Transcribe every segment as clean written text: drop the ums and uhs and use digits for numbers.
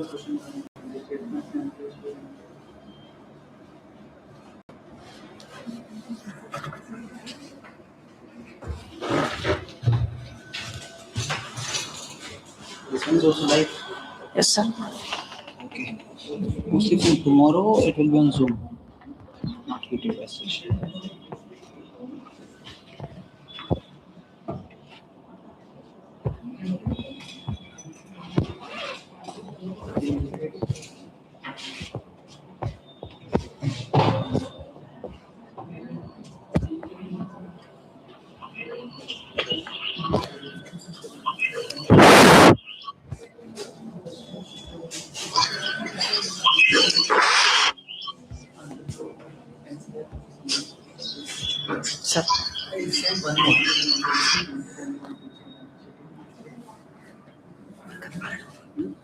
This one is also live. Yes, sir. Okay. Mostly from tomorrow it will be on Zoom, not YouTube as such. Sir.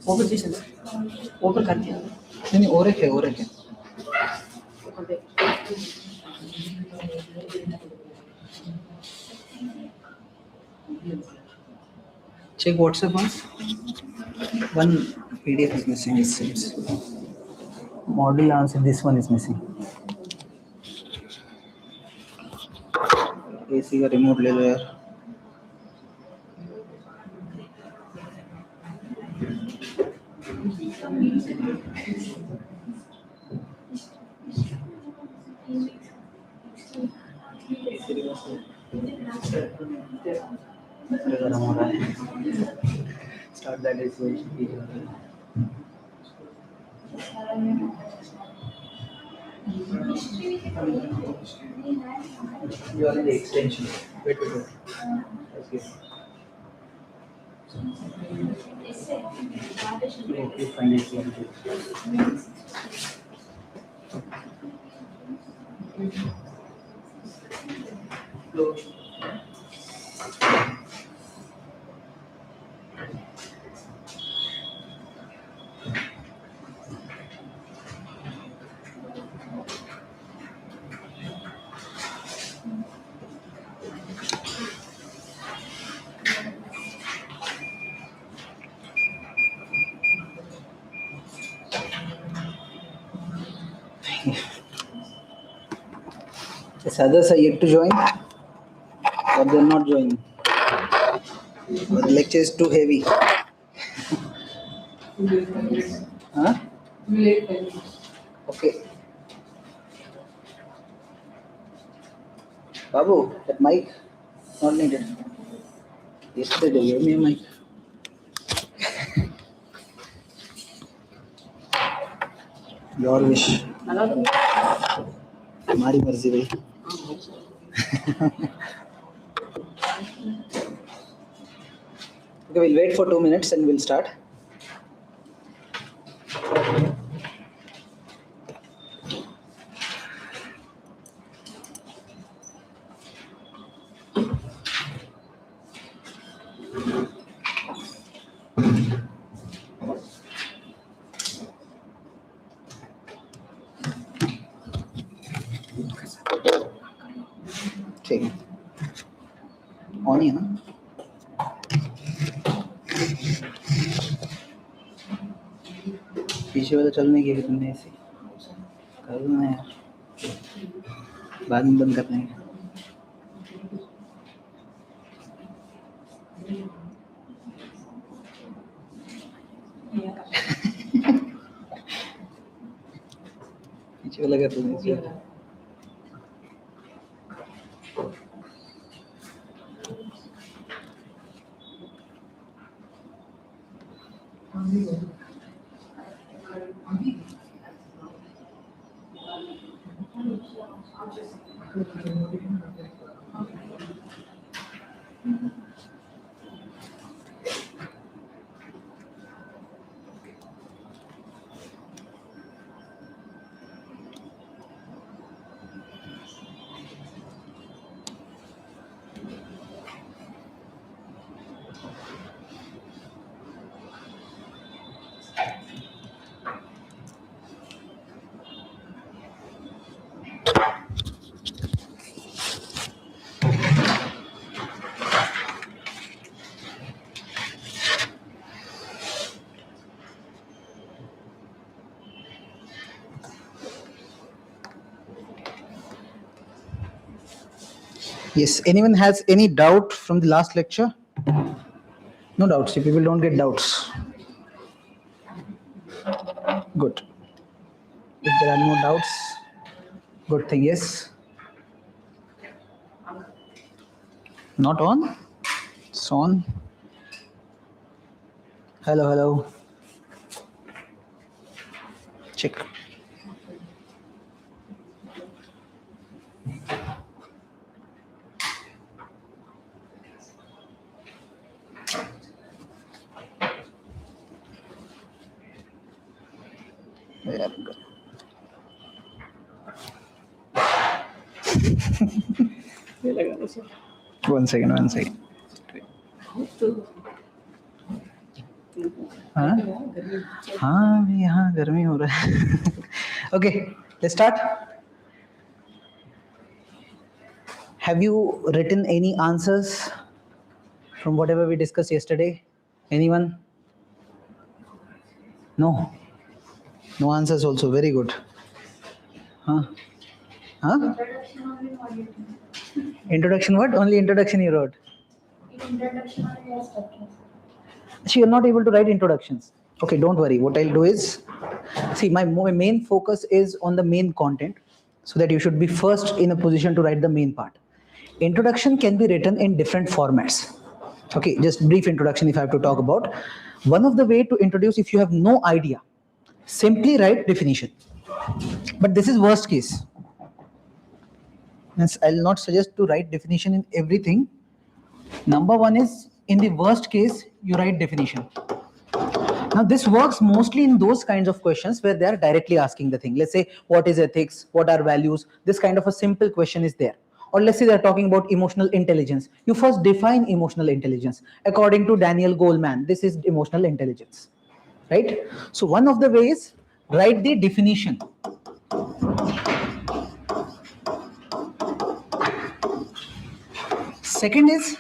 Open చేసింది open कर दिया नहीं और एक है check WhatsApp once. One PDF is missing, it seems. Model answer, this one is missing. AC का remote ले लो यार. गरम हो रहा है. Start that is very easy. You are in the extension. Wait. Okay. Please find it here. Yes, others are yet to join, or they are not joining. Or the lecture is too heavy. Huh? Okay. Babu, that mic not needed. Yesterday they gave me a mic. Your wish. हमारी मर्जी भाई. Okay, we'll wait for 2 minutes and we'll start. ठीक है. On ही है ना? पीछे वाला चलने की तुमने ऐसे कर दो ना यार, बाद में बंद कर देंगे. पीछे वाला कर दो. Yes. Anyone has any doubt from the last lecture? No doubts. If people don't get doubts. Good. If there are no doubts, good thing. Yes. Not on. It's on. Hello, hello. Check. Yeah, good. ये लगा ना sir 1 second, 1 second. हाँ हाँ अभी यहाँ गर्मी हो रहा है. Okay, let's start. Have you written any answers from whatever we discussed yesterday? Anyone? No. No answers also. Very good. Huh? Huh? Introduction what? Only introduction you wrote. Introduction on your structures. So you're not able to write introductions. Okay, don't worry. What I'll do is, see, my main focus is on the main content, so that you should be first in a position to write the main part. Introduction can be written in different formats. Okay, just brief introduction if I have to talk about. One of the way to introduce, if you have no idea, simply write definition. But this is worst case. Means I'll not suggest to write definition in everything. Number one is, in the worst case, you write definition. Now this works mostly in those kinds of questions where they are directly asking the thing. Let's say, what is ethics? What are values? This kind of a simple question is there. Or let's say they're talking about emotional intelligence. You first define emotional intelligence. According to Daniel Goleman, this is emotional intelligence, right? So one of the ways, write the definition. Second is,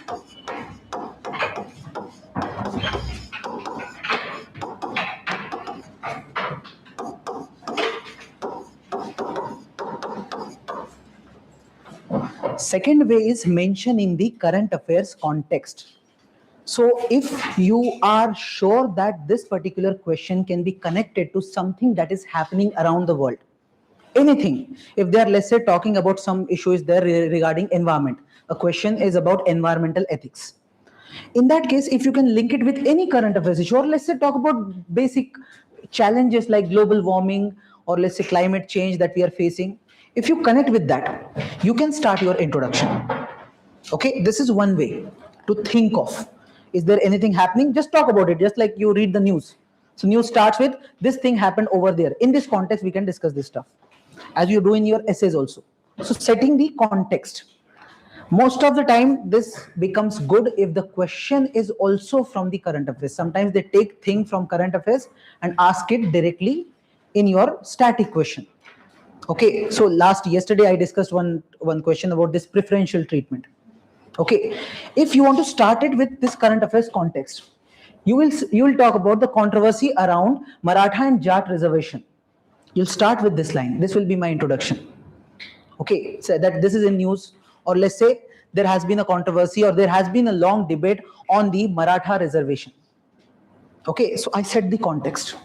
second way is mention in the current affairs context. So if you are sure that this particular question can be connected to something that is happening around the world, anything, if they are, let's say, talking about some issues there regarding environment, a question is about environmental ethics. In that case, if you can link it with any current affairs issue, or let's say talk about basic challenges like global warming, or let's say climate change that we are facing, if you connect with that, you can start your introduction. Okay, this is one way to think of. Is there anything happening? Just talk about it, just like you read the news. So news starts with, this thing happened over there. In this context, we can discuss this stuff, as you do in your essays also. So setting the context. Most of the time, this becomes good if the question is also from the current affairs. Sometimes they take thing from current affairs and ask it directly in your static question. Okay, so yesterday I discussed one question about this preferential treatment. Okay, if you want to start it with this current affairs context, you will talk about the controversy around Maratha and Jat reservation. You'll start with this line. This will be my introduction. Okay, so that this is in news, or let's say there has been a controversy, or there has been a long debate on the Maratha reservation. Okay, so I set the context.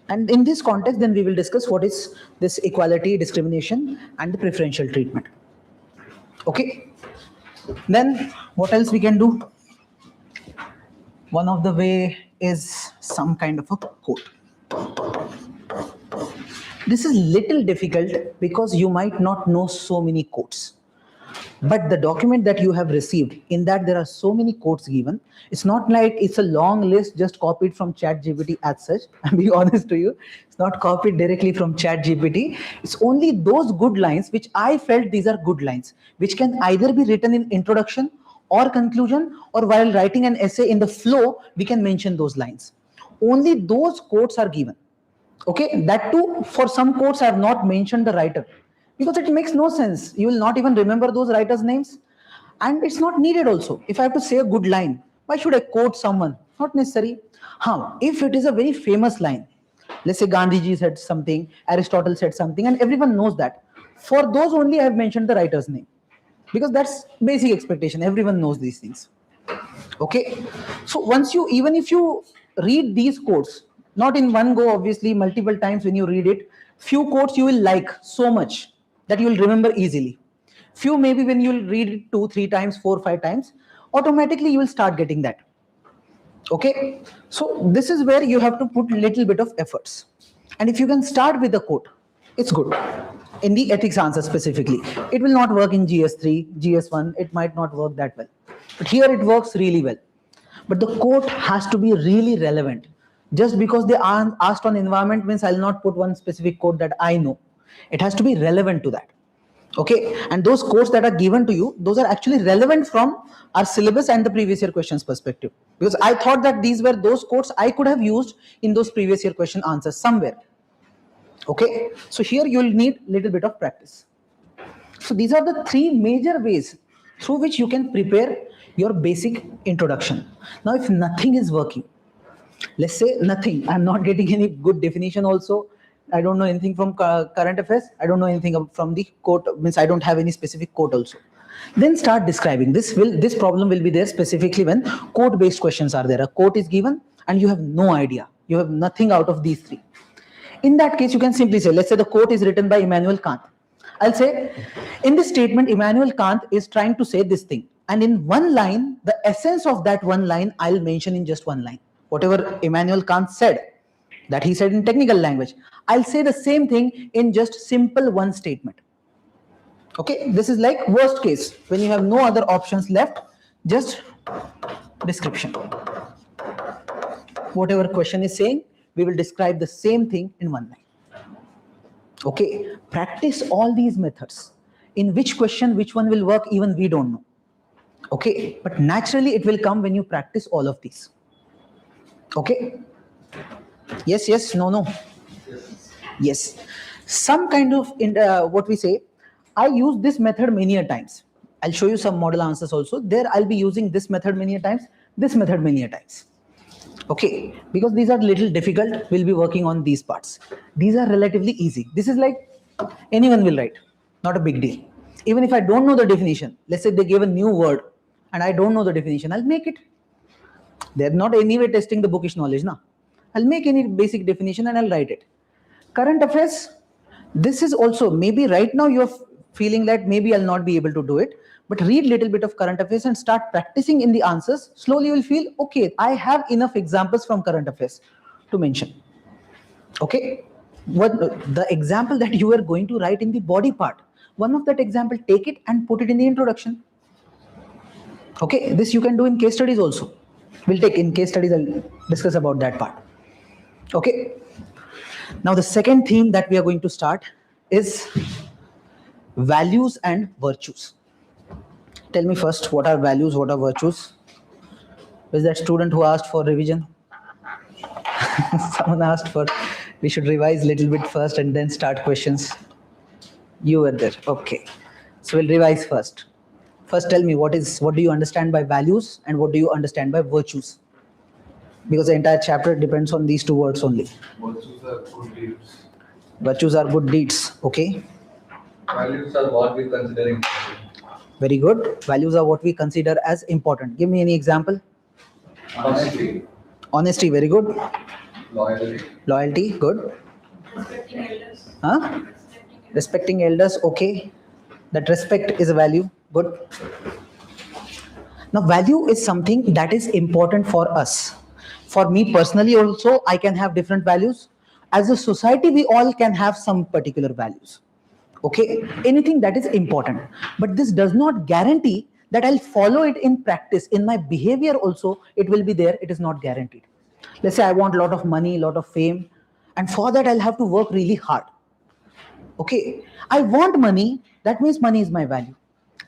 And in this context, then we will discuss what is this equality, discrimination, and the preferential treatment. Okay. Then what else we can do? One of the way is some kind of a quote. This is little difficult because you might not know so many quotes. But the document that you have received, in that there are so many quotes given. It's not like it's a long list just copied from ChatGPT as such. I'm being honest to you. It's not copied directly from ChatGPT. It's only those good lines which I felt these are good lines, which can either be written in introduction or conclusion, or while writing an essay in the flow, we can mention those lines. Only those quotes are given. Okay, that too, for some quotes I have not mentioned the writer, because it makes no sense. You will not even remember those writers' names, and it's not needed also. If I have to say a good line, why should I quote someone? Not necessary. How? If it is a very famous line, let's say Gandhiji said something, Aristotle said something, and everyone knows that. For those only I have mentioned the writer's name. because that's basic expectation. Everyone knows these things. Okay, so once you, even if you read these quotes, not in one go, obviously multiple times, when you read it, few quotes you will like so much that you will remember easily. Few maybe when you will read it 2 3 times, 4 5 times, automatically you will start getting that. Okay, so this is where you have to put little bit of efforts, and if you can start with a quote, it's good. In the ethics answer specifically, it will not work in gs3, gs1, it might not work that well, but here it works really well. But the quote has to be really relevant. Just because they are asked on environment means I'll not put one specific quote that I know. It has to be relevant to that. Okay, and those quotes that are given to you, those are actually relevant from our syllabus and the previous year questions perspective, because I thought that these were those quotes I could have used in those previous year question answers somewhere. Okay, so here you will need little bit of practice. So these are the three major ways through which you can prepare your basic introduction. Now if nothing is working, let's say nothing, I'm not getting any good definition also, I don't know anything from current affairs, I don't know anything from the quote, means I don't have any specific quote also, then start describing. This problem will be there specifically when quote based questions are there. A quote is given and you have no idea, you have nothing out of these three. In that case, you can simply say, let's say the quote is written by Immanuel Kant. I'll say, in this statement, Immanuel Kant is trying to say this thing. And in one line, the essence of that one line, I'll mention in just one line. Whatever Immanuel Kant said, that he said in technical language, I'll say the same thing in just simple one statement. Okay, this is like worst case, when you have no other options left, just description. Whatever question is saying, we will describe the same thing in one line. Okay, practice all these methods. In which question, which one will work, even we don't know. Okay, but naturally it will come when you practice all of these. Okay, yes, yes, no, no, yes. Some kind of, what we say, I use this method many a times. I'll show you some model answers also. There I'll be using this method many a times, this method many a times. Okay, because these are little difficult, we'll be working on these parts. These are relatively easy. This is like anyone will write, not a big deal. Even if I don't know the definition, let's say they gave a new word and I don't know the definition, I'll make it. They're not anyway testing the bookish knowledge, na. I'll make any basic definition and I'll write it. Current affairs, this is also, maybe right now you're feeling that maybe I'll not be able to do it, but read little bit of current affairs and start practicing in the answers. Slowly you will feel, okay, I have enough examples from current affairs to mention. Okay, what the example that you are going to write in the body part, one of that example, take it and put it in the introduction. Okay, this you can do in case studies also. We'll take in case studies, I'll discuss about that part. Okay, now the second theme that we are going to start is values and virtues. Tell me first, what are values, what are virtues? Was that student who asked for revision? Someone asked for, we should revise little bit first and then start questions. You were there, okay. So we'll revise first. First tell me, what do you understand by values and what do you understand by virtues? Because the entire chapter depends on these two words only. Virtues are good deeds. Virtues are good deeds, okay. Values are what we consider important. Very good. Values are what we consider as important. Give me any example. Honesty. Honesty, very good. Loyalty. Loyalty, good. Respecting elders. Huh? Respecting elders, okay. That respect is a value, good. Now, value is something that is important for us. For me personally also, I can have different values. As a society, we all can have some particular values. Okay, anything that is important. But this does not guarantee that I'll follow it in practice. In my behavior also, it will be there. It is not guaranteed. Let's say I want a lot of money, a lot of fame. And for that, I'll have to work really hard. Okay, I want money. That means money is my value.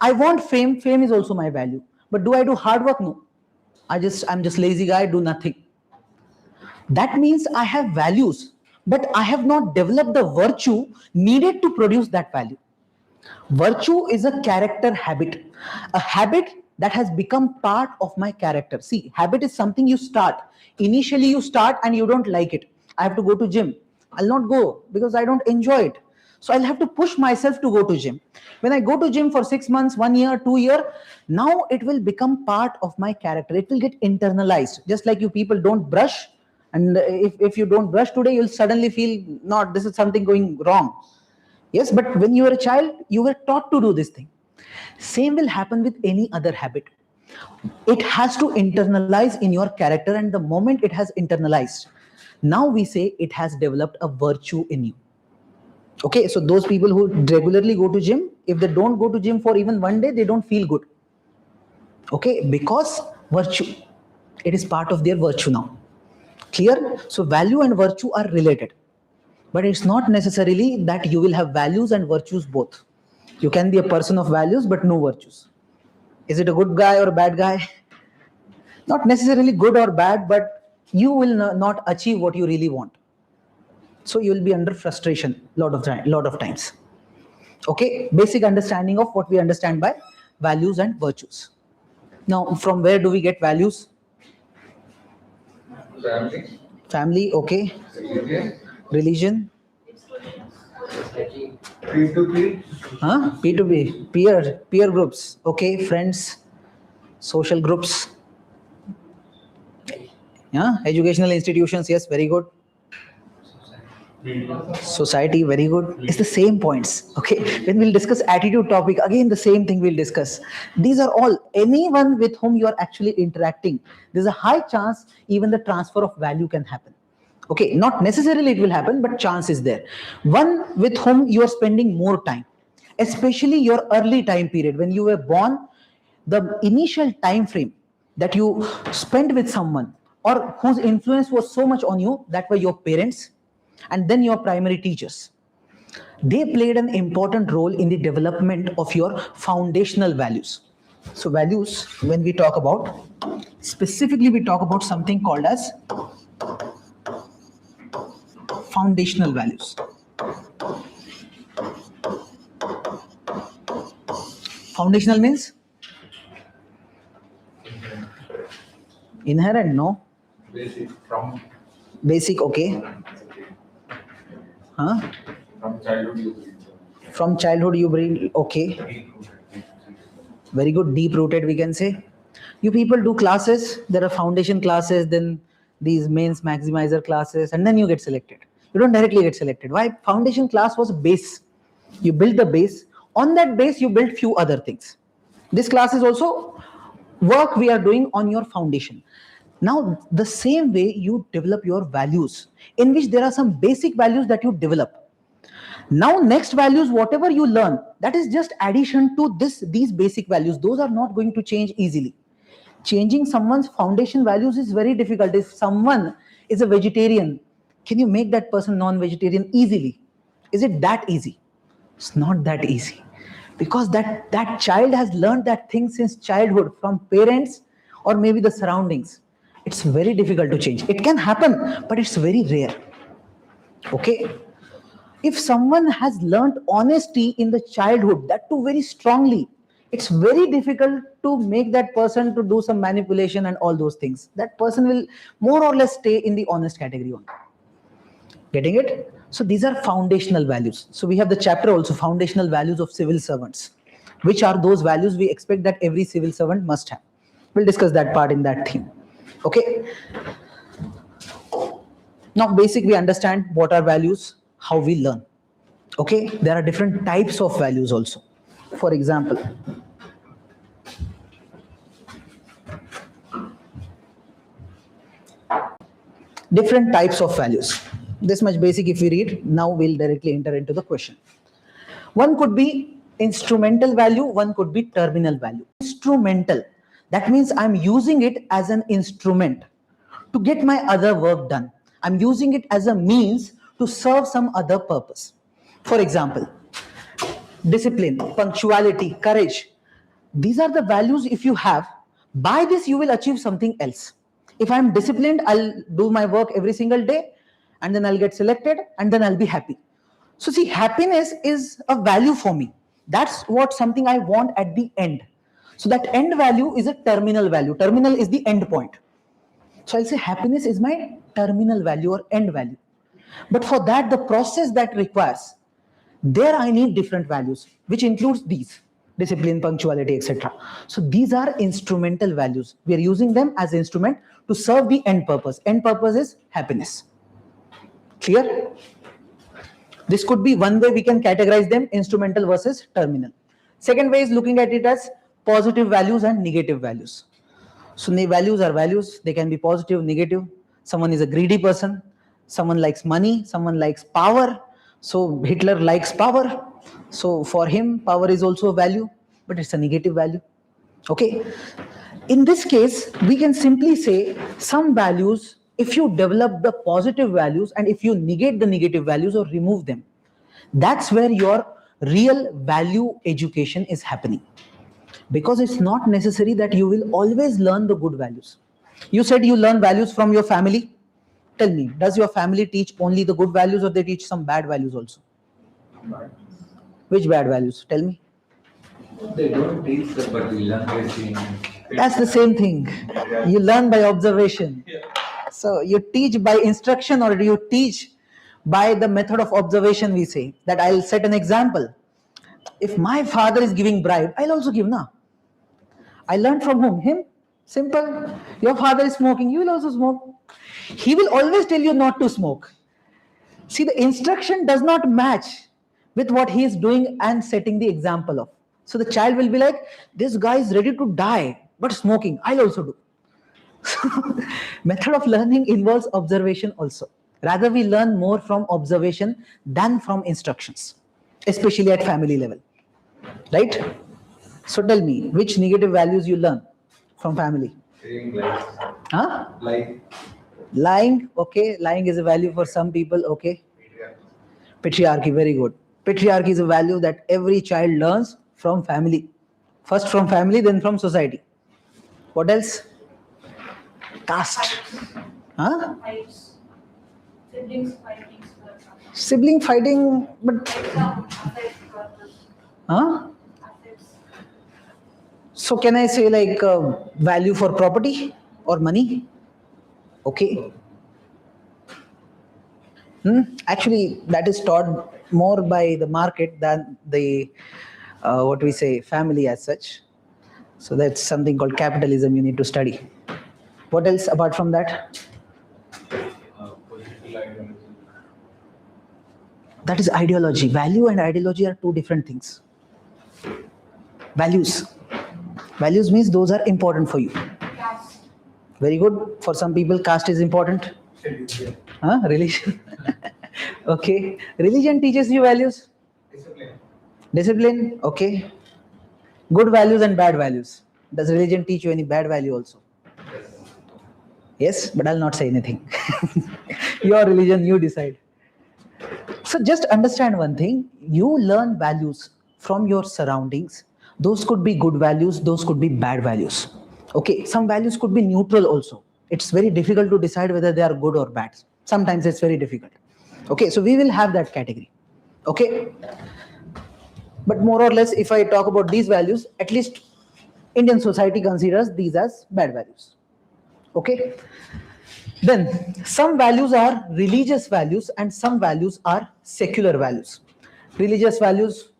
I want fame. Fame is also my value. But do I do hard work? No. I'm just lazy guy, do nothing. That means I have values, but I have not developed the virtue needed to produce that value. Virtue is a character habit, a habit that has become part of my character. See, habit is something you start. Initially you start and you don't like it. I have to go to gym. I'll not go because I don't enjoy it. So I'll have to push myself to go to gym. When I go to gym for 6 months, 1 year, 2 year, now it will become part of my character. It will get internalized. Just like you people don't brush, and if you don't brush today, you'll suddenly feel, not, this is something going wrong. Yes, but when you were a child, you were taught to do this thing. Same will happen with any other habit. It has to internalize in your character, and the moment it has internalized, now we say it has developed a virtue in you. Okay, so those people who regularly go to gym, if they don't go to gym for even 1 day, they don't feel good. Okay, because virtue, it is part of their virtue now. Clear? So value and virtue are related, but it's not necessarily that you will have values and virtues both. You can be a person of values but no virtues. Is it a good guy or a bad guy? Not necessarily good or bad, but you will not achieve what you really want. So you will be under frustration lot of times. Okay, basic understanding of what we understand by values and virtues. Now, from where do we get values? Family. Family, okay. Religion. P2P. Huh? P2P, peer groups, okay. Friends, social groups. Yeah, educational institutions, yes, very good. Society, very good. It's the same points. Okay, when we'll discuss attitude topic, again the same thing we'll discuss. These are all, anyone with whom you are actually interacting, there's a high chance even the transfer of value can happen. Okay, not necessarily it will happen, but chance is there. One with whom you are spending more time, especially your early time period when you were born, the initial time frame that you spent with someone or whose influence was so much on you, that were your parents and then your primary teachers. They played an important role in the development of your foundational values. So values, when we talk about, specifically we talk about something called as foundational values. Foundational means inherent, no? Basic. From Basic, okay. Huh? from childhood you bring. From childhood you bring, okay. Very good, deep rooted we can say. You people do classes, there are foundation classes, then these mains maximizer classes, and then you get selected. You don't directly get selected. Why? Foundation class was base. You build the base. On that base, you build few other things. This class is also work we are doing on your foundation. Now, the same way you develop your values, in which there are some basic values that you develop. Now, next values, whatever you learn, that is just addition to these basic values. Those are not going to change easily. Changing someone's foundation values is very difficult. If someone is a vegetarian, can you make that person non-vegetarian easily? Is it that easy? It's not that easy. Because that child has learned that thing since childhood from parents or maybe the surroundings. It's very difficult to change. It can happen, but it's very rare. Okay? If someone has learned honesty in the childhood, that too very strongly, it's very difficult to make that person to do some manipulation and all those things. That person will more or less stay in the honest category only. Getting it? So these are foundational values. So we have the chapter also, foundational values of civil servants. Which are those values we expect that every civil servant must have. We'll discuss that part in that theme. Okay? Now basic we understand what are values, how we learn. Okay? There are different types of values also. For example, different types of values. This much basic if we read, now we'll directly enter into the question. One could be instrumental value, one could be terminal value. Instrumental, that means I'm using it as an instrument to get my other work done. I'm using it as a means to serve some other purpose. For example, discipline, punctuality, courage. These are the values if you have. By this you will achieve something else. If I'm disciplined, I'll do my work every single day and then I'll get selected and then I'll be happy. So see, happiness is a value for me. That's what something I want at the end. So that end value is a terminal value. Terminal is the end point. So I'll say happiness is my terminal value or end value. But for that, the process that requires, There I need different values, which includes these: discipline, punctuality, etc. So these are instrumental values. We are using them as instrument to serve the end purpose. End purpose is happiness. Clear? This could be one way we can categorize them: instrumental versus terminal. Second way is looking at it as positive values and negative values. So the values are values. They can be positive, negative. Someone is a greedy person. Someone likes money. Someone likes power. So Hitler likes power. So for him, power is also a value, but it's a negative value. Okay. In this case, we can simply say some values, if you develop the positive values and if you negate the negative values or remove them, that's where your real value education is happening. Because it's not necessary that you will always learn the good values. You said you learn values from your family. Tell me, does your family teach only the good values or they teach some bad values also? Which bad values? Tell me. They don't teach them, but we learn by seeing. That's the same thing. You learn by observation. So you teach by instruction or you teach by the method of observation, we say. That I'll set an example. If my father is giving bribe, I'll also give, na. I learned from whom? Him. Simple. Your father is smoking, you will also smoke. He will always tell you not to smoke. See, the instruction does not match with what he is doing and setting the example of. So the child will be like, this guy is ready to die, but smoking, I'll also do. Method of learning involves observation also. Rather, we learn more from observation than from instructions, especially at family level. Right? So tell me, which negative values you learn from family? Saying lies. Huh? Like Lying, okay. Lying is a value for some people, okay. Patriarchy, very good. Patriarchy is a value that every child learns from family. First from family, then from society. What else? Caste. Huh? Fights. Siblings fighting. Sibling fighting, but Affects purpose. huh? Affects. So can I say like value for property or money? Okay. Actually, that is taught more by the market than the what we say family as such. So that's something called capitalism you need to study. What else apart from that? political ideology. That is ideology. Value and ideology are two different things. Values. Values means those are important for you. Caste. Very good. For some people, caste is important. Huh? Religion. Okay. Religion teaches you values. Discipline. Discipline. Okay. Good values and bad values. Does religion teach you any bad value also? Yes, but I'll not say anything. Your religion, you decide. So just understand one thing. You learn values from your surroundings. Those could be good values, those could be bad values. Okay, some values could be neutral also. It's very difficult to decide whether they are good or bad. Sometimes it's very difficult. Okay, so we will have that category. Okay. But more or less, if I talk about these values, at least Indian society considers these as bad values. Okay. Then some values are religious values and some values are secular values. Religious values,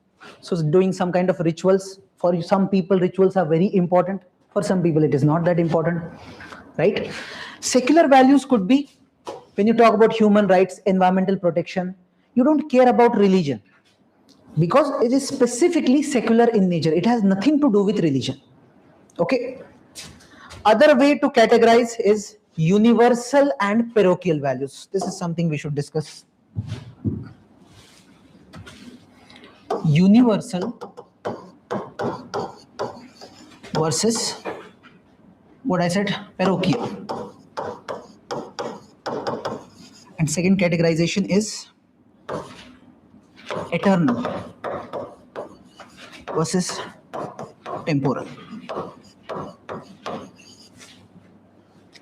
so doing some kind of rituals. For some people, rituals are very important. For some people, it is not that important. Right? Secular values could be when you talk about human rights, environmental protection, you don't care about religion because it is specifically secular in nature. It has nothing to do with religion. Okay. Other way to categorize is universal and parochial values. This is something we should discuss. Universal versus what I said, parochial. And second categorization is eternal versus temporal.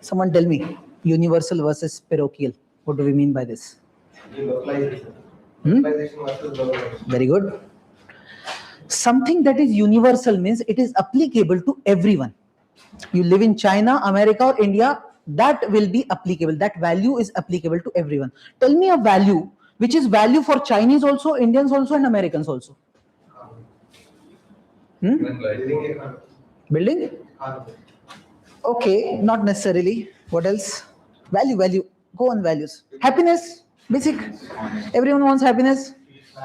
Someone tell me, universal versus parochial. What do we mean by this? Localization. Localization versus localization. Very good. Something that is universal means it is applicable to everyone. You live in China, America, or India, that will be applicable. That value is applicable to everyone. Tell me a value which is value for Chinese also, Indians also, and Americans also? Even like Building? Okay, not necessarily. What else? Value. Go on values. Happiness, basic. Everyone wants happiness.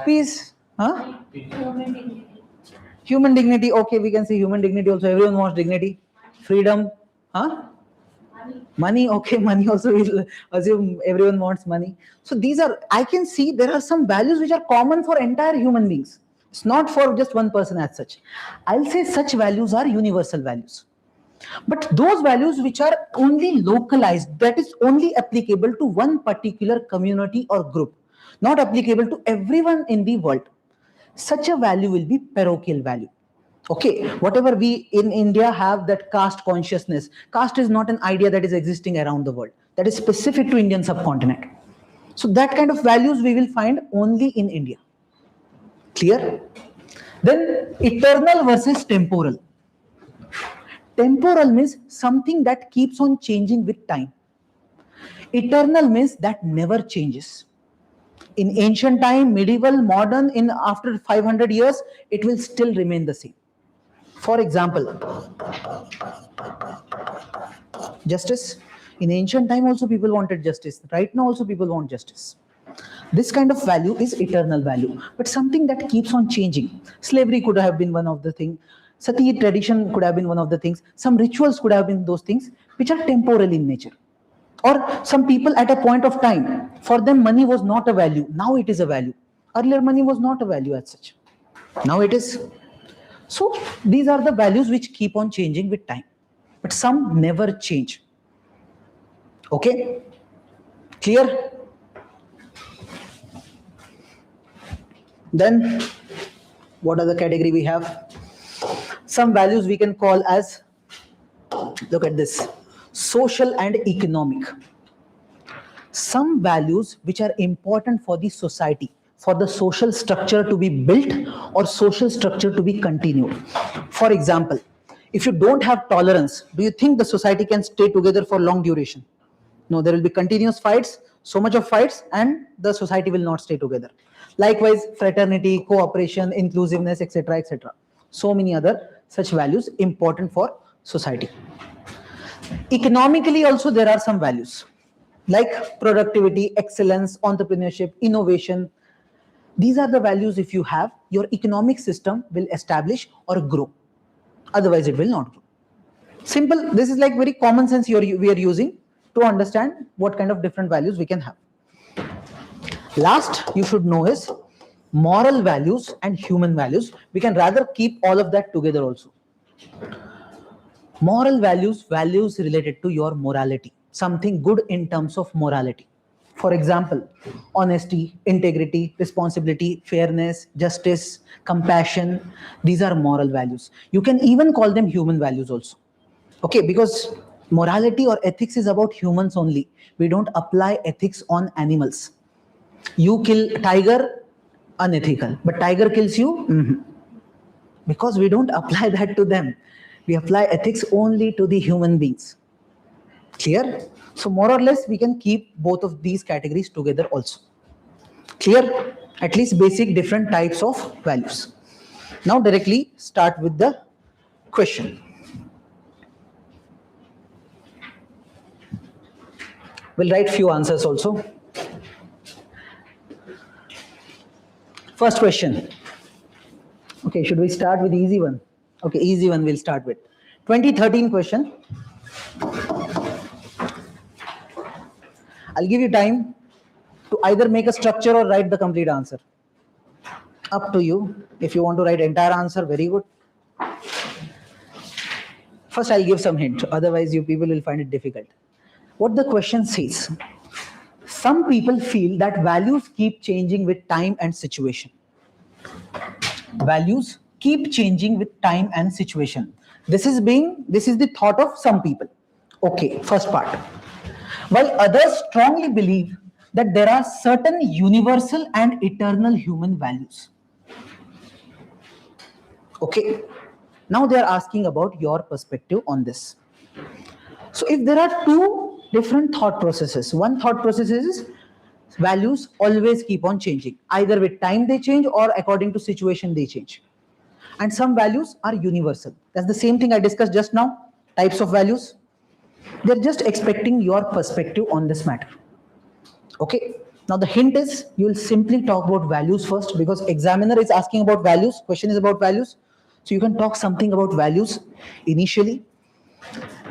Peace. Huh? Human dignity. Human dignity. Okay, we can see human dignity also. Everyone wants dignity. Freedom. Huh? Money. Money. Okay, money also. We'll assume everyone wants money. So these are, I can see there are some values which are common for entire human beings. It's not for just one person as such. I'll say such values are universal values. But those values which are only localized, that is only applicable to one particular community or group, not applicable to everyone in the world, such a value will be parochial value. Okay, whatever we in India have that caste consciousness, caste is not an idea that is existing around the world, that is specific to Indian subcontinent. So that kind of values we will find only in India. Clear? Then eternal versus temporal. Temporal means something that keeps on changing with time. Eternal means that never changes. In ancient time, medieval, modern, in after 500 years, it will still remain the same. For example, justice. In ancient time also people wanted justice. Right now also people want justice. This kind of value is eternal value, but something that keeps on changing. Slavery could have been one of the things. Sati tradition could have been one of the things. Some rituals could have been those things which are temporal in nature. Or some people at a point of time, for them money was not a value. Now it is a value. Earlier money was not a value as such. Now it is. So these are the values which keep on changing with time. But some never change. Okay? Clear? Then, what other category we have? Some values we can call as, look at this, social and economic. Some values which are important for the society, for the social structure to be built or social structure to be continued. For example, if you don't have tolerance, do you think the society can stay together for long duration? No, there will be continuous fights, so much of fights, and the society will not stay together. Likewise, fraternity, cooperation, inclusiveness, etc., etc. So many other such values important for society. Economically also there are some values like productivity, excellence, entrepreneurship, innovation. These are the values if you have, your economic system will establish or grow. Otherwise it will not grow. Simple, this is like very common sense we are using to understand what kind of different values we can have. Last you should know is moral values and human values. We can rather keep all of that together also. Moral values, values related to your morality, something good in terms of morality. For example, honesty, integrity, responsibility, fairness, justice, compassion. These are moral values. You can even call them human values also. Okay, because morality or ethics is about humans only. We don't apply ethics on animals. You kill tiger, unethical, but tiger kills you, because we don't apply that to them. We apply ethics only to the human beings. Clear? So more or less we can keep both of these categories together also. Clear? At least basic different types of values. Now directly start with the question. We'll write few answers also. First question. Okay, should we start with easy one? Okay, easy one we'll start with. 2013 question. I'll give you time to either make a structure or write the complete answer. Up to you. If you want to write entire answer, very good. First, I'll give some hint. Otherwise, you people will find it difficult. What the question says. Some people feel that values keep changing with time and situation. Values keep changing with time and situation. This is the thought of some people. Okay, first part. While others strongly believe that there are certain universal and eternal human values. Okay, now they are asking about your perspective on this. So if there are two different thought processes, one thought process is Values always keep on changing. Either with time they change or according to situation they change. And some values are universal. That's the same thing I discussed just now. Types of values. They're just expecting your perspective on this matter. Okay. Now the hint is you will simply talk about values first because examiner is asking about values. Question is about values. So you can talk something about values initially.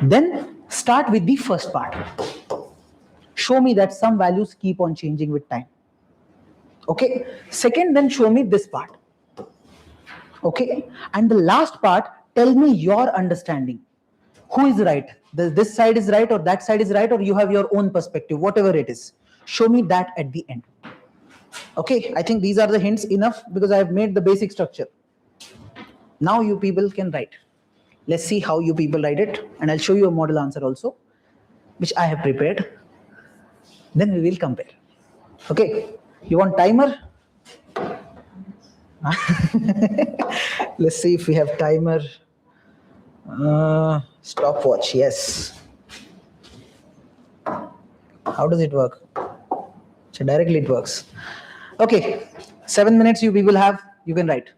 Then start with the first part. Show me that some values keep on changing with time. Okay. Second, then show me this part. Okay. And the last part, tell me your understanding. Who is right? This side is right or that side is right, or you have your own perspective, whatever it is. Show me that at the end. Okay. I think these are the hints enough because I have made the basic structure. Now you people can write. Let's see how you people write it. And I'll show you a model answer also, which I have prepared. Then we will compare. Okay. You want timer? Let's see if we have timer. Stopwatch, yes. How does it work? So directly it works. Okay, 7 minutes you people have. You can write.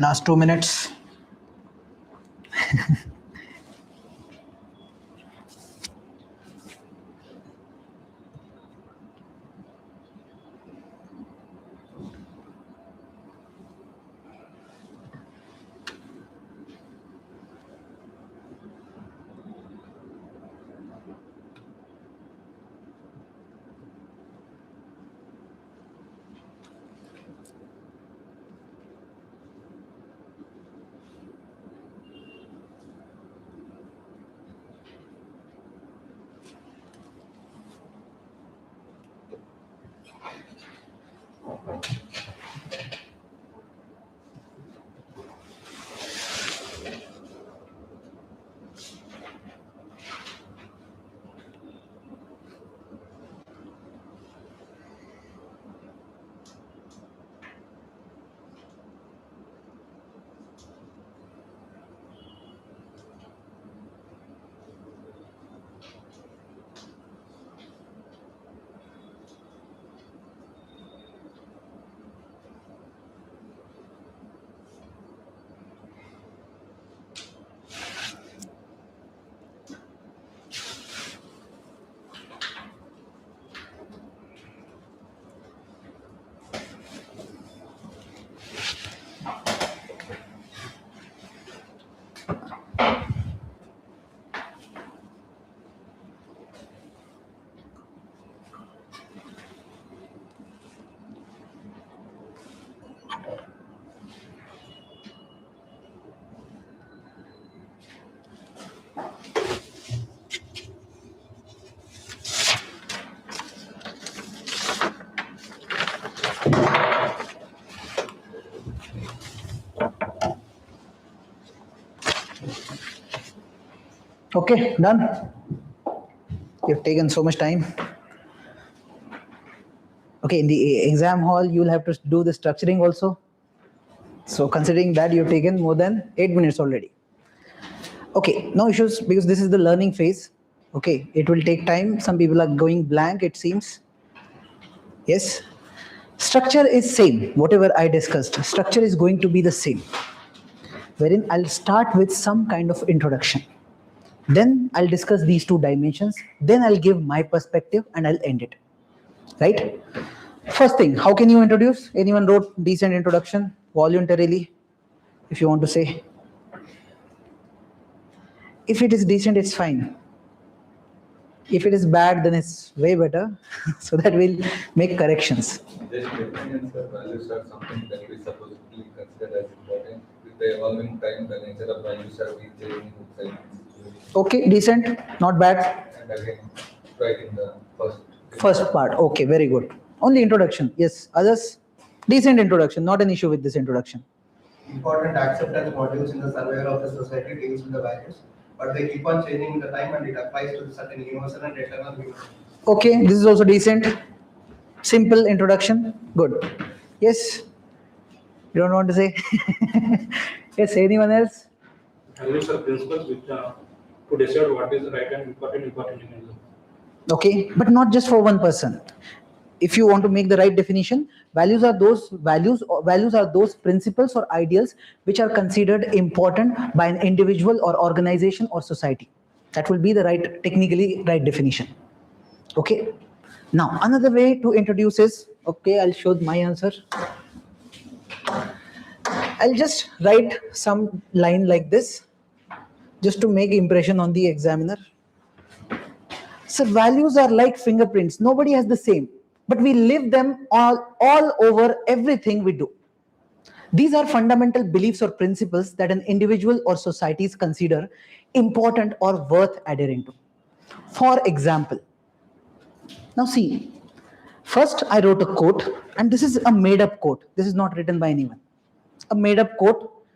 Last 2 minutes. Okay, done. You've taken so much time. Okay, in the exam hall, you'll have to do the structuring also. So considering that you've taken more than 8 minutes already. Okay, no issues because this is the learning phase. Okay, it will take time. Some people are going blank, it seems. Yes. Structure is same. Whatever I discussed, structure is going to be the same. Wherein I'll start with some kind of introduction. Then I'll discuss these two dimensions. Then I'll give my perspective and I'll end it. Right? First thing, how can you introduce? Anyone wrote decent introduction voluntarily? If you want to say. If it is decent, it's fine. If it is bad, then it's way better. So that we'll make corrections. Just definitions or values are something that we supposedly consider as important. With the evolving time, the nature of values are changing with science. Okay, decent, not bad. And again, right in the First part, okay, very good. Only introduction, yes. Others, decent introduction, not an issue with this introduction. Important acceptance modules in the surveyor of the society deals with the values, but they keep on changing in the time and it applies to certain universal and eternal human. Okay, this is also decent. Simple introduction, good. Yes? You don't want to say? Yes, anyone else? Values are principles which to decide what is right and important in life. Okay, but not just for one person. If you want to make the right definition, values are those principles or ideals which are considered important by an individual or organization or society. That will be the right, technically right definition. Okay. Now another way to introduce is, okay, I'll show my answer. I'll just write some line like this just to make impression on the examiner. So values are like fingerprints. Nobody has the same, but we live them all over everything we do. These are fundamental beliefs or principles that an individual or societies consider important or worth adhering to. For example, now see, first I wrote a quote, and this is a made-up quote. This is not written by anyone. A made-up quote.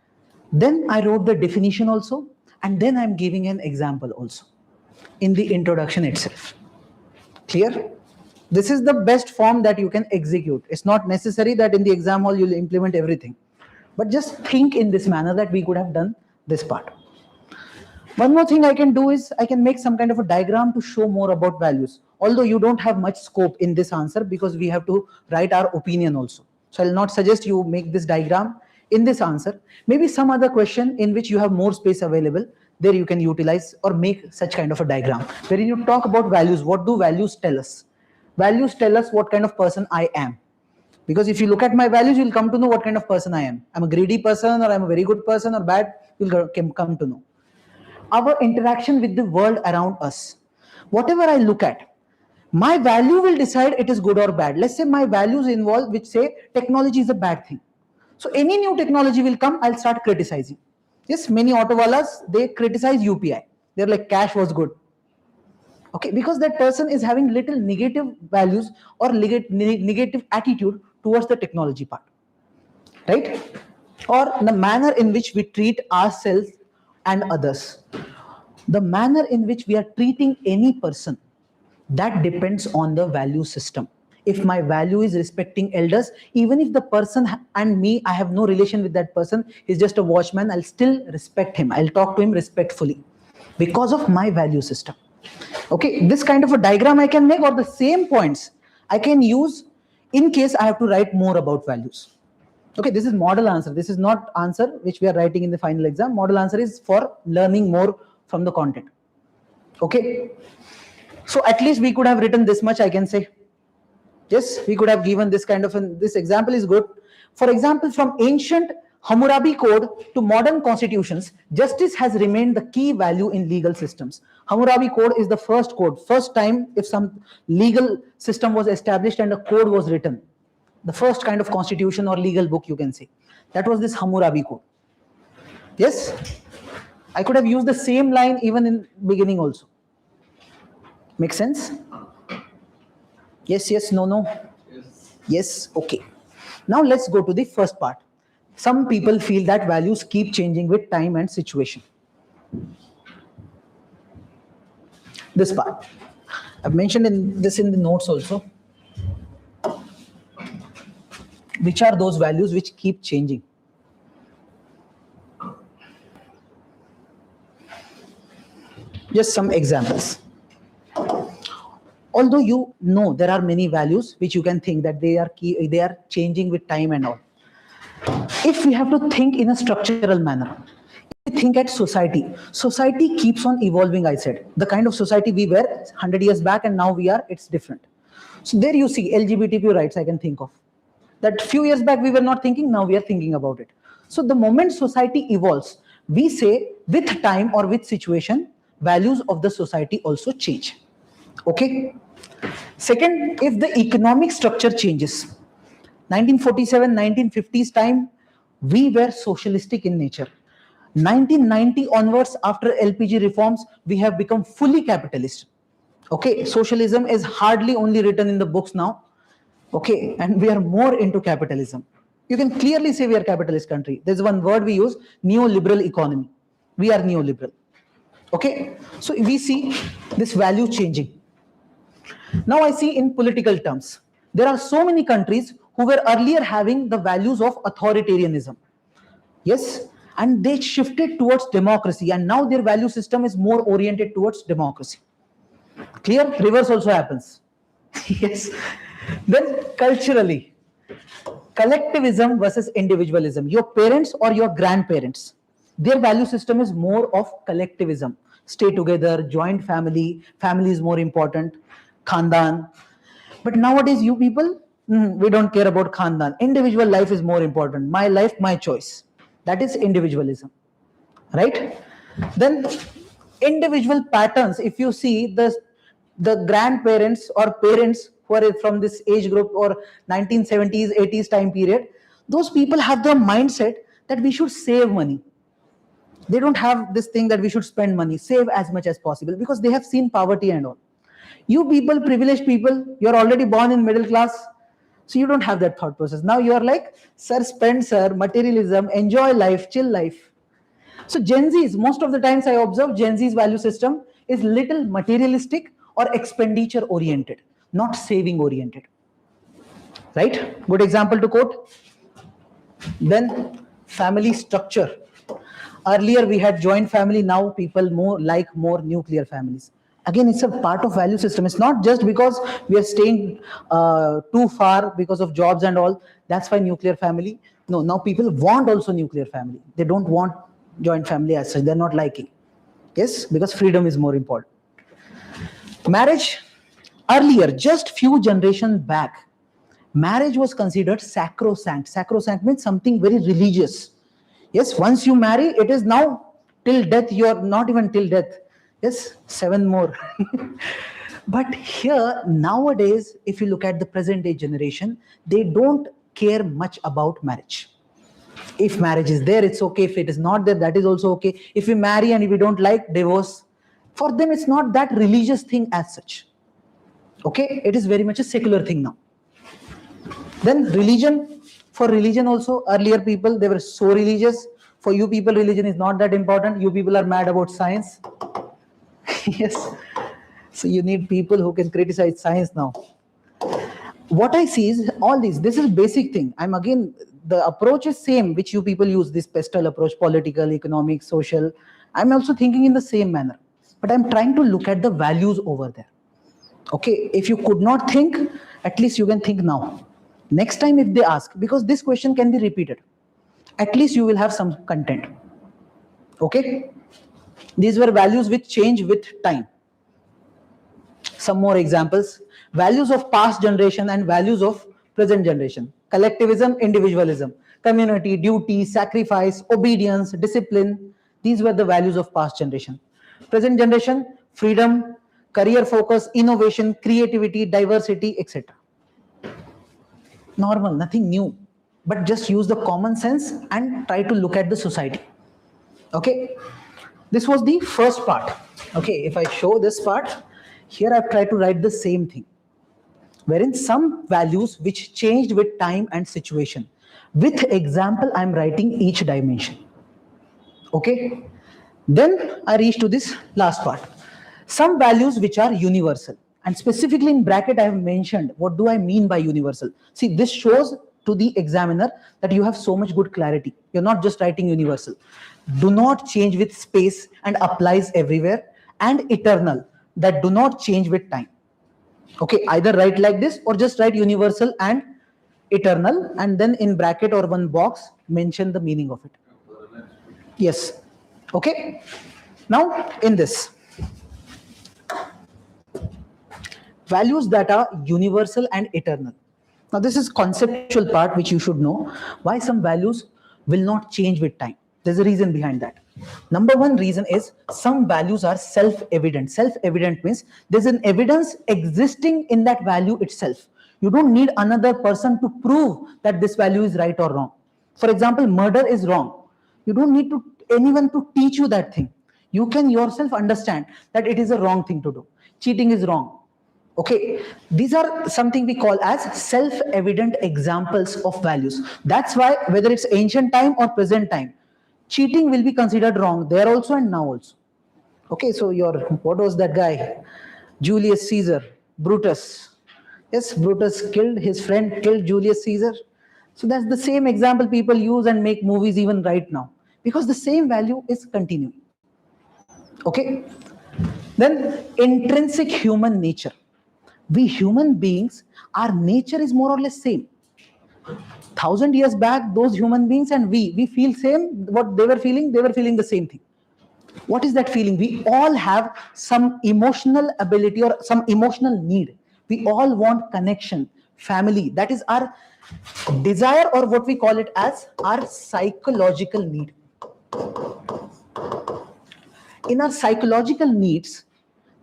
Then I wrote the definition also, and then I'm giving an example also in the introduction itself. Clear? This is the best form that you can execute. It's not necessary that in the exam hall you'll implement everything, but just think in this manner that we could have done this part. One more thing I can do is I can make some kind of a diagram to show more about values, although you don't have much scope in this answer because we have to write our opinion also. So I'll not suggest you make this diagram. in this answer. Maybe some other question in which you have more space available, there you can utilize or make such kind of a diagram. Wherein you talk about values, what do values tell us? Values tell us what kind of person I am. Because if you look at my values, you'll come to know what kind of person I am. I'm a greedy person, or I'm a very good person, or bad, you'll come to know. Our interaction with the world around us. Whatever I look at, my value will decide it is good or bad. Let's say my values involve which say technology is a bad thing. So any new technology will come, I'll start criticizing. Yes, many autowalas, they criticize UPI. They're like, cash was good. Okay, because that person is having little negative values or negative attitude towards the technology part. Right? Or the manner in which we treat ourselves and others. The manner in which we are treating any person, that depends on the value system. If my value is respecting elders, even if the person and me, I have no relation with that person, he's just a watchman, I'll still respect him. I'll talk to him respectfully because of my value system. Okay, this kind of a diagram I can make, or the same points I can use in case I have to write more about values. Okay, this is model answer. This is not answer which we are writing in the final exam. Model answer is for learning more from the content. Okay. So at least we could have written this much, I can say. Yes, we could have given this kind of this example is good. For example, from ancient Hammurabi Code to modern constitutions, justice has remained the key value in legal systems. Hammurabi Code is the first code. First time if some legal system was established and a code was written. The first kind of constitution or legal book you can say. That was this Hammurabi Code. Yes, I could have used the same line even in beginning also. Make sense? Yes, yes, no, no. Yes, okay. Now let's go to the first part. Some people feel that values keep changing with time and situation. This part. I've mentioned in the notes also. Which are those values which keep changing? Just some examples. Although you know there are many values which you can think that they are changing with time and all. If we have to think in a structural manner, think at society. Society keeps on evolving, I said. The kind of society we were 100 years back and now we are, it's different. So there you see LGBTQ rights I can think of. That few years back we were not thinking, now we are thinking about it. So the moment society evolves, we say with time or with situation, values of the society also change. Okay. Second, if the economic structure changes, 1947, 1950s time, we were socialistic in nature. 1990 onwards, after LPG reforms, we have become fully capitalist. Okay, socialism is hardly only written in the books now. Okay, and we are more into capitalism. You can clearly say we are a capitalist country. There's one word we use, neoliberal economy. We are neoliberal. Okay, so we see this value changing. Now I see in political terms, there are so many countries who were earlier having the values of authoritarianism. Yes, and they shifted towards democracy, and now their value system is more oriented towards democracy. Clear? Reverse also happens. Yes. Then culturally, collectivism versus individualism. Your parents or your grandparents, their value system is more of collectivism. Stay together, joint family, family is more important, khandan. But nowadays you people, we don't care about khandan. Individual life is more important. My life, my choice. That is individualism, right? Then individual patterns, if you see the grandparents or parents who are from this age group or 1970s, 80s time period, those people have the mindset that we should save money. They don't have this thing that we should spend money, save as much as possible, because they have seen poverty and all. You people, privileged people, you're already born in middle class, so you don't have that thought process. Now you are like, sir, spend, sir, materialism, enjoy life, chill life. So Gen Z's, most of the times I observe Gen Z's value system is little materialistic or expenditure oriented, not saving oriented. Right? Good example to quote. Then family structure. Earlier we had joint family, now people more nuclear families. Again, it's a part of value system. It's not just because we are staying too far because of jobs and all. That's why nuclear family. No, now people want also nuclear family. They don't want joint family as such. They're not liking. Yes, because freedom is more important. Marriage, earlier, just few generations back, marriage was considered sacrosanct. Sacrosanct means something very religious. Yes, once you marry, it is now till death. You are not even till death. Yes, 7 more. But here, nowadays, if you look at the present day generation, they don't care much about marriage. If marriage is there, it's okay. If it is not there, that is also okay. If we marry and if we don't like, divorce. For them, it's not that religious thing as such. Okay, it is very much a secular thing now. Then religion, for religion also, earlier people, they were so religious. For you people, religion is not that important. You people are mad about science. Yes. So you need people who can criticize science now. What I see is all this is basic thing. I'm again, the approach is same, which you people use, this pestle approach, political, economic, social. I'm also thinking in the same manner. But I'm trying to look at the values over there. Okay, if you could not think, at least you can think now. Next time if they ask, because this question can be repeated, at least you will have some content. Okay, these were values which change with time. Some more examples: values of past generation and values of present generation. Collectivism, individualism, community, duty, sacrifice, obedience, discipline. These were the values of past generation. Present generation: freedom, career focus, innovation, creativity, diversity, etc. Normal, nothing new, but just use the common sense and try to look at the society. Okay, this was the first part. Okay, if I show this part, here I've tried to write the same thing, wherein some values which changed with time and situation. With example, I'm writing each dimension. Okay, then I reach to this last part. Some values which are universal, and specifically in bracket I have mentioned what do I mean by universal. See, this shows to the examiner that you have so much good clarity. You're not just writing universal. Do not change with space and applies everywhere, and eternal, that do not change with time. Okay, either write like this or just write universal and eternal, and then in bracket or one box mention the meaning of it. Yes. Okay, now in this, values that are universal and eternal. Now this is conceptual part which you should know. Why some values will not change with time? There's a reason behind that. Number one reason is some values are self-evident. Self-evident means there's an evidence existing in that value itself. You don't need another person to prove that this value is right or wrong. For example, murder is wrong. You don't need anyone to teach you that thing. You can yourself understand that it is a wrong thing to do. Cheating is wrong. Okay, these are something we call as self-evident examples of values. That's why whether it's ancient time or present time, cheating will be considered wrong there also and now also. Okay, so what was that guy? Julius Caesar, Brutus. Yes, Brutus killed his friend, killed Julius Caesar. So that's the same example people use and make movies even right now, because the same value is continuing. Okay, then intrinsic human nature. We human beings, our nature is more or less same. 1,000 years back, those human beings and we feel same. What they were feeling the same thing. What is that feeling? We all have some emotional ability or some emotional need. We all want connection, family. That is our desire, or what we call it as our psychological need. In our psychological needs,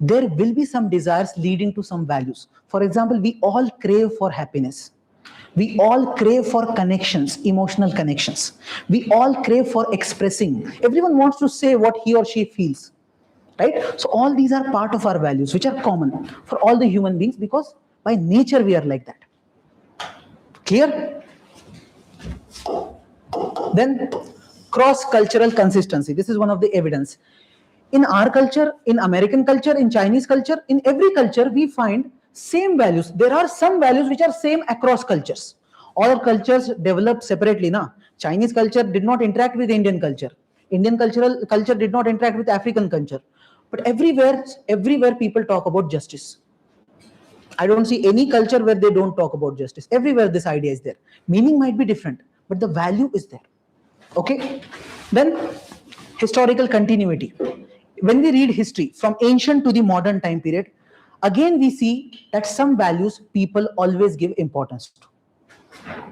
there will be some desires leading to some values. For example, we all crave for happiness. We all crave for connections, emotional connections. We all crave for expressing. Everyone wants to say what he or she feels, right? So all these are part of our values, which are common for all the human beings, because by nature we are like that. Clear? Then cross-cultural consistency. This is one of the evidence. In our culture, in American culture, in Chinese culture, in every culture, we find same values. There are some values which are same across cultures. All cultures developed separately. Chinese culture did not interact with Indian culture. Indian culture did not interact with African culture. But everywhere people talk about justice. I don't see any culture where they don't talk about justice. Everywhere this idea is there. Meaning might be different, but the value is there. Okay, then historical continuity. When we read history from ancient to the modern time period, again we see that some values people always give importance to.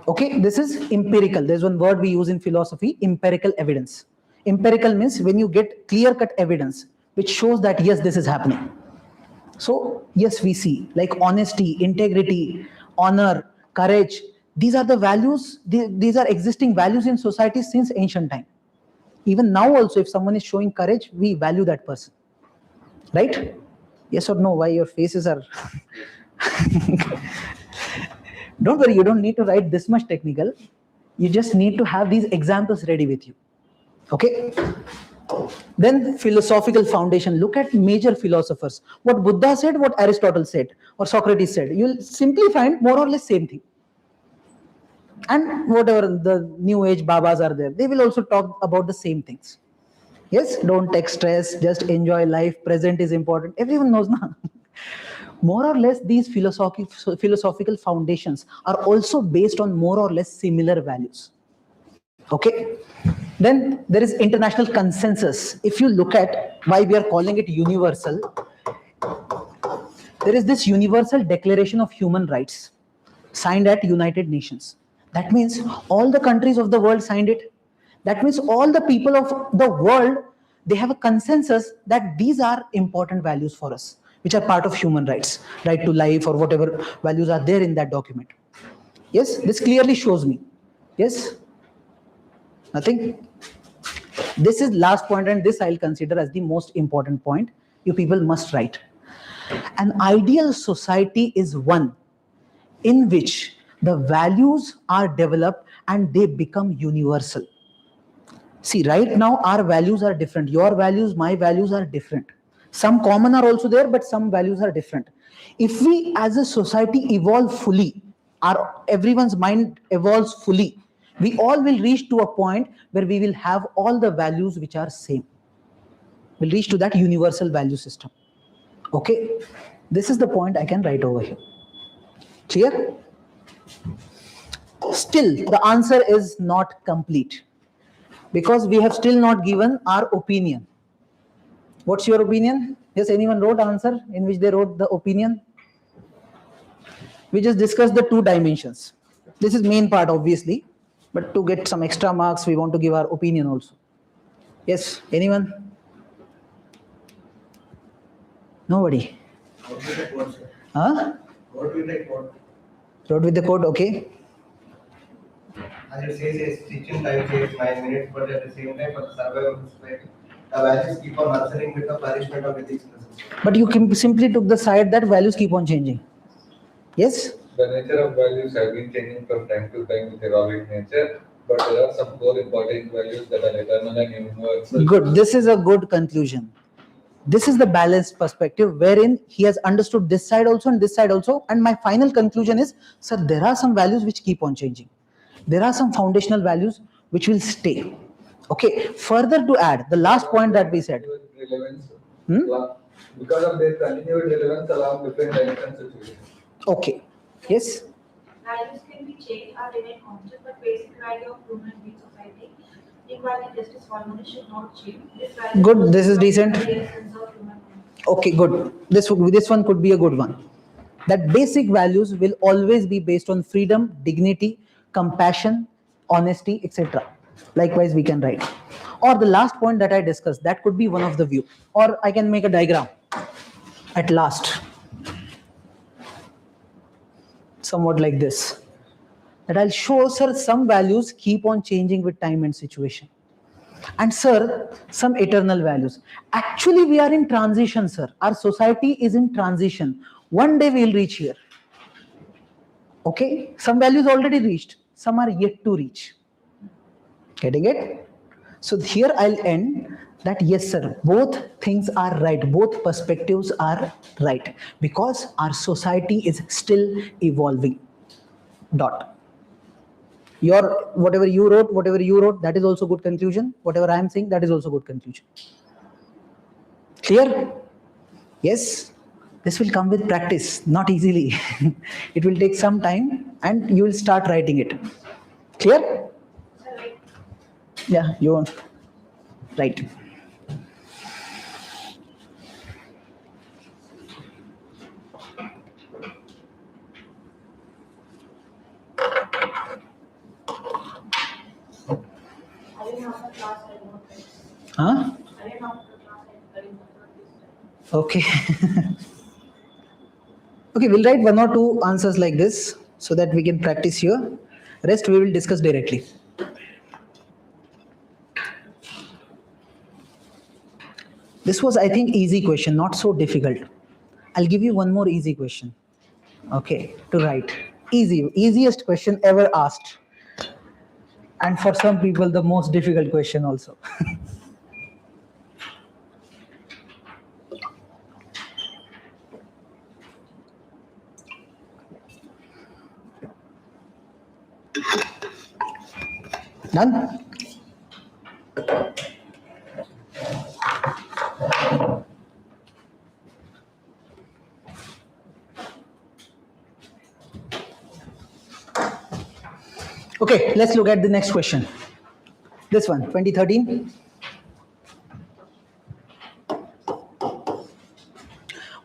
Okay, this is empirical. There's one word we use in philosophy, empirical evidence. Empirical means when you get clear-cut evidence which shows that yes, this is happening. So yes, we see like honesty, integrity, honor, courage. These are the values, these are existing values in society since ancient time. Even now also, if someone is showing courage, we value that person. Right? Yes or no? Why your faces are... Don't worry, you don't need to write this much technical. You just need to have these examples ready with you. Okay? Then philosophical foundation. Look at major philosophers. What Buddha said, what Aristotle said, or Socrates said. You'll simply find more or less same thing. And whatever the new age Babas are there, they will also talk about the same things. Yes, don't take stress, just enjoy life, present is important. Everyone knows now. More or less these philosophical foundations are also based on more or less similar values. Okay, then there is international consensus. If you look at why we are calling it universal, there is this Universal Declaration of Human Rights signed at United Nations. That means all the countries of the world signed it. That means all the people of the world, they have a consensus that these are important values for us, which are part of human rights, right to life or whatever values are there in that document. Yes, this clearly shows me. Yes? Nothing? This is last point, and this I'll consider as the most important point. You people must write. An ideal society is one in which the values are developed and they become universal. See, right now our values are different. Your values, my values are different. Some common are also there, but some values are different. If we as a society evolve fully, everyone's mind evolves fully, we all will reach to a point where we will have all the values which are same. We'll reach to that universal value system. Okay, this is the point I can write over here. Clear? Still, the answer is not complete because we have still not given our opinion. What's your opinion? Yes, anyone wrote answer in which they wrote the opinion? We just discussed the 2 dimensions. This is main part obviously, but to get some extra marks, we want to give our opinion also. Yes, anyone? Nobody? Wrote with the code, sir. Huh? Wrote with the code. Wrote with the code, okay. As it says, teaching time takes 9 minutes, but at the same time, for the survival of the society, the values keep on nurturing with the flourishment of ethics. But you simply took the side that values keep on changing. Yes? The nature of values have been changing from time to time with evolving nature, but there are some core important values that are eternal and universal. Good. This is a good conclusion. This is the balanced perspective wherein he has understood this side also and this side also. And my final conclusion is, sir, there are some values which keep on changing. There are some foundational values which will stay. Okay. Further to add, the last point that we said. Relevance, because of their continued relevance along different times and situations. Okay. Yes? Values can be changed or remain constant, but basic value of human being society, equality, justice, harmony should not change. Good, this is decent. Essence of human being. Okay, good. This one could be a good one. That basic values will always be based on freedom, dignity, compassion, honesty, etc. Likewise, we can write. Or the last point that I discussed, that could be one of the view. Or I can make a diagram at last. Somewhat like this. That I'll show, sir, some values keep on changing with time and situation. And sir, some eternal values. Actually, we are in transition, sir. Our society is in transition. One day we will reach here. Okay? Some values already reached. Some are yet to reach. Getting it? So here I'll end that yes, sir, both things are right. Both perspectives are right. Because our society is still evolving. Dot. Whatever you wrote, that is also good conclusion. Whatever I am saying, that is also good conclusion. Clear? Yes? This will come with practice, not easily. It will take some time and you will start writing it. Clear? Yeah, you want. Right. I didn't have the class, I don't know. Huh? I didn't have the class, I didn't know this time. Okay. Okay, we'll write one or two answers like this so that we can practice here. Rest we will discuss directly. This was, I think, easy question, not so difficult. I'll give you one more easy question. Okay, to write. Easiest question ever asked. And for some people, the most difficult question also. Done? Okay, let's look at the next question. This one, 2013.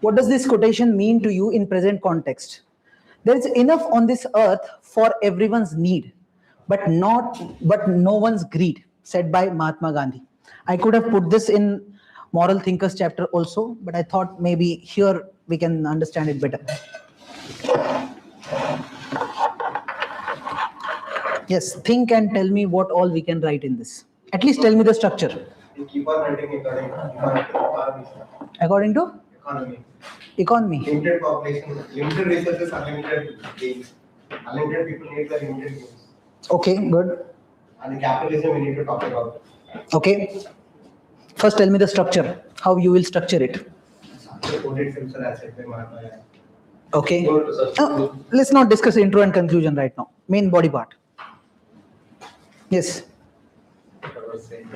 What does this quotation mean to you in present context? There is enough on this earth for everyone's need, but no one's greed, said by Mahatma Gandhi. I could have put this in Moral Thinkers chapter also, but I thought maybe here we can understand it better. Yes, think and tell me what all we can write in this. At least tell me the structure. You keep on writing economy. According to Economy. economy. Limited population, limited resources, unlimited gains. Unlimited people need the limited gains. Okay, good. And capitalism we need to talk about. Okay. First tell me the structure, how you will structure it. Coded filter asset by Mahatma Gandhi. Okay. Let's not discuss intro and conclusion right now. Main body part. Yes. I was saying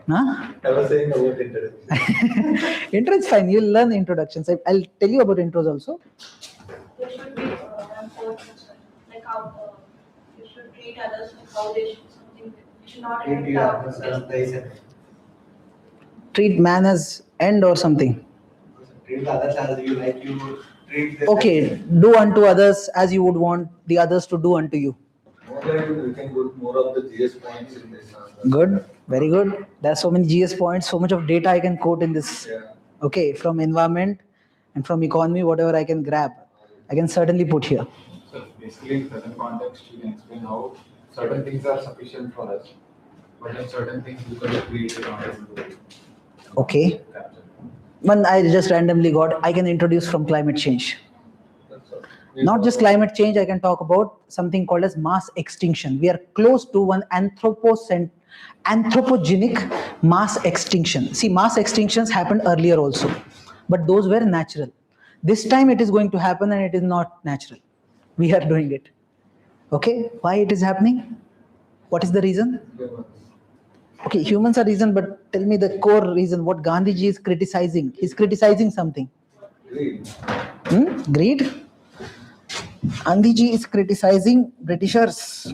Huh? about introduction. Intro is fine. You'll learn introductions. I'll tell you about intros also. There should be one fourth concern, like how you should treat others like how they should something. You should not Treat act your out. others as they said. Treat man as end or something. Treat the others as you like you treat them. Okay. Do unto others as you would want the others to do unto you. More like we can put more of the GS points in this answer. Good. Very good. There are so many GS points, so much of data I can quote in this. Yeah. Okay. From environment and from economy, whatever I can grab, I can certainly put here. So basically, in present context, you can explain how certain things are sufficient for us, but then certain things because of greed, we are not able to Okay. capture. One I just randomly got, I can introduce from climate change. That's all. Not just climate change, I can talk about something called as mass extinction. We are close to one anthropogenic mass extinction. See, mass extinctions happened earlier also, but those were natural. This time it is going to happen and it is not natural. We are doing it. Okay, why it is happening? What is the reason? Okay, humans are reason, but tell me the core reason, what Gandhiji is criticizing. He's criticizing something. Greed. Greed? Gandhiji is criticizing Britishers.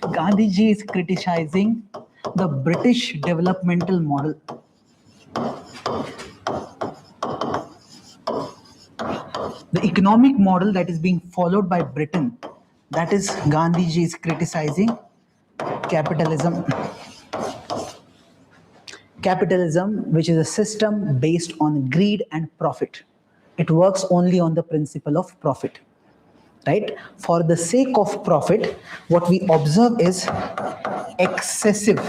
Gandhiji is criticizing the British developmental model. The economic model that is being followed by Britain, that is Gandhiji is criticizing capitalism. Capitalism, which is a system based on greed and profit. It works only on the principle of profit, right? For the sake of profit, what we observe is excessive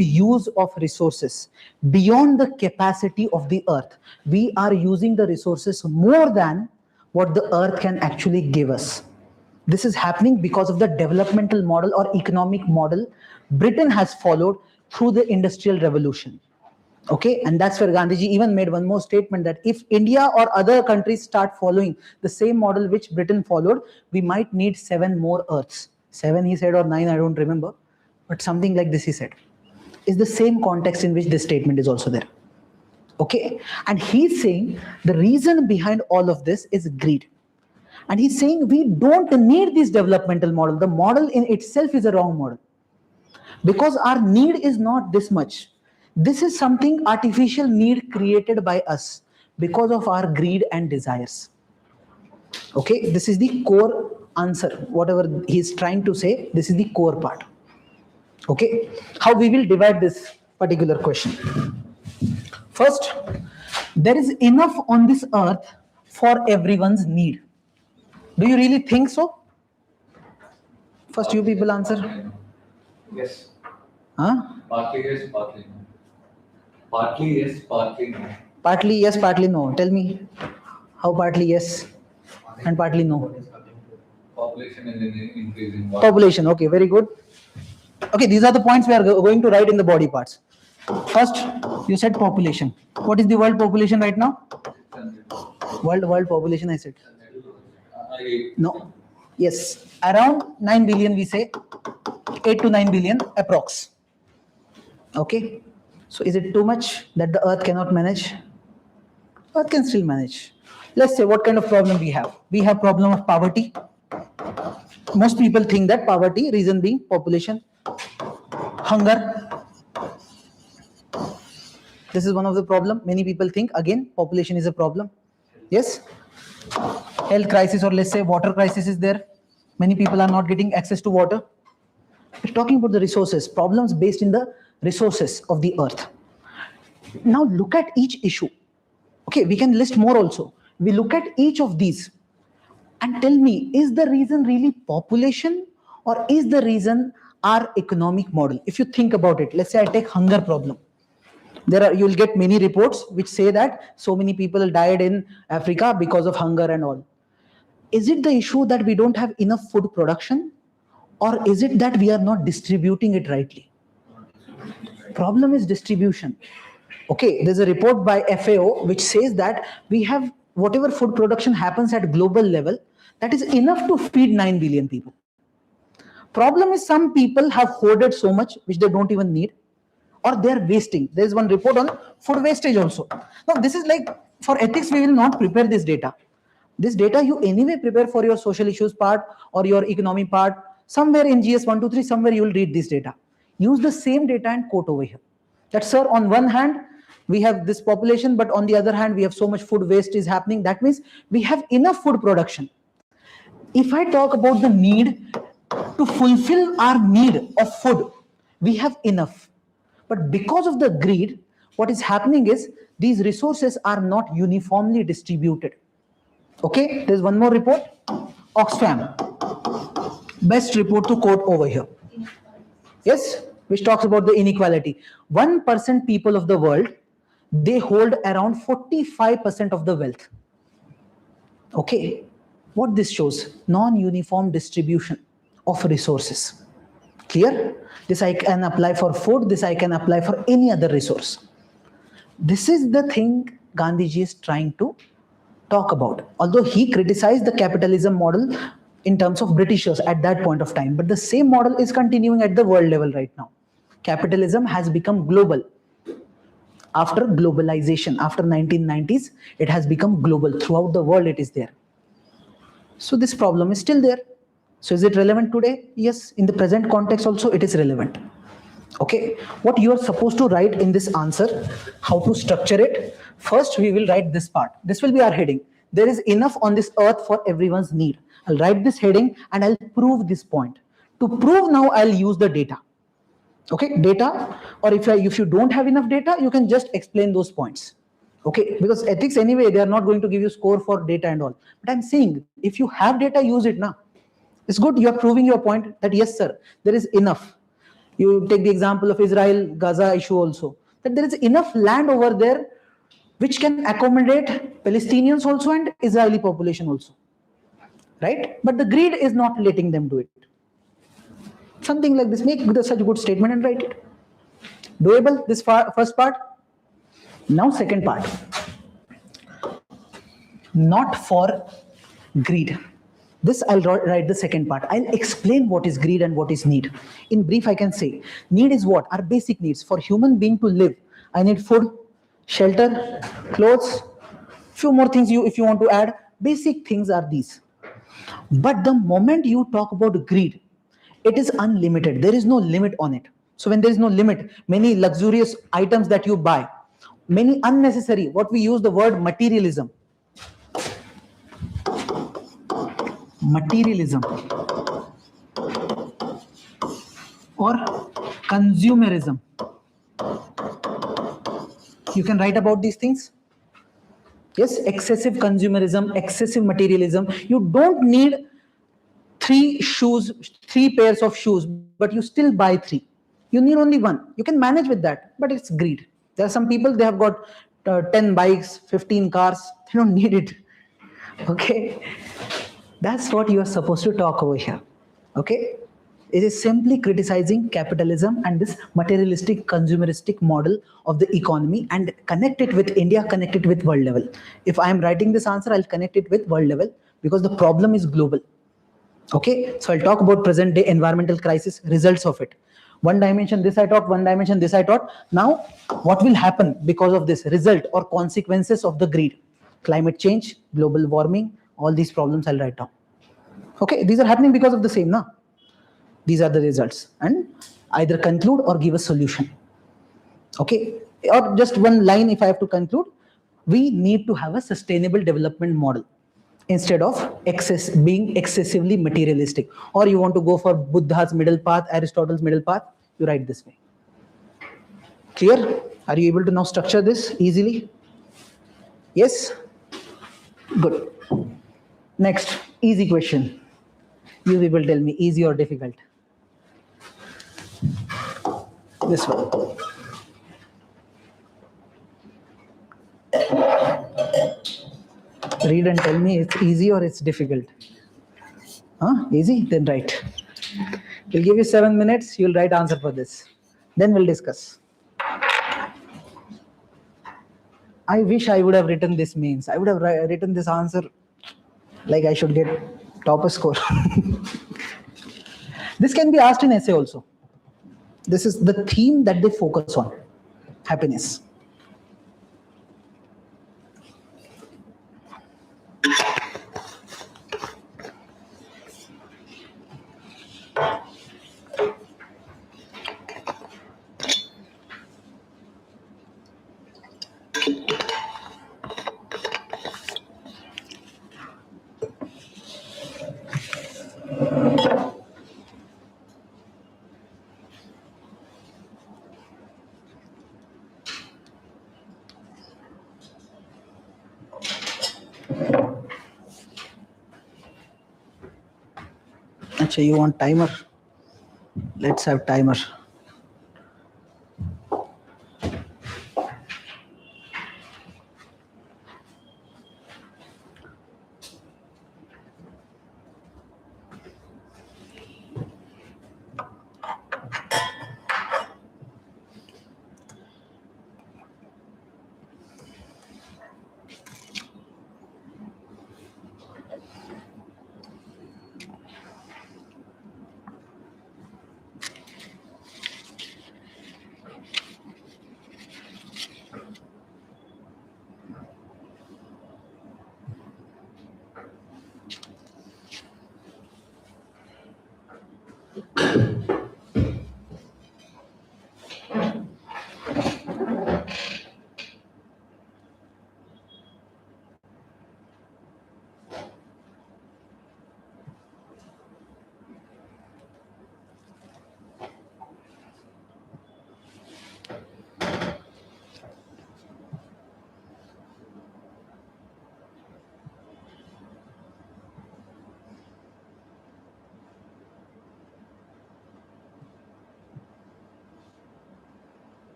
use of resources beyond the capacity of the earth. We are using the resources more than what the earth can actually give us. This is happening because of the developmental model or economic model Britain has followed through the Industrial Revolution. Okay, and that's where Gandhiji even made one more statement that if India or other countries start following the same model which Britain followed, we might need 7 more Earths. 7 he said, or 9, I don't remember, but something like this he said. Is the same context in which this statement is also there. Okay, and he's saying the reason behind all of this is greed. And he's saying we don't need this developmental model. The model in itself is a wrong model. Because our need is not this much. This is something artificial need created by us because of our greed and desires. Okay, this is the core answer. Whatever he's trying to say, this is the core part. Okay, how we will divide this particular question. First, there is enough on this earth for everyone's need. Do you really think so? First, you people answer. Yes. Huh? Partly yes, partly no. Partly yes, partly no. Partly yes, partly no. Tell me, how partly yes and partly no? Population is increasing. Population, okay, very good. Okay, these are the points we are going to write in the body parts. First, you said population. What is the world population right now? World population, I said. No. Yes, around 9 billion we say, 8 to 9 billion approx. Okay, so is it too much that the earth cannot manage? Earth can still manage. Let's say what kind of problem we have. We have problem of poverty. Most people think that poverty, reason being population. Hunger. This is one of the problem. Many people think again population is a problem. Yes. Health crisis, or let's say water crisis is there. Many people are not getting access to water. We're talking about the resources, problems based in the resources of the earth. Now look at each issue. Okay, we can list more also. We look at each of these and tell me, is the reason really population or is the reason our economic model? If you think about it, let's say I take hunger problem. You will get many reports which say that so many people died in Africa because of hunger and all. Is it the issue that we don't have enough food production, or is it that we are not distributing it rightly? Problem is distribution. Okay, there's a report by FAO which says that we have whatever food production happens at global level, that is enough to feed 9 billion people. Problem is some people have hoarded so much which they don't even need, or they're wasting. There's one report on food wastage also. Now this is like, for ethics we will not prepare this data. This data you anyway prepare for your social issues part or your economy part. Somewhere in GS 123, somewhere you will read this data. Use the same data and quote over here. That sir, on one hand, we have this population, but on the other hand, we have so much food waste is happening. That means we have enough food production. If I talk about the need to fulfill our need of food, we have enough. But because of the greed, what is happening is these resources are not uniformly distributed. Okay, there's one more report, Oxfam. Best report to quote over here. Yes, which talks about the inequality. 1% people of the world, they hold around 45% of the wealth. Okay, what this shows? Non-uniform distribution of resources. Clear? This I can apply for food, this I can apply for any other resource. This is the thing Gandhiji is trying to talk about. Although he criticized the capitalism model in terms of Britishers at that point of time, but the same model is continuing at the world level right now. Capitalism has become global. After globalization, after 1990s, it has become global. Throughout the world, it is there. So this problem is still there. So is it relevant today? Yes. In the present context also, it is relevant. Okay. What you are supposed to write in this answer, how to structure it. First, we will write this part. This will be our heading. There is enough on this earth for everyone's need. I'll write this heading and I'll prove this point. To prove now, I'll use the data. Okay, data, or if you don't have enough data, you can just explain those points. Okay, because ethics anyway, they are not going to give you score for data and all. But I'm saying, if you have data, use it now. It's good, you are proving your point that yes, sir, there is enough. You take the example of Israel-Gaza issue also, that there is enough land over there which can accommodate Palestinians also and Israeli population also. Right? But the greed is not letting them do it. Something like this, make such a good statement and write it. Doable, this first part. Now second part. Not for greed. This I'll write the second part. I'll explain what is greed and what is need. In brief, I can say, need is what? Our basic needs. For human being to live, I need food, shelter, clothes, few more things if you want to add. Basic things are these. But the moment you talk about greed, it is unlimited. There is no limit on it. So when there is no limit, many luxurious items that you buy, many unnecessary, what we use the word materialism. Materialism or consumerism. You can write about these things. Yes, excessive consumerism, excessive materialism. You don't need three pairs of shoes, but you still buy three. You need only one. You can manage with that, but it's greed. There are some people, they have got 10 bikes, 15 cars. They don't need it. Okay. That's what you are supposed to talk over here. Okay. It is simply criticizing capitalism and this materialistic consumeristic model of the economy and connect it with India, connect it with world level. If I am writing this answer, I'll connect it with world level because the problem is global. Okay, so I'll talk about present day environmental crisis, results of it. One dimension this I taught, one dimension this I taught. Now, what will happen because of this result or consequences of the greed? Climate change, global warming, all these problems I'll write down. Okay, these are happening because of the same, na? These are the results. And either conclude or give a solution. Okay, or just one line if I have to conclude. We need to have a sustainable development model instead of being excessively materialistic. Or you want to go for Buddha's middle path, Aristotle's middle path, you write this way. Clear? Are you able to now structure this easily? Yes? Good. Next, easy question. You people tell me, easy or difficult? This one. Read and tell me it's easy or it's difficult. Huh? Easy? Then write. We'll give you 7 minutes. You'll write answer for this. Then we'll discuss. I wish I would have written this means. I would have written this answer like I should get topper score. This can be asked in essay also. This is the theme that they focus on. Happiness. Achha, you want timer? Let's have timer.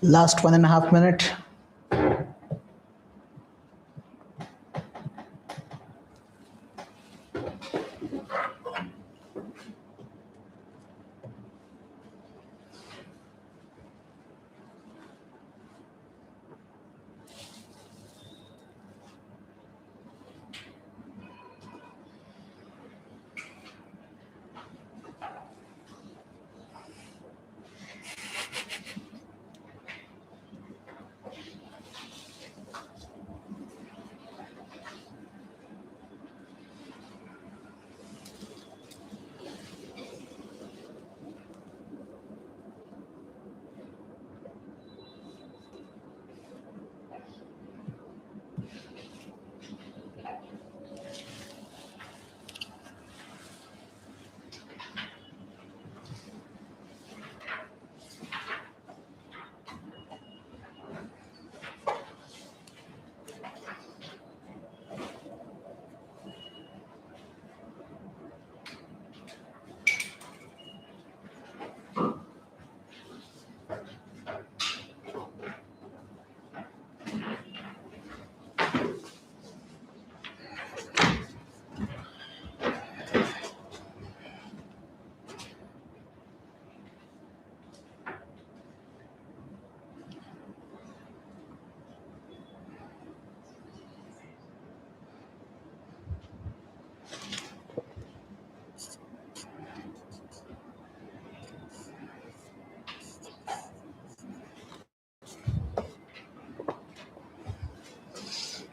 Last 1.5 minutes.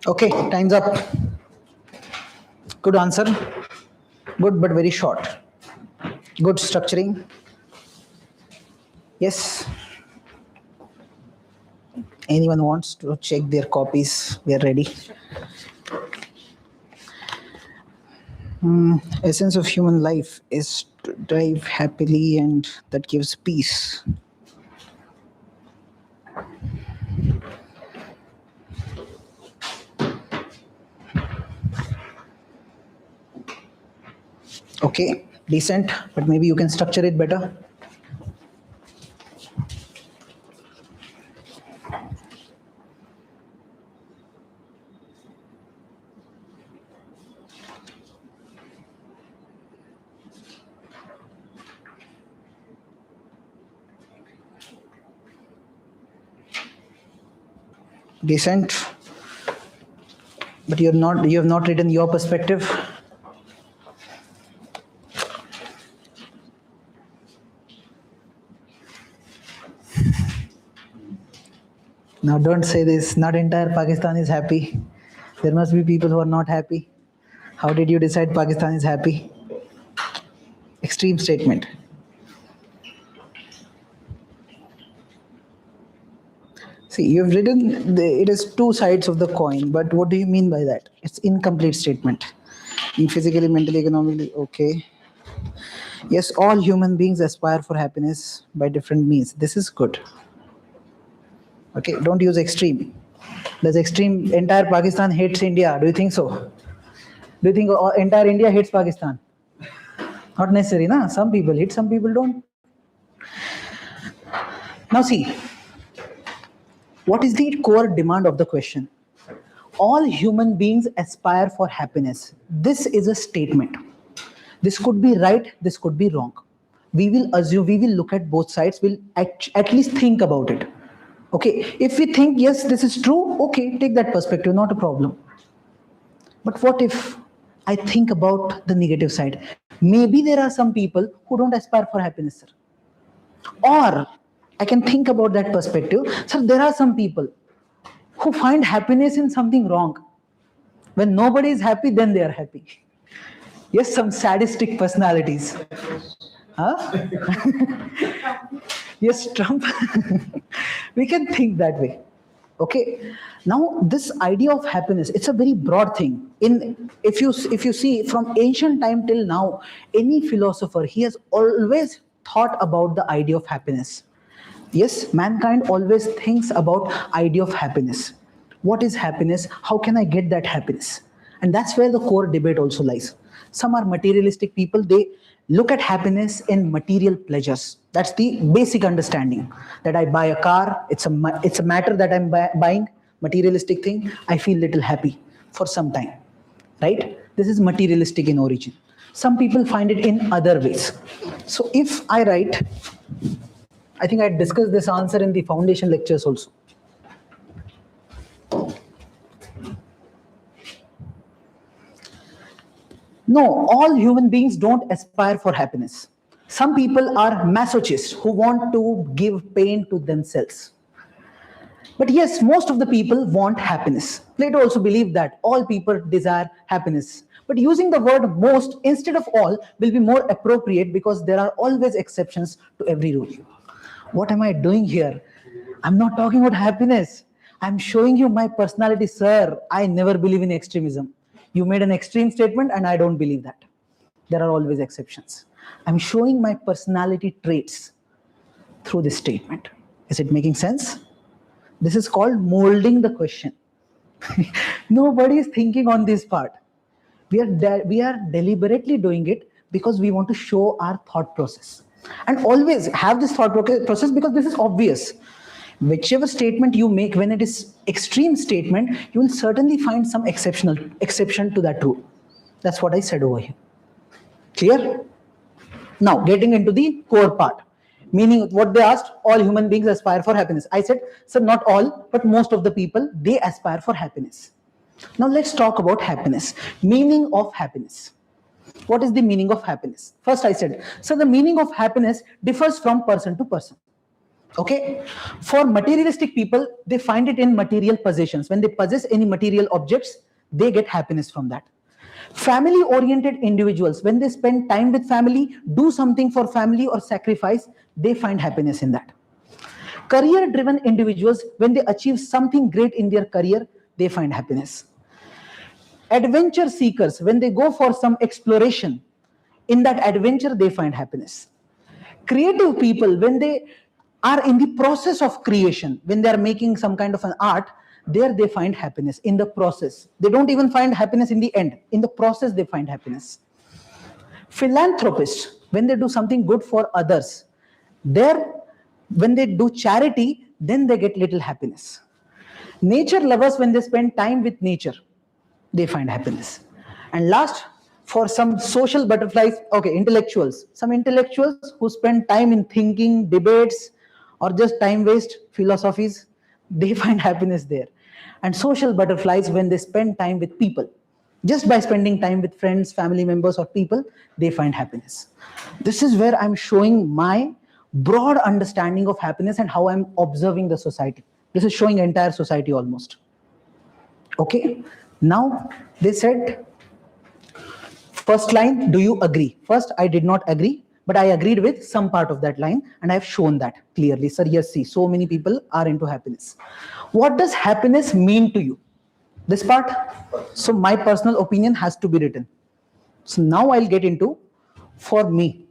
Okay, time's up. Good answer. Good, but very short. Good structuring. Yes. Anyone wants to check their copies? We are ready. Essence of human life is to drive happily, and that gives peace. Okay, decent, but maybe you can structure it better. Decent, but you have not written your perspective. Now don't say this, not entire Pakistan is happy. There must be people who are not happy. How did you decide Pakistan is happy? Extreme statement. See, you've written it is two sides of the coin, but what do you mean by that? It's incomplete statement. In physically, mentally, economically, okay. Yes, all human beings aspire for happiness by different means. This is good. Okay, don't use extreme. Does extreme entire Pakistan hates India? Do you think so? Do you think entire India hates Pakistan? Not necessary, na? Some people hate, some people don't. Now see, what is the core demand of the question? All human beings aspire for happiness. This is a statement. This could be right, this could be wrong. We will assume, we will look at both sides, we'll at least think about it. Okay, if we think, yes, this is true, okay, take that perspective, not a problem. But what if I think about the negative side? Maybe there are some people who don't aspire for happiness, sir. Or I can think about that perspective. Sir, there are some people who find happiness in something wrong. When nobody is happy, then they are happy. Yes, some sadistic personalities. Huh? Yes, Trump. We can think that way. Okay. Now, this idea of happiness, it's a very broad thing. If you see from ancient time till now, any philosopher, he has always thought about the idea of happiness. Yes, mankind always thinks about idea of happiness. What is happiness? How can I get that happiness? And that's where the core debate also lies. Some are materialistic people. They look at happiness in material pleasures. That's the basic understanding. That I buy a car, it's a matter that I'm buying, materialistic thing. I feel little happy for some time, right? This is materialistic in origin. Some people find it in other ways. So if I write, I think I discussed this answer in the foundation lectures also. No, all human beings don't aspire for happiness. Some people are masochists who want to give pain to themselves. But yes, most of the people want happiness. Plato also believed that all people desire happiness. But using the word most instead of all will be more appropriate because there are always exceptions to every rule. What am I doing here? I'm not talking about happiness. I'm showing you my personality, sir. I never believe in extremism. You made an extreme statement and I don't believe that. There are always exceptions. I'm showing my personality traits through this statement. Is it making sense? This is called molding the question. Nobody is thinking on this part. We are deliberately doing it because we want to show our thought process. And always have this thought process because this is obvious. Whichever statement you make when it is extreme statement, you will certainly find some exception to that rule. That's what I said over here. Clear? Now, getting into the core part. Meaning what they asked, all human beings aspire for happiness. I said, sir, not all, but most of the people, they aspire for happiness. Now let's talk about happiness. Meaning of happiness. What is the meaning of happiness? First I said, so the meaning of happiness differs from person to person. Okay? For materialistic people, they find it in material possessions. When they possess any material objects, they get happiness from that. Family-oriented individuals, when they spend time with family, do something for family or sacrifice, they find happiness in that. Career-driven individuals, when they achieve something great in their career, they find happiness. Adventure seekers, when they go for some exploration, in that adventure, they find happiness. Creative people, when they are in the process of creation, when they are making some kind of an art, there they find happiness in the process. They don't even find happiness in the end. In the process, they find happiness. Philanthropists, when they do something good for others, there, when they do charity, then they get little happiness. Nature lovers, when they spend time with nature, they find happiness. And last, for some social butterflies, okay, intellectuals. Some intellectuals who spend time in thinking, debates, or just time waste philosophies, they find happiness there. And social butterflies, when they spend time with people, just by spending time with friends, family members, or people, they find happiness. This is where I'm showing my broad understanding of happiness and how I'm observing the society. This is showing entire society almost. Okay, now they said, first line, do you agree? First, I did not agree, but I agreed with some part of that line and I've shown that clearly. Sir, yes, see, so many people are into happiness. What does happiness mean to you? This part? So my personal opinion has to be written. So now I'll get into for me.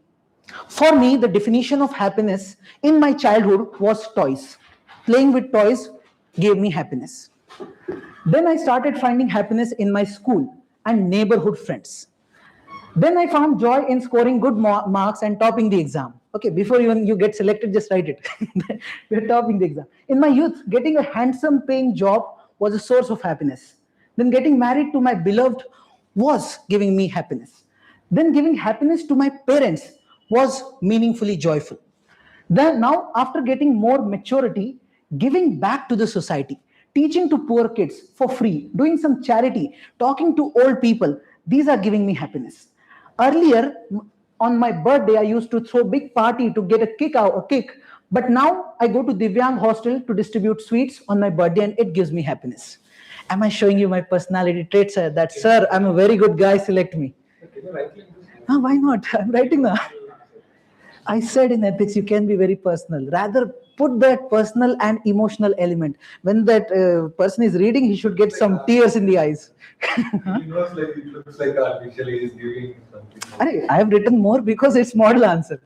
For me, the definition of happiness in my childhood was toys. Playing with toys gave me happiness. Then I started finding happiness in my school and neighborhood friends. Then I found joy in scoring good marks and topping the exam. Okay, before even you get selected, just write it. We're topping the exam. In my youth, getting a handsome paying job was a source of happiness. Then getting married to my beloved was giving me happiness. Then giving happiness to my parents was meaningfully joyful. Then now, after getting more maturity, giving back to the society, teaching to poor kids for free, doing some charity, talking to old people, these are giving me happiness. Earlier, on my birthday, I used to throw big party to get a kick, but now I go to Divyang hostel to distribute sweets on my birthday and it gives me happiness. Am I showing you my personality traits, sir? That, sir, I'm a very good guy, select me. Can you write like this? Why not? I'm writing now. I said in ethics, you can be very personal. Rather, put that personal and emotional element. When that person is reading, he should get some tears in the eyes. It looks like artificially is giving something. I have written more because it's model answer.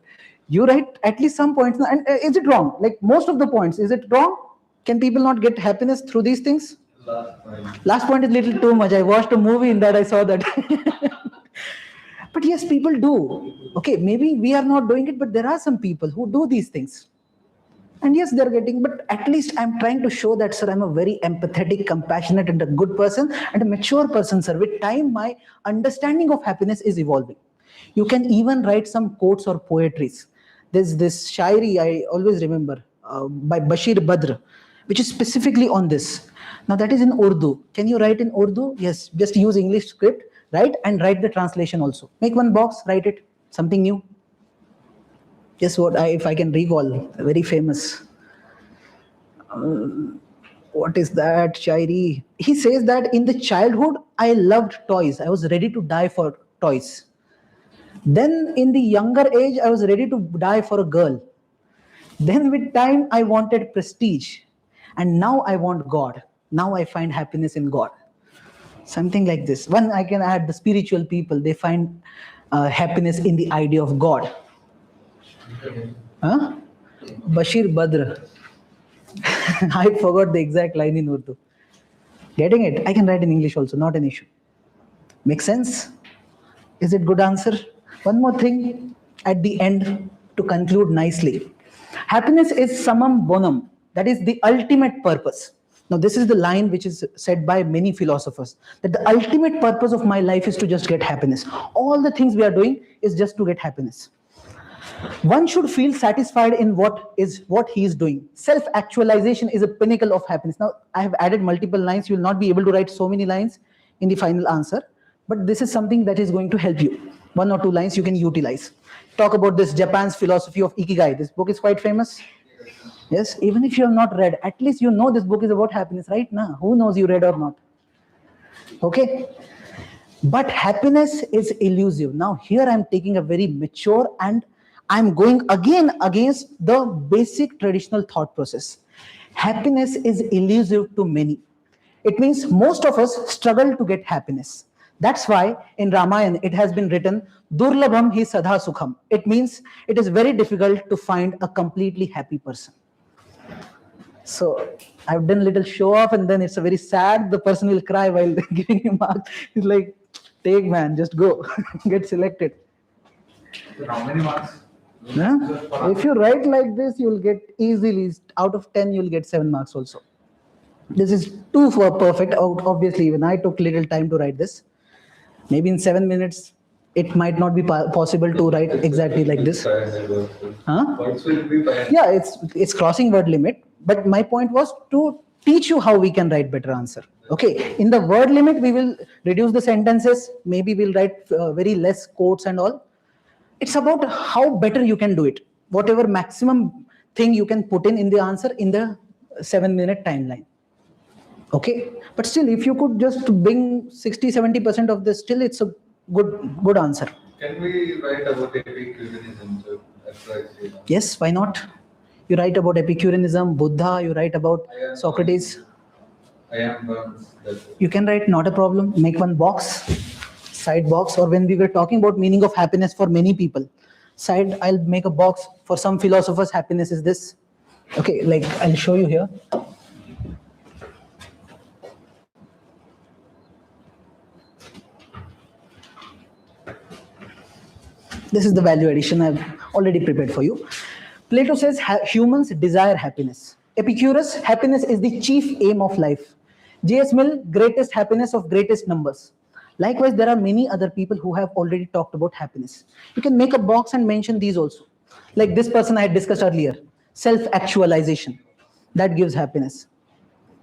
You write at least some points. And is it wrong? Like most of the points, is it wrong? Can people not get happiness through these things? Last point. Last point is little too much. I watched a movie in that I saw that. But yes, people do. Okay, maybe we are not doing it, but there are some people who do these things. And yes, they're getting, but at least I'm trying to show that, sir, I'm a very empathetic, compassionate, and a good person and a mature person, sir. With time, my understanding of happiness is evolving. You can even write some quotes or poetries. There's this shairi I always remember by Bashir Badr, which is specifically on this. Now that is in Urdu. Can you write in Urdu? Yes, just use English script, write and write the translation also. Make one box, write it, something new. Just if I can recall, very famous. What is that, Shairi? He says that in the childhood, I loved toys. I was ready to die for toys. Then in the younger age, I was ready to die for a girl. Then with time, I wanted prestige. And now I want God. Now I find happiness in God. Something like this. One, I can add the spiritual people. They find happiness in the idea of God. Huh? Bashir Badr. I forgot the exact line in Urdu. Getting it? I can write in English also, not an issue. Make sense? Is it good answer? One more thing at the end to conclude nicely. Happiness is summum bonum. That is the ultimate purpose. Now, this is the line which is said by many philosophers, that the ultimate purpose of my life is to just get happiness. All the things we are doing is just to get happiness. One should feel satisfied in what he is doing. Self-actualization is a pinnacle of happiness. Now, I have added multiple lines. You will not be able to write so many lines in the final answer, but this is something that is going to help you. 1 or 2 lines you can utilize. Talk about this Japan's philosophy of Ikigai. This book is quite famous. Yes, even if you have not read, at least you know this book is about happiness, right? Now, who knows you read or not? Okay. But happiness is elusive. Now, here I'm taking a very mature and I'm going again against the basic traditional thought process. Happiness is elusive to many. It means most of us struggle to get happiness. That's why in Ramayana it has been written, Durlabham hi sadha sukham. It means it is very difficult to find a completely happy person. So I've done a little show off and then it's a very sad, the person will cry while giving him marks. He's like, take man, just go, get selected. So how many marks? Huh? If you write like this, you'll get easily, out of 10, you'll get 7 marks also. This is too for perfect. Obviously, even I took little time to write this. Maybe in 7 minutes, it might not be possible to write exactly like this. Huh? Words will be fine. Yeah, it's crossing word limit. But my point was to teach you how we can write better answer. Okay, in the word limit, we will reduce the sentences. Maybe we'll write very less quotes and all. It's about how better you can do it. Whatever maximum thing you can put in the answer in the 7-minute timeline. Okay, but still, if you could just bring 60-70% of this, still it's a good answer. Can we write about Epicureanism? Yes, why not? You write about Epicureanism, Buddha, you write about Socrates. I am You can write, not a problem. Make one box, side box, or when we were talking about meaning of happiness for many people, side, I'll make a box. For some philosophers, happiness is this. Okay, like I'll show you here. This is the value addition I've already prepared for you. Plato says humans desire happiness. Epicurus, happiness is the chief aim of life. J.S. Mill, greatest happiness of greatest numbers. Likewise, there are many other people who have already talked about happiness. You can make a box and mention these also. Like this person I had discussed earlier, self-actualization. That gives happiness.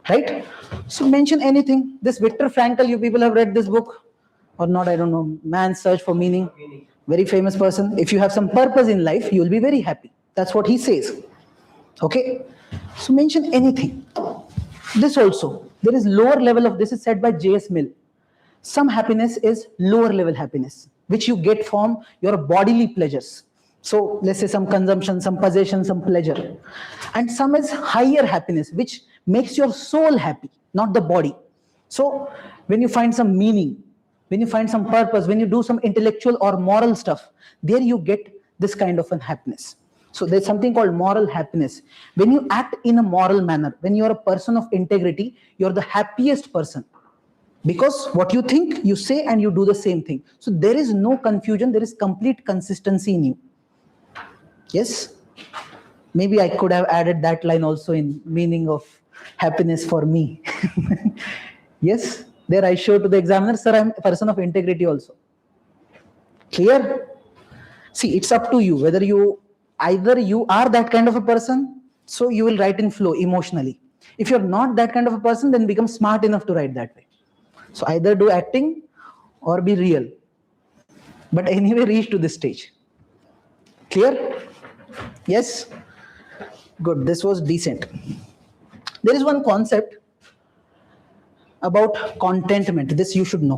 Right? So mention anything. This Viktor Frankl, you people have read this book or not, I don't know. Man's Search for Meaning. Very famous person. If you have some purpose in life, you will be very happy. That's what he says. Okay? So mention anything. This also. There is lower level of, this is said by J.S. Mill. Some happiness is lower level happiness, which you get from your bodily pleasures. So let's say some consumption, some possession, some pleasure. And some is higher happiness, which makes your soul happy, not the body. So when you find some meaning, when you find some purpose, when you do some intellectual or moral stuff, there you get this kind of an happiness. So there's something called moral happiness. When you act in a moral manner, when you're a person of integrity, you're the happiest person. Because what you think, you say, and you do the same thing. So there is no confusion, there is complete consistency in you. Yes? Maybe I could have added that line also in meaning of happiness for me. Yes? There I show to the examiner, sir, I'm a person of integrity also. Clear? See, it's up to you whether either you are that kind of a person, so you will write in flow emotionally. If you're not that kind of a person, then become smart enough to write that way. So either do acting or be real. But anyway, reach to this stage. Clear? Yes? Good. This was decent. There is one concept about contentment. This you should know.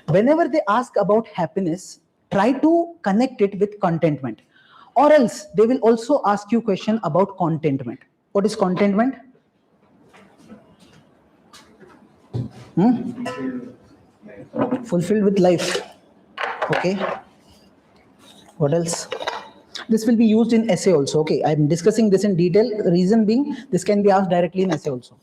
Whenever they ask about happiness, try to connect it with contentment. Or else they will also ask you question about contentment. What is contentment? Fulfilled with life. Okay. What else? This will be used in essay also. Okay, I'm discussing this in detail. Reason being, this can be asked directly in essay also.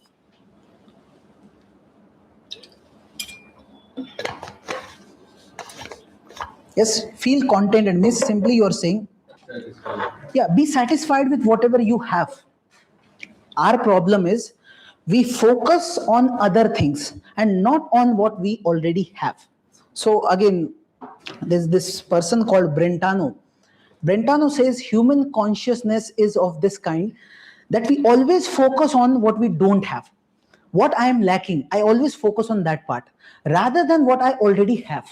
Yes, feel contented means simply you're saying, yeah, be satisfied with whatever you have. Our problem is we focus on other things and not on what we already have. So again, there's this person called Brentano. Brentano says human consciousness is of this kind that we always focus on what we don't have. What I am lacking, I always focus on that part rather than what I already have.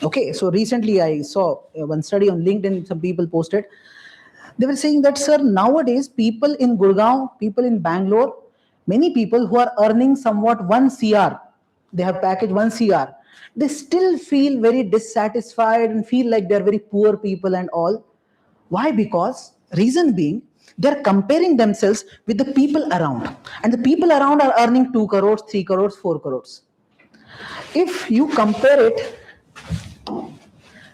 Okay, so recently I saw one study on LinkedIn, some people posted. They were saying that, sir, nowadays people in Gurgaon, people in Bangalore, many people who are earning somewhat 1 CR, they have package 1 CR, they still feel very dissatisfied and feel like they're very poor people and all. Why? Because, reason being, they're comparing themselves with the people around. And the people around are earning 2 crores, 3 crores, 4 crores. If you compare it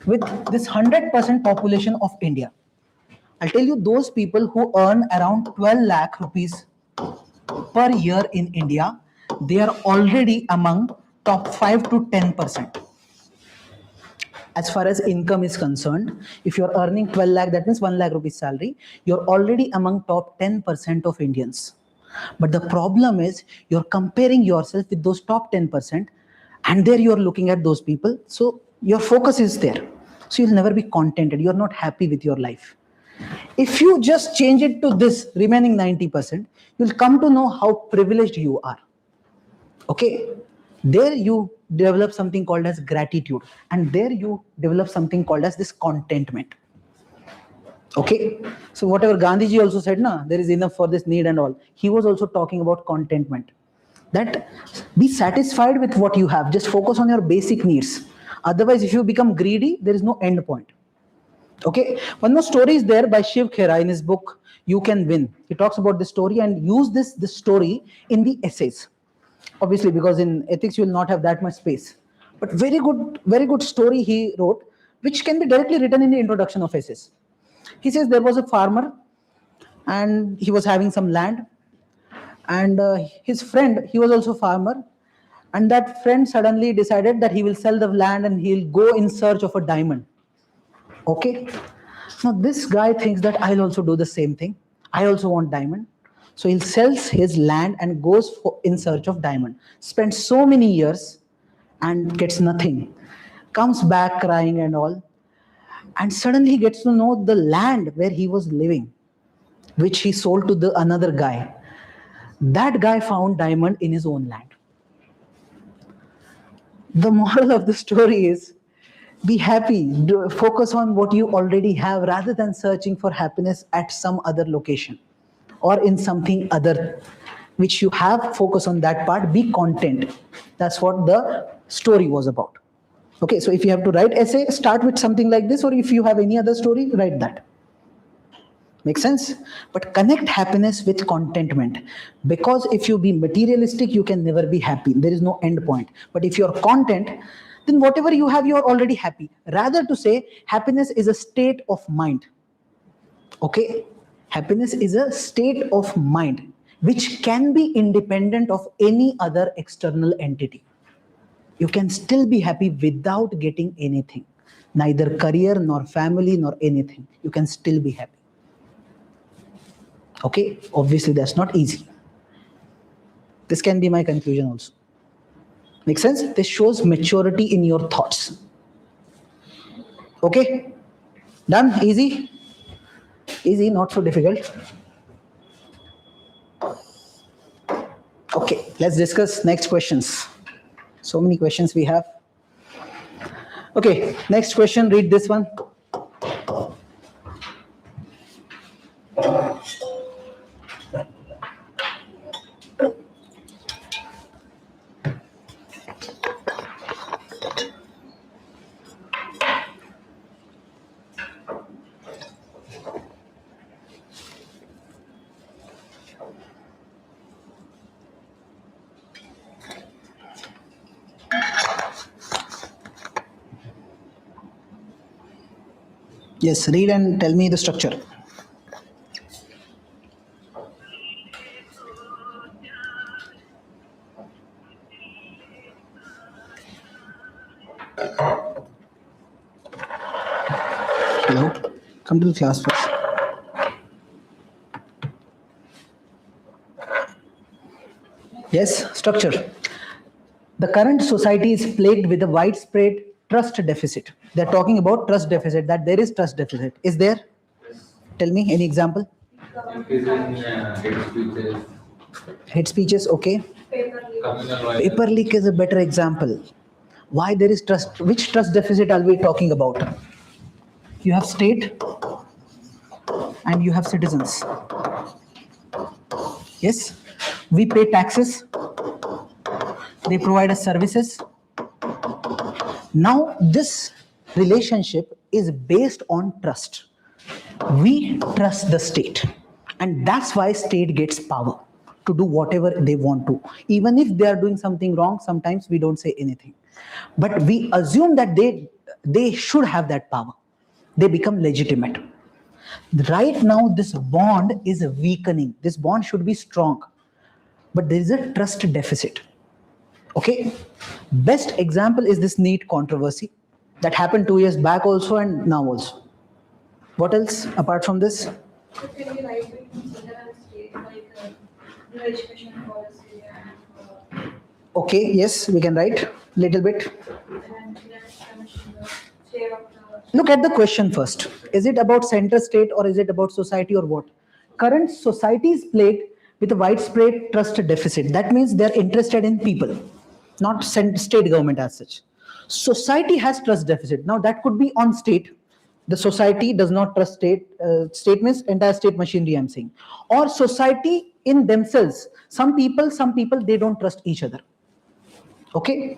with this 100% population of India, I'll tell you those people who earn around 12 lakh rupees per year in India, they are already among top 5 to 10%. As far as income is concerned, if you're earning 12 lakh, that means 1 lakh rupees salary, you're already among top 10% of Indians. But the problem is you're comparing yourself with those top 10%, and there you're looking at those people. So your focus is there. So you'll never be contented. You're not happy with your life. If you just change it to this remaining 90%, you'll come to know how privileged you are. Okay? There you develop something called as gratitude, and there you develop something called as this contentment. Okay? So whatever Gandhiji also said, there is enough for this need and all. He was also talking about contentment. That be satisfied with what you have. Just focus on your basic needs. Otherwise, if you become greedy, there is no end point. Okay, one more story is there by Shiv Khera in his book You Can Win. He talks about this story and use this story in the essays. Obviously, because in ethics you will not have that much space. But very good story he wrote, which can be directly written in the introduction of essays. He says there was a farmer and he was having some land, and his friend, he was also a farmer, and that friend suddenly decided that he will sell the land and he'll go in search of a diamond. Okay, now this guy thinks that I'll also do the same thing. I also want diamond. So he sells his land and goes in search of diamond. Spends so many years and gets nothing. Comes back crying and all. And suddenly he gets to know the land where he was living, which he sold to another guy. That guy found diamond in his own land. The moral of the story is, be happy, focus on what you already have rather than searching for happiness at some other location or in something other which you have. Focus on that part, be content. That's what the story was about. Okay, so if you have to write essay, start with something like this, or if you have any other story, write that. Make sense? But connect happiness with contentment, because if you be materialistic, you can never be happy. There is no end point. But if you're content, then whatever you have, you're already happy. Rather to say, happiness is a state of mind. Okay? Happiness is a state of mind. which can be independent of any other external entity. You can still be happy without getting anything, neither career nor family nor anything. You can still be happy. Okay, obviously that's not easy. This can be my conclusion also. Make sense? This shows maturity in your thoughts. Okay, done? Easy? Easy, not so difficult. Okay, let's discuss next questions. So many questions we have. Okay, next question, read this one. Yes, read and tell me the structure. Hello, come to the class first. Yes, structure. The current society is plagued with a widespread trust deficit. They're talking about trust deficit, that there is trust deficit. Is there? Tell me any example. Increase in hate speeches, Hate speeches, okay. Paper leak. communal violence. Paper leak is a better example. Why there is trust? Which trust deficit are we talking about? You have state and you have citizens. Yes, we pay taxes. They provide us services. Now this relationship is based on trust. We trust the state, and that's why state gets power to do whatever they want to. Even if they are doing something wrong, sometimes we don't say anything. But we assume that they should have that power. They become legitimate. Right now, this bond is weakening. This bond should be strong, but there is a trust deficit. Okay, best example is this NEET controversy that happened 2 years back also and now also. What else apart from this? It can be right between center and state, like the education policy and Okay, yes, we can write little bit. and commission, the share of the. Look at the question first. Is it about center state or is it about society or what? Current society is plagued with a widespread trust deficit. That means they're interested in people, not state government as such. Society has trust deficit. Now that could be on state. The society does not trust state. State means entire state machinery, I'm saying. Or society in themselves. Some people, they don't trust each other. Okay?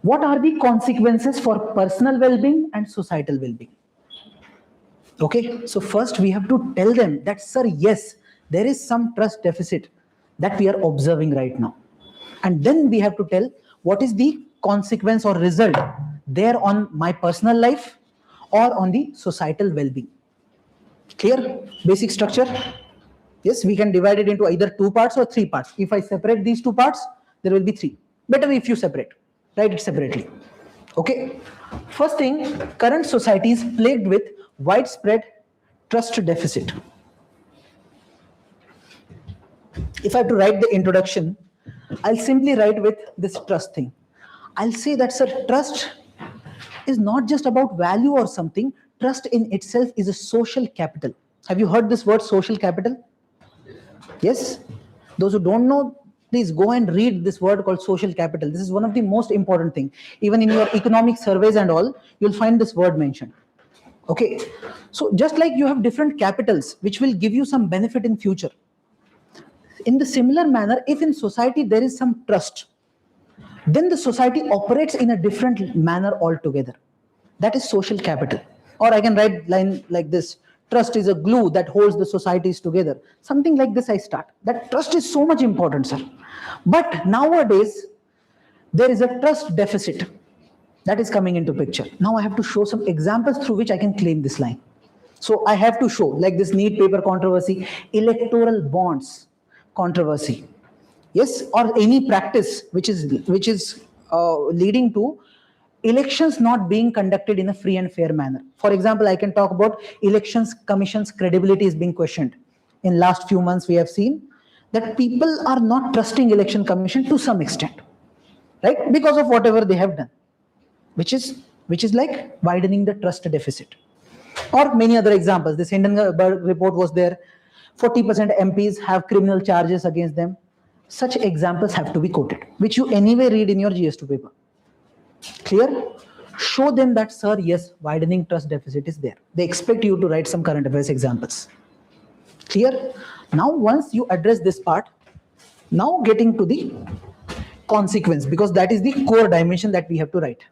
What are the consequences for personal well-being and societal well-being? Okay, so first we have to tell them that, sir, yes, there is some trust deficit that we are observing right now. And then we have to tell what is the consequence or result there on my personal life or on the societal well-being. Clear? Basic structure? Yes, we can divide it into either 2 parts or 3 parts. If I separate these 2 parts, there will be 3. Better if you separate. Write it separately. Okay. First thing, current society is plagued with widespread trust deficit. If I have to write the introduction, I'll simply write with this trust thing. I'll say that, sir, trust is not just about value or something. Trust in itself is a social capital. Have you heard this word, social capital? Yes? Those who don't know, please go and read this word called social capital. This is one of the most important thing. Even in your economic surveys and all, you'll find this word mentioned. Okay? So just like you have different capitals, which will give you some benefit in future. In the similar manner, if in society there is some trust, then the society operates in a different manner altogether. That is social capital. Or I can write line like this: trust is a glue that holds the societies together. Something like this I start. That trust is so much important, sir. But nowadays, there is a trust deficit that is coming into picture. Now I have to show some examples through which I can claim this line. So I have to show, like this NEET paper controversy, electoral bonds. controversy. Yes, or any practice which is leading to elections not being conducted in a free and fair manner. For example, I can talk about elections commission's credibility is being questioned. In last few months, we have seen that people are not trusting election commission to some extent, right? Because of whatever they have done, which is like widening the trust deficit. Or many other examples. This Hindenburg report was there. 40% MPs have criminal charges against them. Such examples have to be quoted, which you anyway read in your GS2 paper. Clear? Show them that, sir, yes, widening trust deficit is there. They expect you to write some current affairs examples. Clear? Now, once you address this part, now getting to the consequence, because that is the core dimension that we have to write.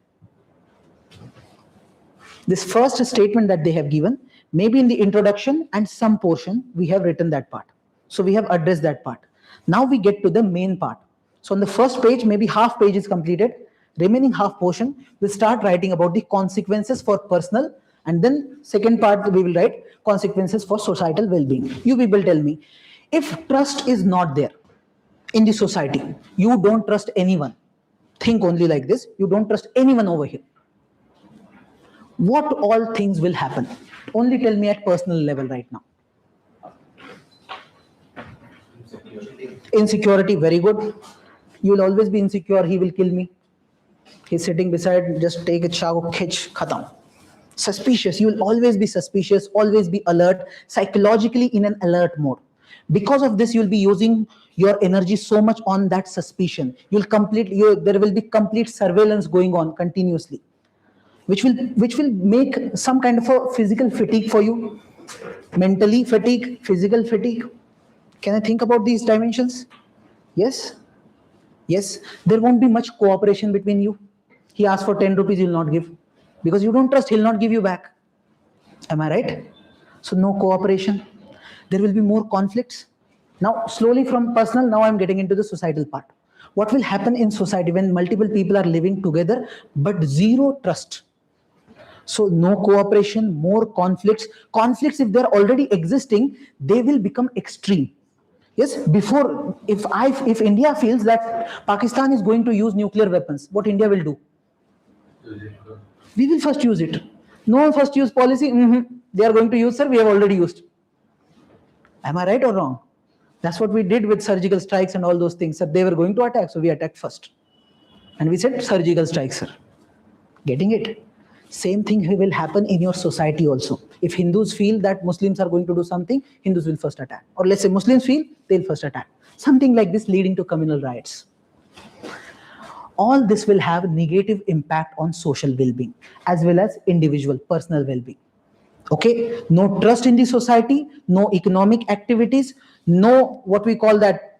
This first statement that they have given, maybe in the introduction and some portion, we have written that part. So we have addressed that part. Now we get to the main part. So on the first page, maybe half page is completed. Remaining half portion, we'll start writing about the consequences for personal, and then second part we will write consequences for societal well-being. You people tell me, if trust is not there in the society, you don't trust anyone. Think only like this, you don't trust anyone over here. What all things will happen? Only tell me at personal level right now. Insecurity, very good. You will always be insecure, he will kill me. He's sitting beside, just take a chago, khich, khatam. Suspicious, you will always be suspicious, always be alert, psychologically in an alert mode. Because of this, you'll be using your energy so much on that suspicion. There will be complete surveillance going on continuously, which will make some kind of a physical fatigue for you. Mentally fatigue, physical fatigue. Can I think about these dimensions? Yes? Yes, there won't be much cooperation between you. He asks for 10 rupees, you'll not give. Because you don't trust, he'll not give you back. Am I right? So no cooperation. There will be more conflicts. Now, slowly from personal, now I'm getting into the societal part. What will happen in society when multiple people are living together, but zero trust? So no cooperation, more conflicts. Conflicts, if they're already existing, they will become extreme. Yes, before, if India feels that Pakistan is going to use nuclear weapons, what India will do? We will first use it. No first use policy, they are going to use, sir, we have already used. Am I right or wrong? That's what we did with surgical strikes and all those things. Sir, they were going to attack, so we attacked first. And we said surgical strikes, sir. Getting it? Same thing will happen in your society also. If Hindus feel that Muslims are going to do something, Hindus will first attack. Or let's say Muslims feel, they'll first attack. Something like this leading to communal riots. All this will have negative impact on social well-being as well as individual, personal well-being. Okay, no trust in the society, no economic activities, no what we call that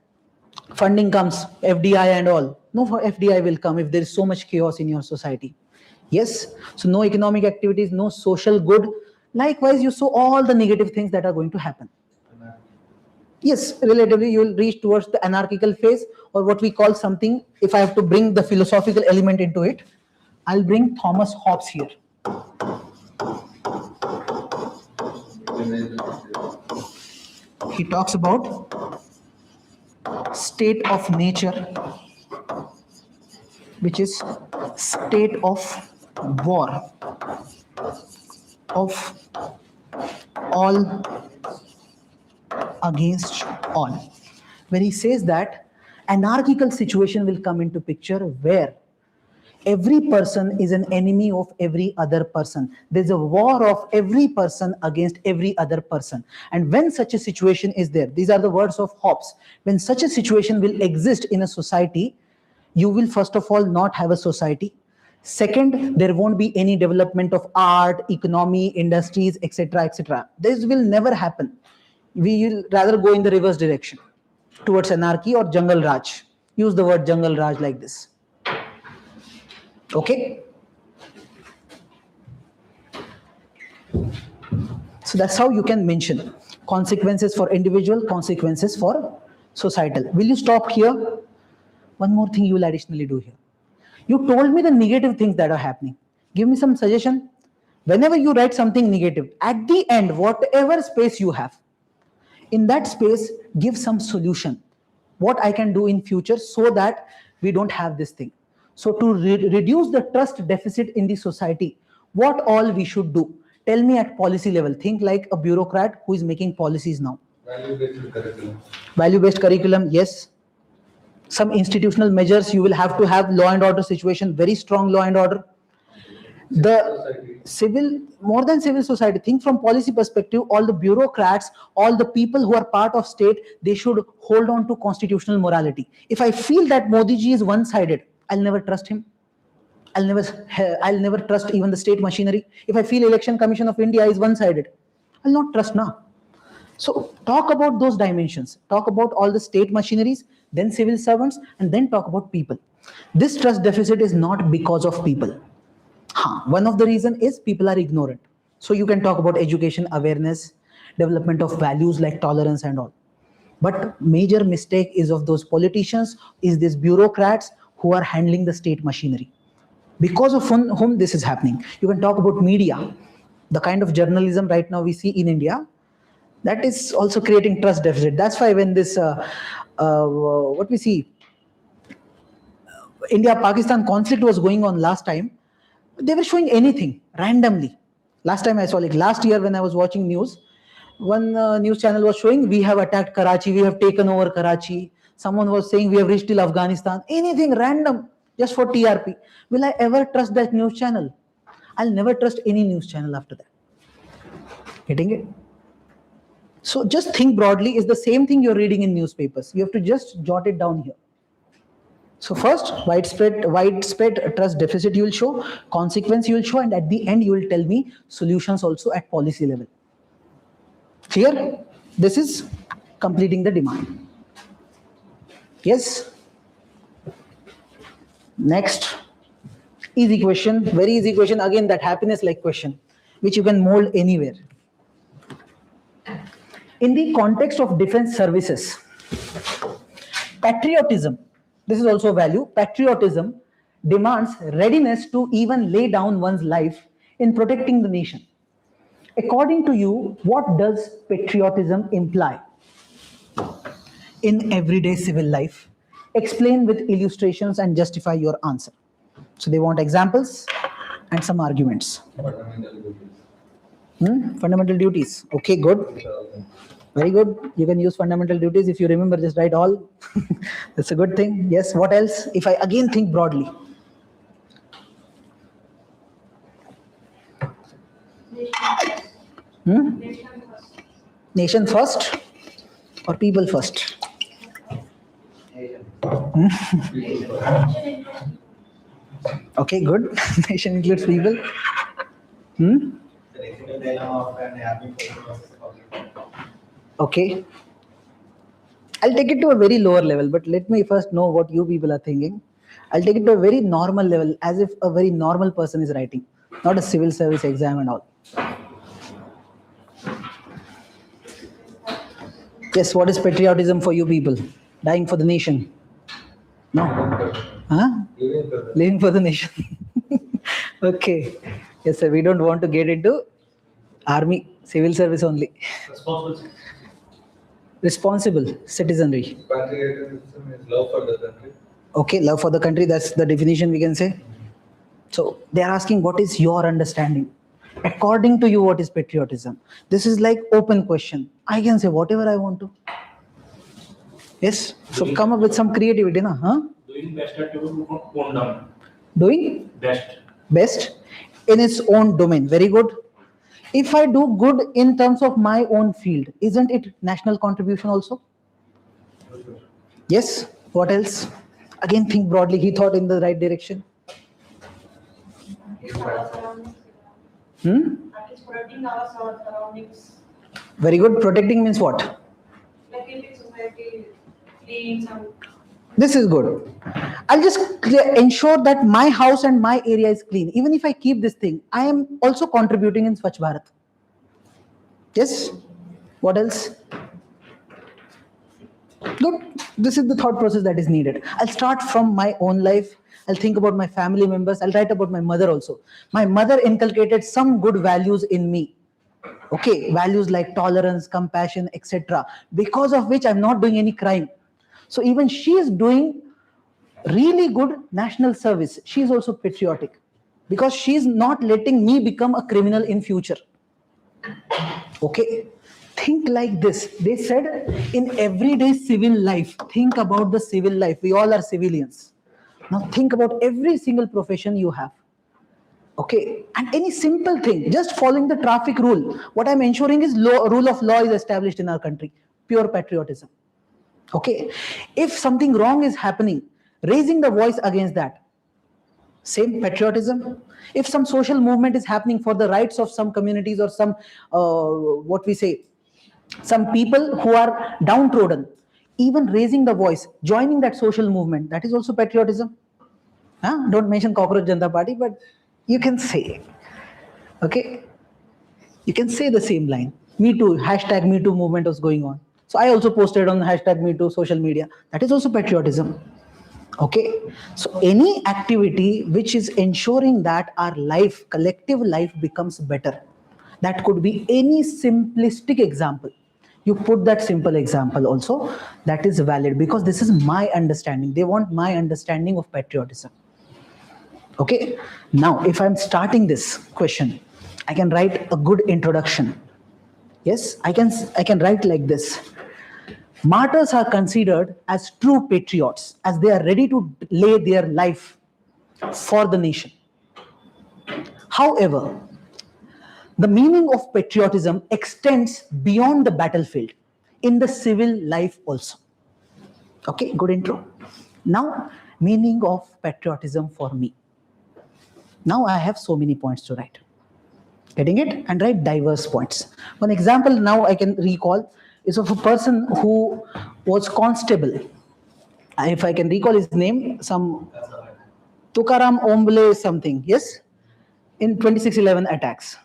funding comes, FDI and all. No FDI will come if there is so much chaos in your society. Yes, so no economic activities, no social good. Likewise, you saw all the negative things that are going to happen. Yes, relatively you will reach towards the anarchical phase, or what we call something, if I have to bring the philosophical element into it, I'll bring Thomas Hobbes here. He talks about state of nature, which is state of war of all against all. When he says that anarchical situation will come into picture where every person is an enemy of every other person. There's a war of every person against every other person. And when such a situation is there, these are the words of Hobbes, when such a situation will exist in a society, you will first of all not have a society. Second, there won't be any development of art, economy, industries, etc., etc. This will never happen. We will rather go in the reverse direction towards anarchy or jungle raj. Use the word jungle raj like this. Okay? So that's how you can mention consequences for individual, consequences for societal. Will you stop here? One more thing you will additionally do here. You told me the negative things that are happening. Give me some suggestion. Whenever you write something negative, at the end, whatever space you have, in that space, give some solution. what I can do in future so that we don't have this thing. So to reduce the trust deficit in the society, what all we should do? Tell me at policy level. Think like a bureaucrat who is making policies now. Value-based curriculum. Value-based curriculum, yes. Some institutional measures, you will have to have law and order situation, very strong law and order. The civil, more than civil society, think from policy perspective, all the bureaucrats, all the people who are part of state, they should hold on to constitutional morality. If I feel that Modi ji is one-sided, I'll never trust him. I'll never trust even the state machinery. If I feel Election Commission of India is one-sided, I'll not trust now. So talk about those dimensions. Talk about all the state machineries, then civil servants, and then talk about people. This trust deficit is not because of people. One of the reason is people are ignorant. So you can talk about education, awareness, development of values like tolerance and all. But major mistake is of those politicians, is these bureaucrats who are handling the state machinery. Because of whom this is happening. You can talk about media, the kind of journalism right now we see in India, that is also creating trust deficit. That's why when this, what we see, India-Pakistan conflict was going on last time, they were showing anything randomly. Last time I saw, like last year when I was watching news, one news channel was showing, we have attacked Karachi, we have taken over Karachi. Someone was saying we have reached till Afghanistan. Anything random, just for TRP. Will I ever trust that news channel? I'll never trust any news channel after that. Getting it? So just think broadly, is the same thing you're reading in newspapers. You have to just jot it down here. So first, widespread trust deficit you will show, consequence you will show, and at the end you will tell me solutions also at policy level. Clear? This is completing the demand. Yes? Next, easy question, very easy question. Again, that happiness-like question, which you can mold anywhere. In the context of defense services, patriotism, this is also a value, patriotism demands readiness to even lay down one's life in protecting the nation. According to you, what does patriotism imply in everyday civil life? Explain with illustrations and justify your answer. So they want examples and some arguments. Fundamental duties. Okay, good. Very good. You can use fundamental duties. If you remember, just write all. That's a good thing. Yes, what else? If I again think broadly. Nation first or people first? Okay, good. Nation includes people. Okay. I'll take it to a very lower level, but let me first know what you people are thinking. I'll take it to a very normal level, as if a very normal person is writing, not a civil service exam and all. Yes, what is patriotism for you people? Dying for the nation? No? Huh? Living for the nation. Okay. Yes, sir. We don't want to get into army, civil service only. Responsible citizenry. Patriotism is love for the country. Okay, love for the country, that's the definition we can say. So they are asking, what is your understanding? According to you, what is patriotism? This is like open question. I can say whatever I want to. Yes, so come up with some creativity, na? Huh? Doing best at your own domain. Doing Best. best in its own domain. Very good. If I do good in terms of my own field, isn't it national contribution also? Yes. What else? Again, think broadly. He thought in the right direction. That is protecting our surroundings. Very good. Protecting means what? Like keeping society clean and This is good. I'll just ensure that my house and my area is clean. Even if I keep this thing, I am also contributing in Swachh Bharat. Yes? What else? Good. This is the thought process that is needed. I'll start from my own life. I'll think about my family members. I'll write about my mother also. My mother inculcated some good values in me. Okay, values like tolerance, compassion, etc. Because of which I'm not doing any crime. So even she is doing really good national service. She is also patriotic because she is not letting me become a criminal in future. Okay, think like this. They said in everyday civil life, think about the civil life. We all are civilians. Now think about every single profession you have. Okay, and any simple thing, just following the traffic rule. What I'm ensuring is rule of law is established in our country. Pure patriotism. Okay, if something wrong is happening, raising the voice against that. Same patriotism. If some social movement is happening for the rights of some communities or some, what we say, some people who are downtrodden, even raising the voice, joining that social movement, that is also patriotism. Huh? Don't mention Cockroach Janata Party, but you can say, okay, you can say the same line. Me too, hashtag Me Too movement was going on. So I also posted on hashtag Me Too social media. That is also patriotism. Okay, so any activity which is ensuring that our life, collective life becomes better. That could be any simplistic example. You put that simple example also, that is valid because this is my understanding. They want my understanding of patriotism. Okay, now if I'm starting this question, I can write a good introduction. Yes, I can write like this. Martyrs are considered as true patriots, as they are ready to lay their life for the nation. However, the meaning of patriotism extends beyond the battlefield in the civil life also. Okay, good intro. Now, meaning of patriotism for me. Now I have so many points to write. Getting it? And write diverse points. One example now I can recall is of a person who was constable. If I can recall his name, some Tukaram Omble something, yes? In 2611 attacks.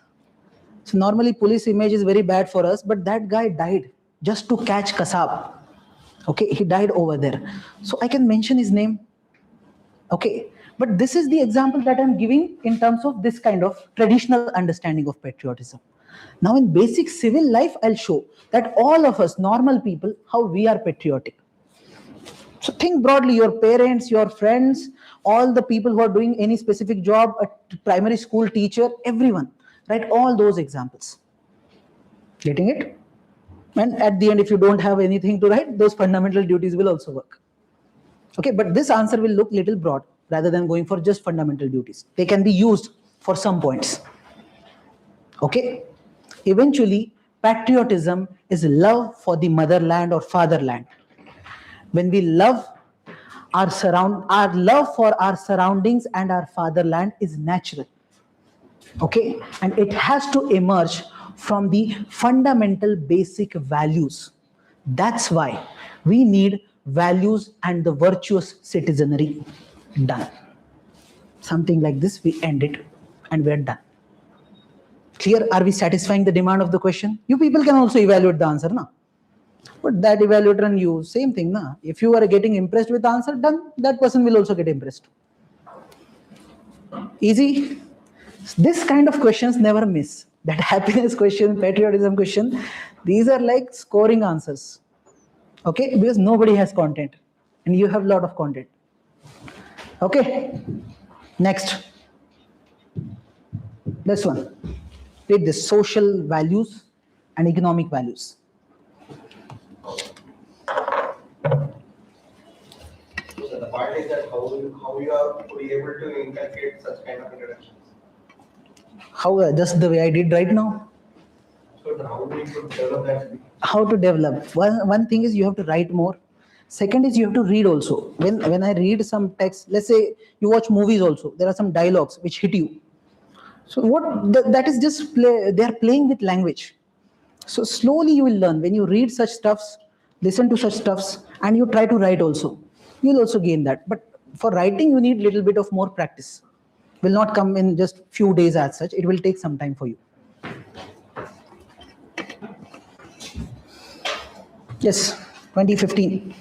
So normally police image is very bad for us, but that guy died just to catch Kasab. Okay, he died over there. So I can mention his name. Okay, but this is the example that I'm giving in terms of this kind of traditional understanding of patriotism. Now in basic civil life, I'll show that all of us normal people, how we are patriotic. So think broadly, your parents, your friends, all the people who are doing any specific job, a primary school teacher, everyone, write all those examples. Getting it? And at the end, if you don't have anything to write, those fundamental duties will also work. Okay, but this answer will look little broad rather than going for just fundamental duties. They can be used for some points. Okay, eventually, patriotism is love for the motherland or fatherland. When we love our love for our surroundings and our fatherland is natural. Okay, and it has to emerge from the fundamental basic values. That's why we need values and the virtuous citizenry. Done. Something like this, we end it and we're done. Clear? Are we satisfying the demand of the question? You people can also evaluate the answer, na? But that evaluator and you, same thing, na? If you are getting impressed with the answer, done, that person will also get impressed. Easy? This kind of questions never miss. That happiness question, patriotism question, these are like scoring answers. Okay, because nobody has content and you have a lot of content. Okay, next. This one. Read this: social values and economic values. So the part is that how you are to be able to inculcate such kind of introductions. How? Just the way I did right now. So how do you develop that? How to develop? One thing is you have to write more. Second is you have to read also. When I read some text, let's say you watch movies also, there are some dialogues which hit you. So that is just they are playing with language. So slowly you will learn. When you read such stuffs, listen to such stuffs, and you try to write also, you'll also gain that. But for writing, you need little bit of more practice. Will not come in just few days as such. It will take some time for you. Yes, 2015.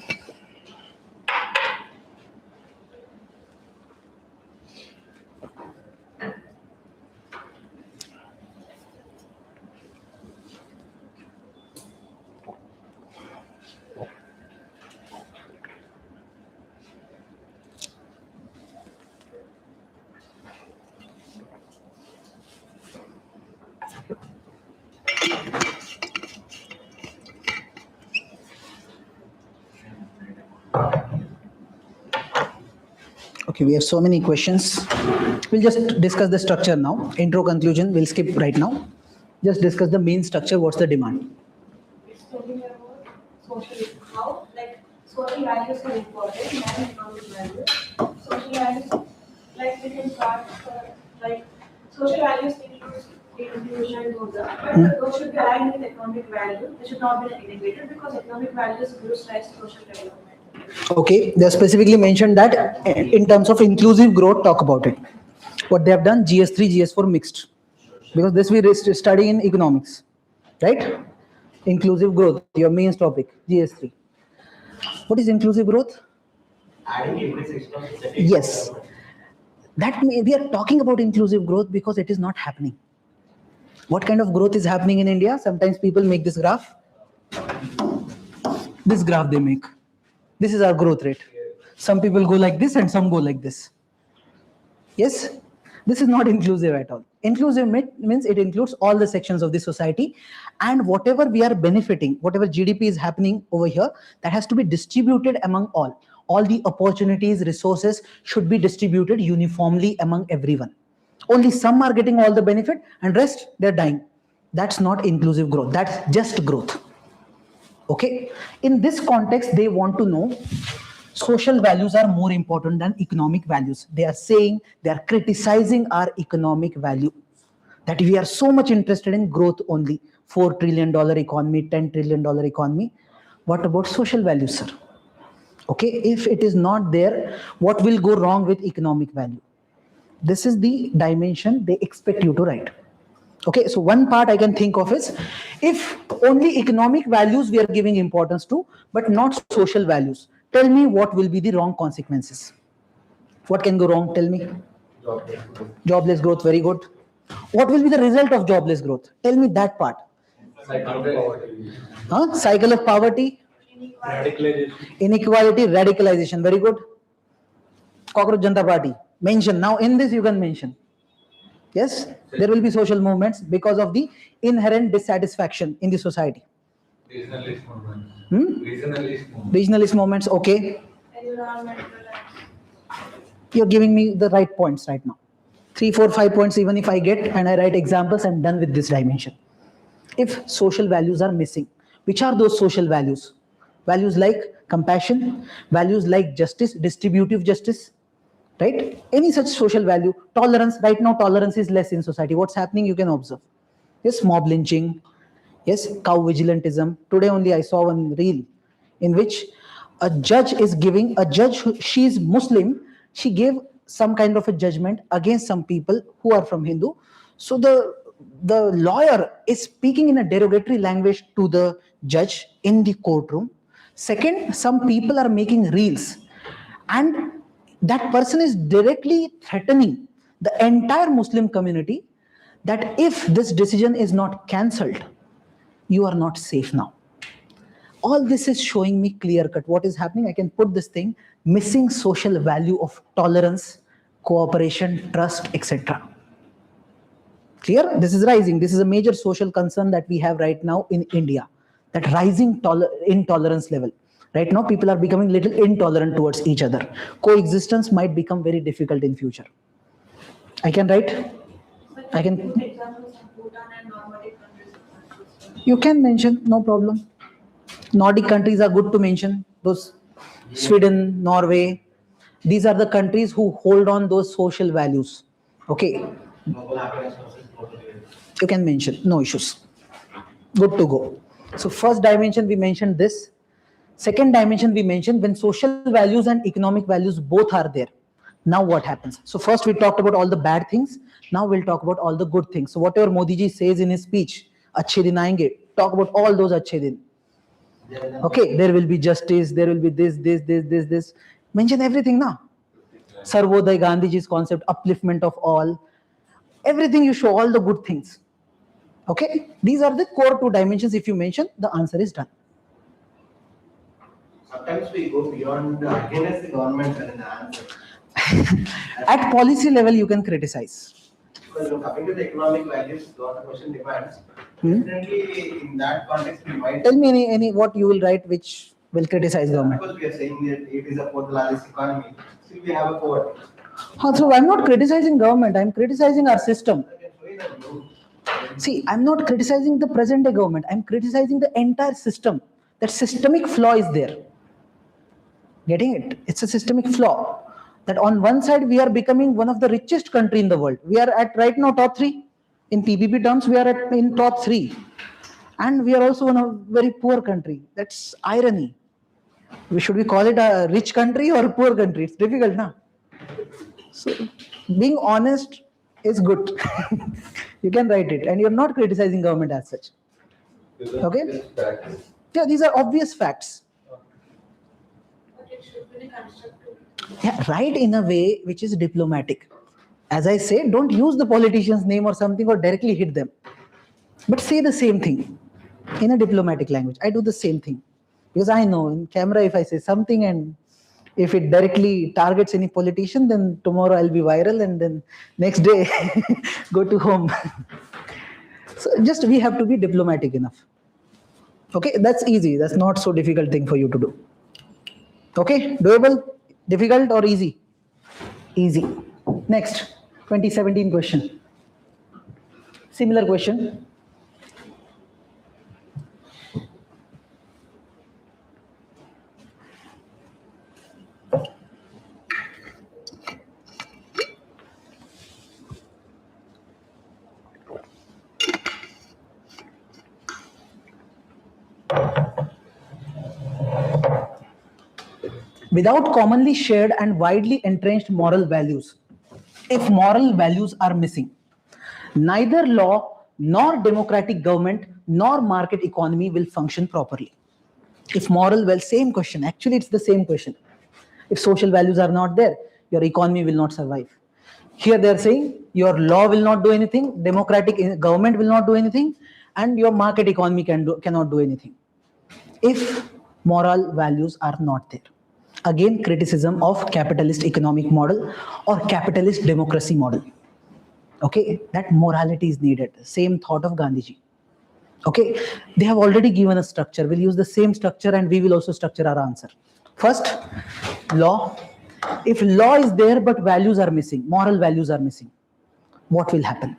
Okay, we have so many questions. We'll just discuss the structure now. Intro, conclusion, we'll skip right now. Just discuss the main structure. What's the demand? It's talking about social, how like social values are important and economic values. Social values, like we can start like social values inclusion goes up, but those should be aligned with economic value. They should not be integrated because economic values gives rise to social development. Okay, they have specifically mentioned that in terms of inclusive growth, talk about it. What they have done, GS3, GS4 mixed. Because this we study in economics, right? Inclusive growth, your main topic, GS3. What is inclusive growth? Adding every section of society. Yes. We are talking about inclusive growth because it is not happening. What kind of growth is happening in India? Sometimes people make this graph. This graph they make. This is our growth rate. Some people go like this and some go like this. Yes? This is not inclusive at all. Inclusive means it includes all the sections of the society, and whatever we are benefiting, whatever GDP is happening over here, that has to be distributed among all. All the opportunities, resources should be distributed uniformly among everyone. Only some are getting all the benefit and rest they're dying. That's not inclusive growth. That's just growth. Okay? In this context, they want to know social values are more important than economic values. They are saying, they are criticizing our economic value. That we are so much interested in growth only. $4 trillion economy, $10 trillion economy. What about social values, sir? Okay, if it is not there, what will go wrong with economic value? This is the dimension they expect you to write. Okay, so one part I can think of is, if only economic values we are giving importance to, but not social values, tell me what will be the wrong consequences. What can go wrong? Tell me. Jobless growth, very good. What will be the result of jobless growth? Tell me that part. Cycle of poverty, Radicalization. inequality, radicalization, very good. Cockroach Janata Party, mention. Now in this you can mention. Yes, there will be social movements because of the inherent dissatisfaction in the society. Regionalist movement. Regionalist movement. Regionalist movements, okay. Environmental. You're giving me the right points right now. 3, 4, 5 points, even if I get and I write examples, I'm done with this dimension. If social values are missing, which are those social values? Values like compassion, values like justice, distributive justice, right? Any such social value. Tolerance, right now tolerance is less in society. What's happening, you can observe. Yes, mob lynching. Yes, cow vigilantism. Today only I saw one reel in which a judge is giving, she is Muslim, she gave some kind of a judgment against some people who are from Hindu. So the lawyer is speaking in a derogatory language to the judge in the courtroom. Second, some people are making reels, and that person is directly threatening the entire Muslim community that if this decision is not cancelled, you are not safe now. All this is showing me clear cut what is happening. I can put this thing, missing social value of tolerance, cooperation, trust, etc. Clear? This is rising. This is a major social concern that we have right now in India. That rising intolerance level. Right now, people are becoming little intolerant towards each other. Coexistence might become very difficult in future. I can write. I can. Examples of Bhutan and Nordic countries. You can mention, no problem. Nordic countries are good to mention. Those Sweden, Norway. These are the countries who hold on those social values. Okay. You can mention, no issues. Good to go. So first dimension we mentioned this. Second dimension we mentioned, when social values and economic values both are there. Now what happens? So first we talked about all the bad things. Now we'll talk about all the good things. So whatever Modi ji says in his speech, अच्छे दिन आएंगे, talk about all those अच्छे दिन. Okay, there will be justice, there will be this. Mention everything now. Sarvodaya Gandhiji's concept, upliftment of all. Everything you show, all the good things. Okay, these are the core 2 dimensions. If you mention, the answer is done. Sometimes we go beyond against the government and the answer. At policy level, you can criticize. So coming to the economic values, what the question demands, Hmm? definitely in that context, we might. Tell me any what you will write which will criticize government. Because we are saying that it is a fourth largest economy, still we have a fourth. So I'm not criticizing government, I'm criticizing our system. I can show you the blue. See, I'm not criticizing the present day government, I'm criticizing the entire system. That systemic flaw is there. Getting it? It's a systemic flaw. That on one side we are becoming one of the richest country in the world. We are at right now top 3. In PPP terms, we are at in top 3. And we are also one of very poor country. That's irony. Should we call it a rich country or a poor country? It's difficult, na? So being honest is good. You can write it, and you're not criticizing government as such. Okay? Just facts. Yeah, these are obvious facts. But it should be constructive. Yeah, write in a way which is diplomatic. As I say, don't use the politician's name or something or directly hit them. But say the same thing in a diplomatic language. I do the same thing. Because I know in camera, if I say something and if it directly targets any politician, then tomorrow I'll be viral and then next day go to home. So just we have to be diplomatic enough. Okay, that's easy. That's not so difficult thing for you to do. Okay, doable, difficult or easy? Easy. Next, 2017 question. Similar question. Without commonly shared and widely entrenched moral values, if moral values are missing, neither law nor democratic government nor market economy will function properly. If moral, well, same question. Actually, it's the same question. If social values are not there, your economy will not survive. Here they are saying your law will not do anything, democratic government will not do anything, and your market economy cannot do anything. If moral values are not there. Again, criticism of capitalist economic model or capitalist democracy model. Okay, that morality is needed. Same thought of Gandhiji. Okay, they have already given a structure. We'll use the same structure and we will also structure our answer. First, law. If law is there but values are missing, moral values are missing, what will happen?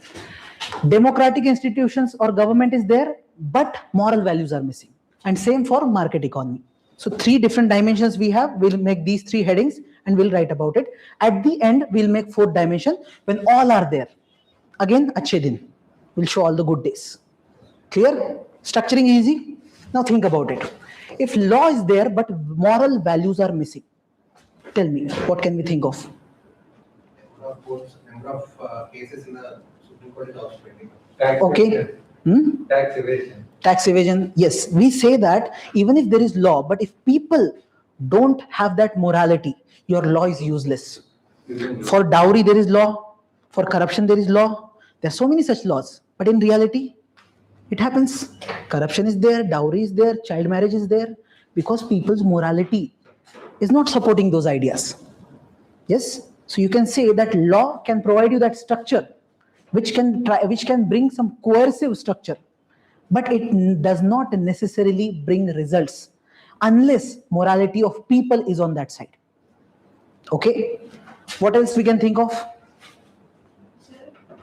Democratic institutions or government is there but moral values are missing. And same for market economy. So 3 different dimensions we have. We'll make these 3 headings and we'll write about it. At the end, we'll make 4th dimension when all are there. Again, achhe din. We'll show all the good days. Clear? Structuring easy? Now think about it. If law is there but moral values are missing, tell me, what can we think of? Number of cases in the Supreme Court is also pending. Tax Okay. evasion. Tax evasion. Tax evasion, yes, we say that even if there is law, but if people don't have that morality, your law is useless. For dowry there is law, for corruption there is law, there are so many such laws, but in reality it happens. Corruption is there, dowry is there, child marriage is there, because people's morality is not supporting those ideas. Yes, so you can say that law can provide you that structure which can bring some coercive structure, but it does not necessarily bring results unless morality of people is on that side. Okay, what else we can think of? So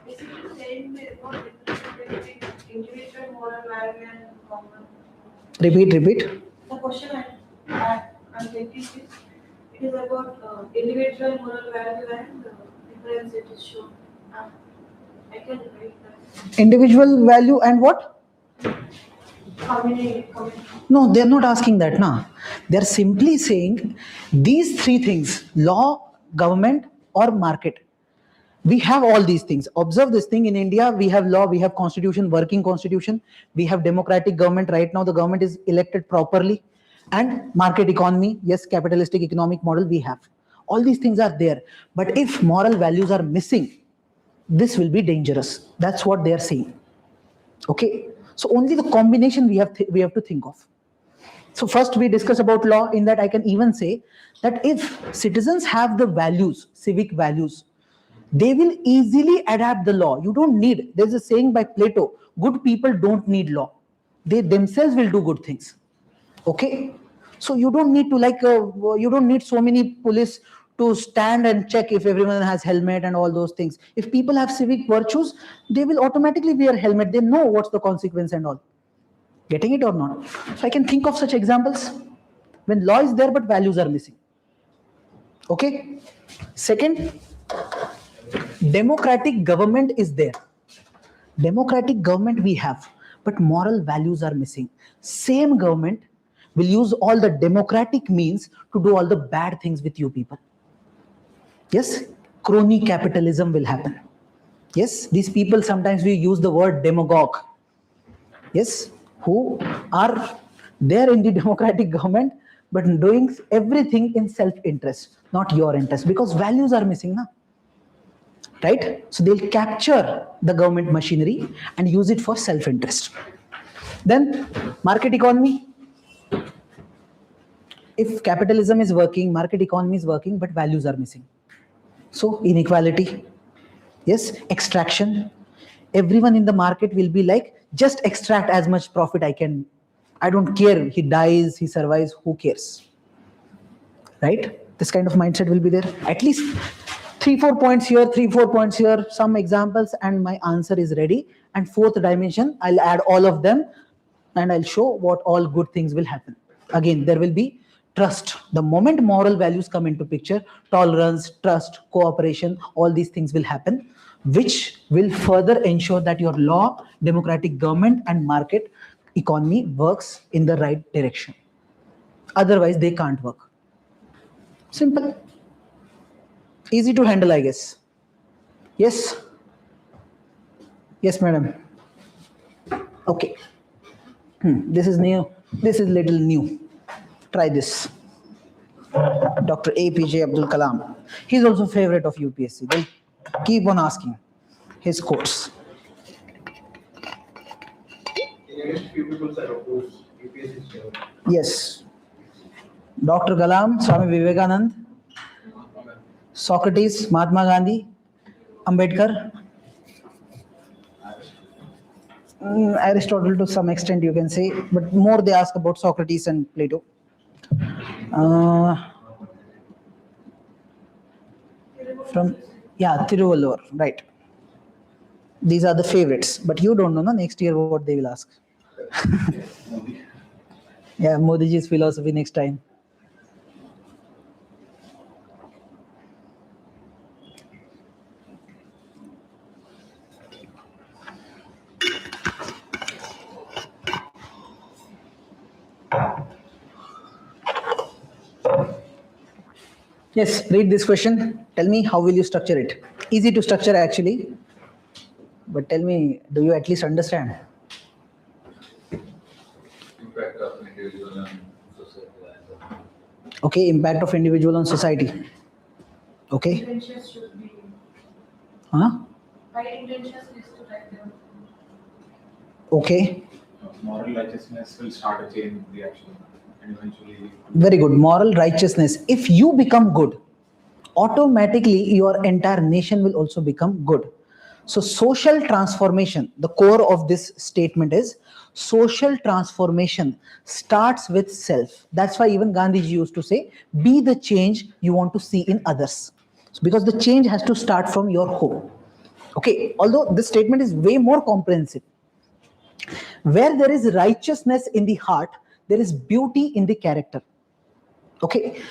basically saying that what difference between individual moral value and common. Repeat. The question I'm thinking is, it is about individual moral value and difference it is shown. I can write that. Individual value and what? Community. No, they're not asking that. Nah. They're simply saying these 3 things, law, government or market. We have all these things. Observe this thing. In India, we have law, we have constitution, working constitution. We have democratic government. Right now, the government is elected properly. And market economy, yes, capitalistic economic model we have. All these things are there. But if moral values are missing, this will be dangerous. That's what they are saying. Okay. So only the combination we have to think of. So first we discuss about law. In that I can even say that if citizens have the values, civic values, They will easily adapt the law. You don't need, there's a saying by Plato, good people don't need law. They themselves will do good things. Okay? So you don't need to you don't need so many police to stand and check if everyone has helmet and all those things. If people have civic virtues, they will automatically wear helmet. They know what's the consequence and all. Getting it or not? So I can think of such examples when law is there but values are missing. Okay? Second, democratic government is there. Democratic government we have, but moral values are missing. Same government will use all the democratic means to do all the bad things with you people. Yes, crony capitalism will happen. Yes, these people, sometimes we use the word demagogue. Yes, who are there in the democratic government but doing everything in self-interest, not your interest, because values are missing now. Right? So they'll capture the government machinery and use it for self-interest. Then market economy. If capitalism is working, market economy is working, but values are missing. So inequality. Yes, extraction. Everyone in the market will be like, just extract as much profit I can. I don't care. He dies, he survives, who cares? Right? This kind of mindset will be there. At least 3-4 points here, 3-4 points here, some examples, and my answer is ready. And fourth dimension, I'll add all of them and I'll show what all good things will happen. Again, there will be trust. The moment moral values come into picture, tolerance, trust, cooperation, all these things will happen, which will further ensure that your law, democratic government, and market economy works in the right direction. Otherwise, they can't work. Simple. Easy to handle, I guess. Yes? Yes, madam. Okay. This is new. This is little new. Try this. Dr. APJ Abdul Kalam. He's also favorite of UPSC. They'll keep on asking his quotes. Few people are opposed UPSC. Yes. Dr. Kalam, Swami Vivekanand, Socrates, Mahatma Gandhi, Ambedkar, Aristotle to some extent you can say, but more they ask about Socrates and Plato. Thiruvalluvar, right. These are the favorites, but you don't know next year what they will ask. Yeah, Modiji's philosophy next time. Yes, read this question. Tell me how will you structure it. Easy to structure actually. But tell me, do you at least understand? Impact of individual on society. Okay, impact of individual on society. Okay. Intentions should be, Huh? right intentions is to write them. Okay. Moral righteousness will start a chain reaction and eventually. Very good. Moral righteousness. If you become good, automatically your entire nation will also become good. So social transformation, the core of this statement is social transformation starts with self. That's why even Gandhiji used to say, be the change you want to see in others. Because the change has to start from your home. Okay, although this statement is way more comprehensive. Where there is righteousness in the heart, there is beauty in the character. Okay,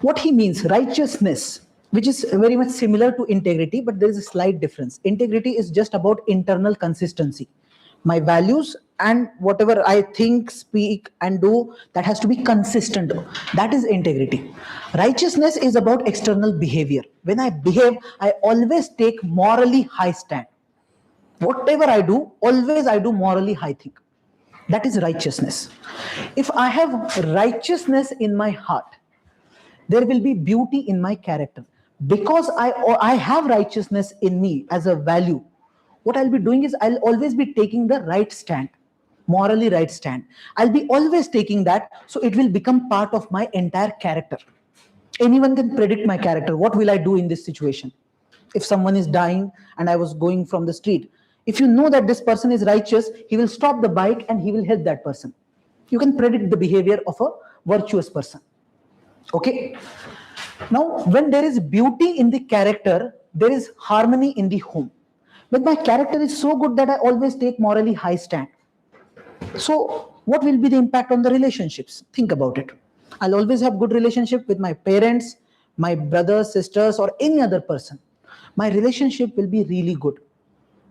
what he means, righteousness, which is very much similar to integrity, but there is a slight difference. Integrity is just about internal consistency. My values and whatever I think, speak, and do, that has to be consistent. That is integrity. Righteousness is about external behavior. When I behave, I always take morally high stand. Whatever I do, always I do morally high thing. That is righteousness. If I have righteousness in my heart, there will be beauty in my character. Because I have righteousness in me as a value, what I'll be doing is I'll always be taking the right stand, morally right stand. I'll be always taking that, so it will become part of my entire character. Anyone can predict my character. What will I do in this situation? If someone is dying and I was going from the street, if you know that this person is righteous, he will stop the bike and he will help that person. You can predict the behavior of a virtuous person. Okay. Now, when there is beauty in the character, there is harmony in the home. But my character is so good that I always take morally high stand. So, what will be the impact on the relationships? Think about it. I'll always have good relationship with my parents, my brothers, sisters, or any other person. My relationship will be really good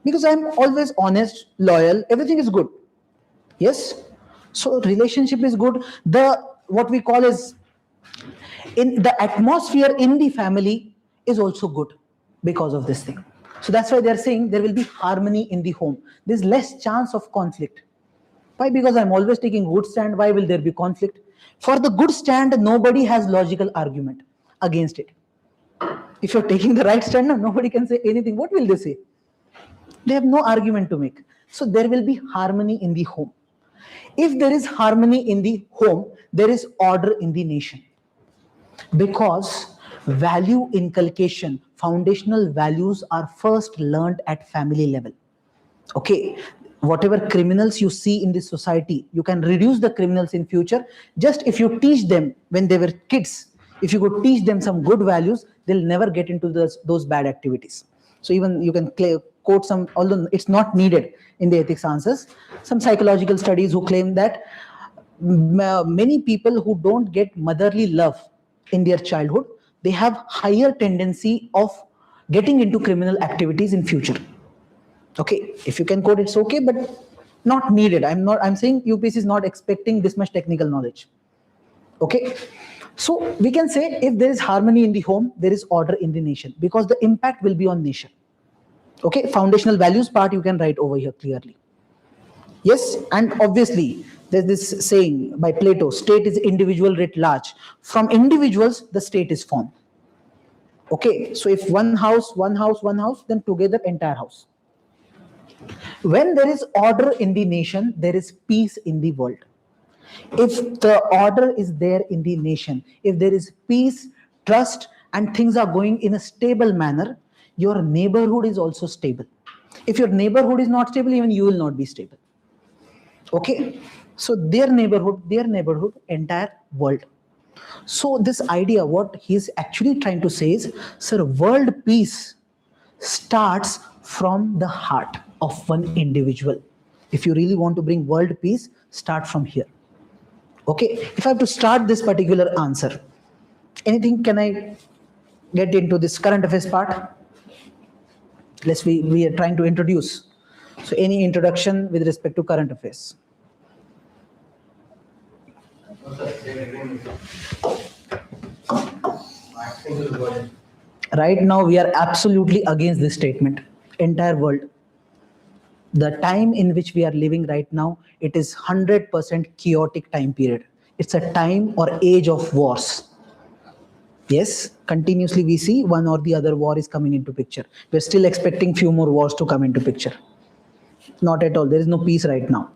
because I'm always honest, loyal. Everything is good. Yes. So relationship is good. The what we call is in the atmosphere in the family is also good because of this thing. So that's why they're saying there will be harmony in the home. There's less chance of conflict. Why? Because I'm always taking good stand. Why will there be conflict? For the good stand, nobody has logical argument against it. If you're taking the right stand, nobody can say anything. What will they say? They have no argument to make. So there will be harmony in the home. If there is harmony in the home, there is order in the nation. Because value inculcation, foundational values are first learned at family level. Okay, whatever criminals you see in this society, you can reduce the criminals in future just if you teach them when they were kids. If you could teach them some good values, they'll never get into those bad activities. So even you can quote some, although it's not needed in the ethics answers, some psychological studies who claim that many people who don't get motherly love in their childhood, they have higher tendency of getting into criminal activities in future. Okay, if you can code, it's okay, but not needed. I'm saying UPSC is not expecting this much technical knowledge. Okay, so we can say if there is harmony in the home, there is order in the nation because the impact will be on nation. Okay, foundational values part you can write over here clearly. Yes, and obviously there's this saying by Plato, state is individual writ large. From individuals, the state is formed. Okay, so if one house, then together entire house. When there is order in the nation, there is peace in the world. If the order is there in the nation, if there is peace, trust, and things are going in a stable manner, your neighborhood is also stable. If your neighborhood is not stable, even you will not be stable. Okay, so their neighborhood, entire world. So this idea, what he's actually trying to say is, sir, world peace starts from the heart of one individual. If you really want to bring world peace, start from here. Okay, if I have to start this particular answer, anything can I get into this current affairs part? We are trying to introduce. So any introduction with respect to current affairs? Right now we are absolutely against this statement. Entire world. The time in which we are living right now, it is 100% chaotic time period. It's a time or age of wars. Yes, continuously we see one or the other war is coming into picture. We're still expecting few more wars to come into picture. Not at all. There is no peace right now.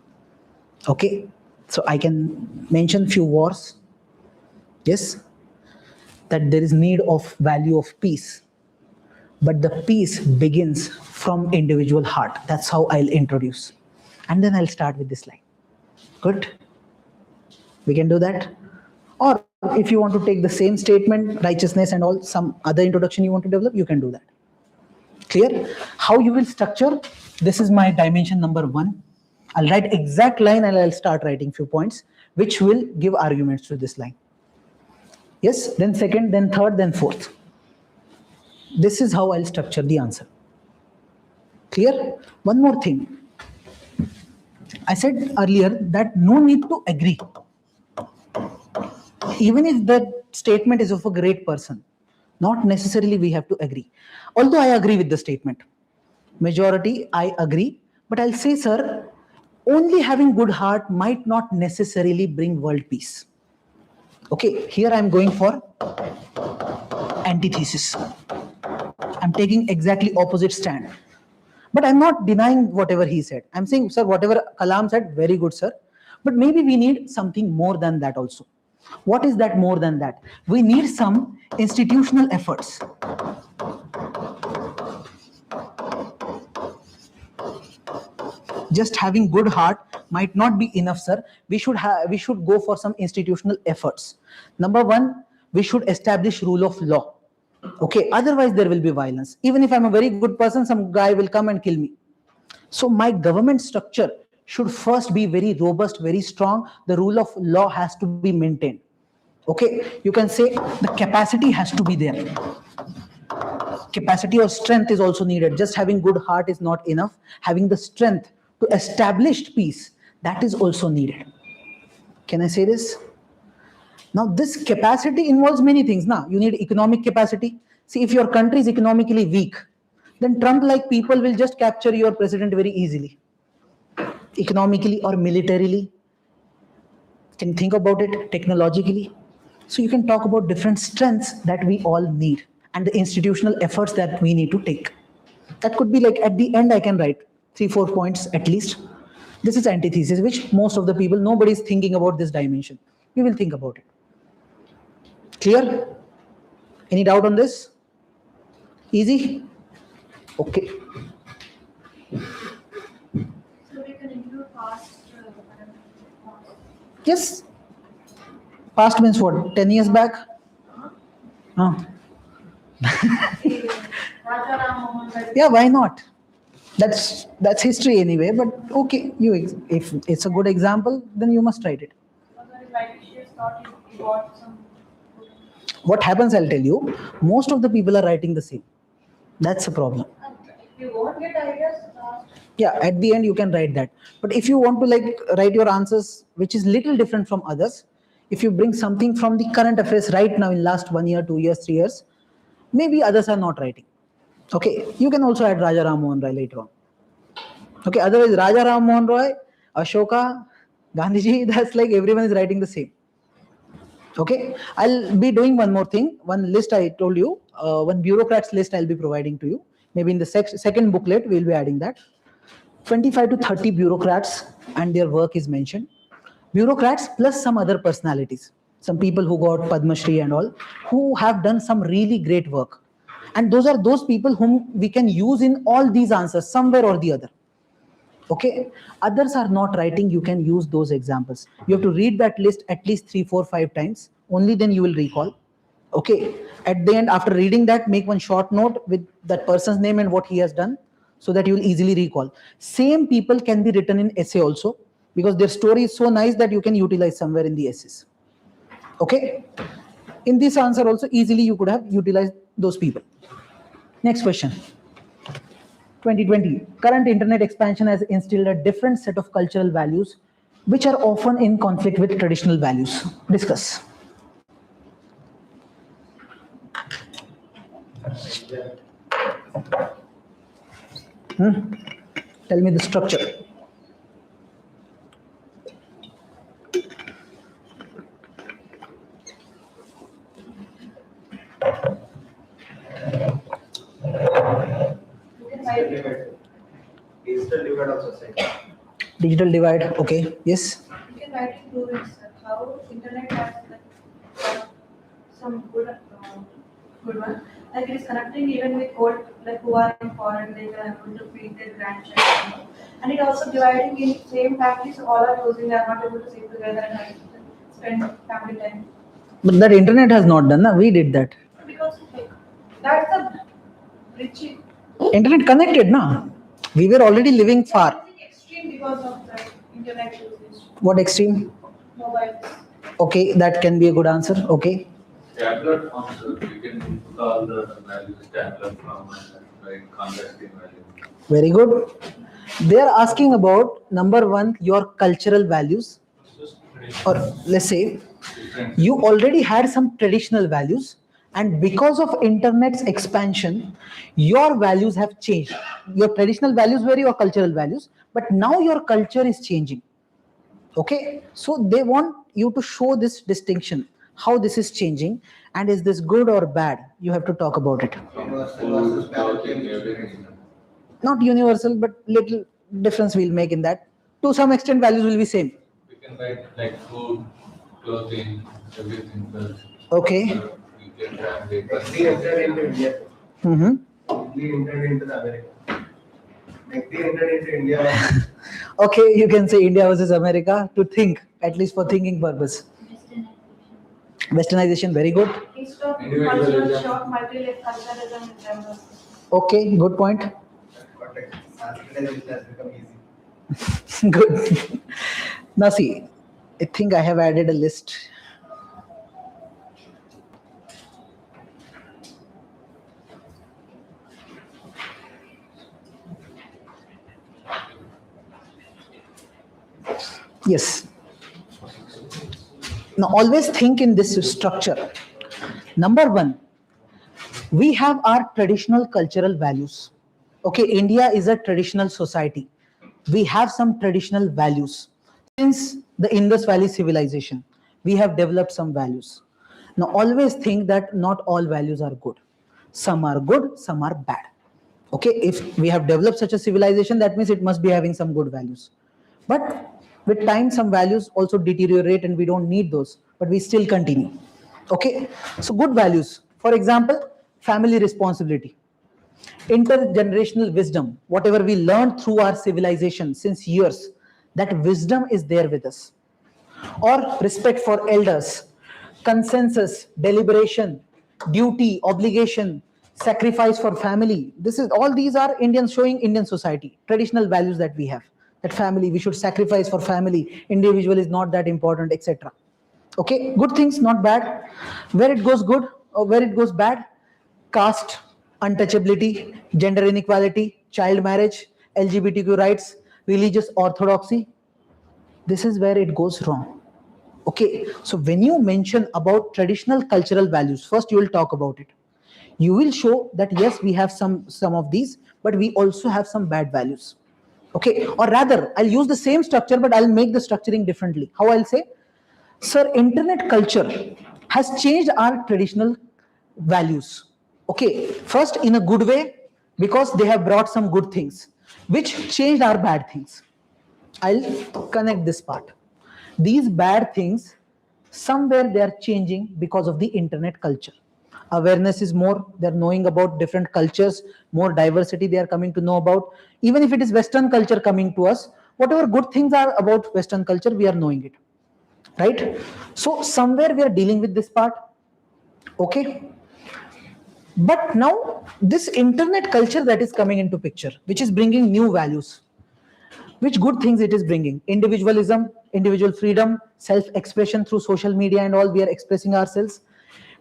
Okay, so I can mention few wars. Yes, that there is need of value of peace. But the peace begins from individual heart. That's how I'll introduce. And then I'll start with this line. Good? We can do that? Or if you want to take the same statement, righteousness and all, some other introduction you want to develop, you can do that. Clear? How you will structure? This is my dimension number 1. I'll write exact line and I'll start writing few points, which will give arguments to this line. Yes, then second, then third, then fourth. This is how I'll structure the answer. Clear? One more thing. I said earlier that no need to agree. Even if the statement is of a great person, not necessarily we have to agree. Although I agree with the statement. Majority, I agree. But I'll say, sir, only having good heart might not necessarily bring world peace. Okay, here I'm going for antithesis. I'm taking exactly opposite stand. But I'm not denying whatever he said. I'm saying, sir, whatever Kalam said, very good, sir. But maybe we need something more than that also. What is that more than that? We need some institutional efforts. just having good heart might not be enough, sir. We should go for some institutional efforts. Number one, we should establish rule of law. Okay, otherwise there will be violence. Even if I'm a very good person, some guy will come and kill me. So my government structure should first be very robust, very strong. The rule of law has to be maintained. Okay, you can say the capacity has to be there. Capacity or strength is also needed. Just having good heart is not enough. Having the strength to establish peace, that is also needed. Can I say this? Now, this capacity involves many things. Now, you need economic capacity. See, if your country is economically weak, then Trump-like people will just capture your president very easily, economically or militarily. Can you think about it technologically? So you can talk about different strengths that we all need and the institutional efforts that we need to take. That could be like at the end, I can write 3-4 points at least. This is antithesis, which most of the people, nobody is thinking about this dimension. We will think about it. Clear? Any doubt on this? Easy? Okay. So we can include past. Yes. Past means what? 10 years back? Oh. Yeah, why not? That's history anyway. But okay, if it's a good example, then you must write it. What happens, I'll tell you. Most of the people are writing the same. That's a problem. If you won't get ideas, Yeah, at the end you can write that. But if you want to like write your answers, which is little different from others, if you bring something from the current affairs right now in last 1 year, 2 years, 3 years, maybe others are not writing. Okay, you can also add Raja Ram Mohan Roy later on. Okay, otherwise Raja Ram Mohan Roy, Ashoka, Gandhiji, that's like everyone is writing the same. Okay, I'll be doing one more thing. One list I told you, one bureaucrats list I'll be providing to you. Maybe in the second booklet, we'll be adding that. 25 to 30 bureaucrats and their work is mentioned. Bureaucrats plus some other personalities. Some people who got Padma Shri and all, who have done some really great work. And those are those people whom we can use in all these answers, somewhere or the other. Okay, others are not writing, you can use those examples. You have to read that list at least 3, 4, 5 times, only then you will recall. Okay, at the end, after reading that, make one short note with that person's name and what he has done, so that you will easily recall. Same people can be written in essay also, because their story is so nice that you can utilize somewhere in the essays. Okay, in this answer also easily you could have utilized those people. Next question. 2020. Current internet expansion has instilled a different set of cultural values which are often in conflict with traditional values. Discuss. Tell me the structure. Digital divide of society. Digital divide. Okay. Yes. you can write in 2 weeks how internet has some good one. Like it is connecting even with old, like who are in foreign, they are able to feed their grandchildren. And it also dividing in same families, so all are losing, they are not able to sit together and spend family time. But that internet has not done. Na? We did that. Because like, that's the bridging. Internet connected, na? We were already living far. Extreme because of the internet usage. What extreme? Mobile. Okay, that can be a good answer. Okay. Tabular form, so you can put all the values tabular form and write contrasting values. Very good. They are asking about number one, your cultural values, or let's say you already had some traditional values, and because of internet's expansion, your values have changed. Your traditional values were your cultural values, but now your culture is changing. Okay, so they want you to show this distinction, how this is changing, and is this good or bad? You have to talk about it. Not universal, but little difference we'll make in that. To some extent, values will be same. We can write like food, clothing, everything. But Okay. we can translate. We entered into India. Mm-hmm. We entered into the America. Like they entered into India. Okay, you can say India versus America to think, at least for thinking purpose. Westernization, very good. Instead of Individualism. cultural shock, multiculturalism is embraced. Okay, good point. Context. Sanskritization has become easy. Good. Now see, I think I have added a list. Yes. Now always think in this structure. Number one, we have our traditional cultural values. Okay, India is a traditional society. We have some traditional values. Since the Indus Valley civilization, we have developed some values. Now always think that not all values are good. Some are good, some are bad. Okay, if we have developed such a civilization, that means it must be having some good values. But with time, some values also deteriorate and we don't need those, but we still continue. Okay, so good values. For example, family responsibility, intergenerational wisdom, whatever we learned through our civilization since years, that wisdom is there with us. Or respect for elders, consensus, deliberation, duty, obligation, sacrifice for family. This is all these are Indians showing Indian society, traditional values that we have. That family, we should sacrifice for family, individual is not that important, etc. Okay, good things, not bad. Where it goes good or where it goes bad, caste, untouchability, gender inequality, child marriage, LGBTQ rights, religious orthodoxy. This is where it goes wrong. Okay, so when you mention about traditional cultural values, first you will talk about it. You will show that yes, we have some of these, but we also have some bad values. Okay, or rather, I'll use the same structure, but I'll make the structuring differently. How I'll say, sir, internet culture has changed our traditional values. Okay, first in a good way, because they have brought some good things, which changed our bad things. I'll connect this part. These bad things, somewhere they are changing because of the internet culture. Awareness is more, they're knowing about different cultures, more diversity they are coming to know about. Even if it is Western culture coming to us, whatever good things are about Western culture, we are knowing it. Right? So somewhere we are dealing with this part. Okay. But now this internet culture that is coming into picture, which is bringing new values, which good things it is bringing? Individualism, individual freedom, self-expression through social media and all, we are expressing ourselves.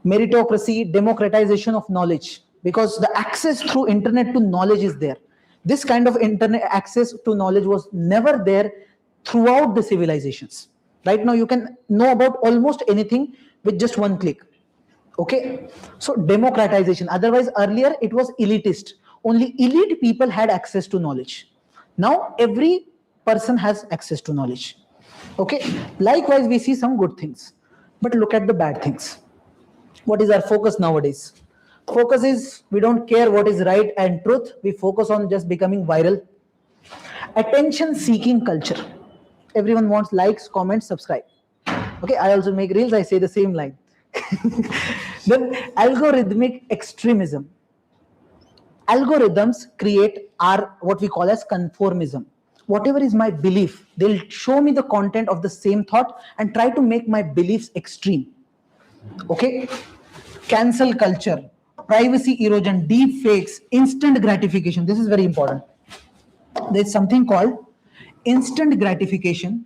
Meritocracy, democratization of knowledge, because the access through internet to knowledge is there. This kind of internet access to knowledge was never there throughout the civilizations. Right now you can know about almost anything with just one click. Okay, so democratization. Otherwise earlier it was elitist, only elite people had access to knowledge. Now every person has access to knowledge. Okay, likewise we see some good things, but look at the bad things. What is our focus nowadays? Focus is we don't care what is right and truth, we focus on just becoming viral. Attention seeking culture, everyone wants likes, comments, subscribe. Okay, I also make reels, I say the same line. Then algorithmic extremism. Algorithms create our what we call as conformism. Whatever is my belief, they'll show me the content of the same thought and try to make my beliefs extreme. Okay, cancel culture, privacy erosion, deep fakes, instant gratification. This is very important. There's something called instant gratification,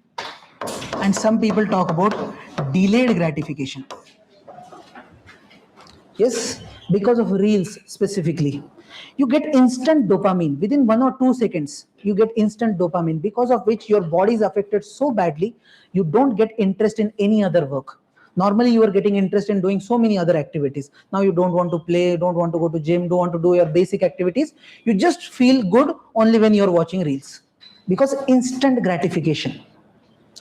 and some people talk about delayed gratification. Yes, because of reels specifically. You get instant dopamine within 1 or 2 seconds. You get instant dopamine, because of which your body is affected so badly, you don't get interest in any other work. Normally you are getting interest in doing so many other activities. Now you don't want to play, don't want to go to gym, don't want to do your basic activities. You just feel good only when you're watching reels, because instant gratification.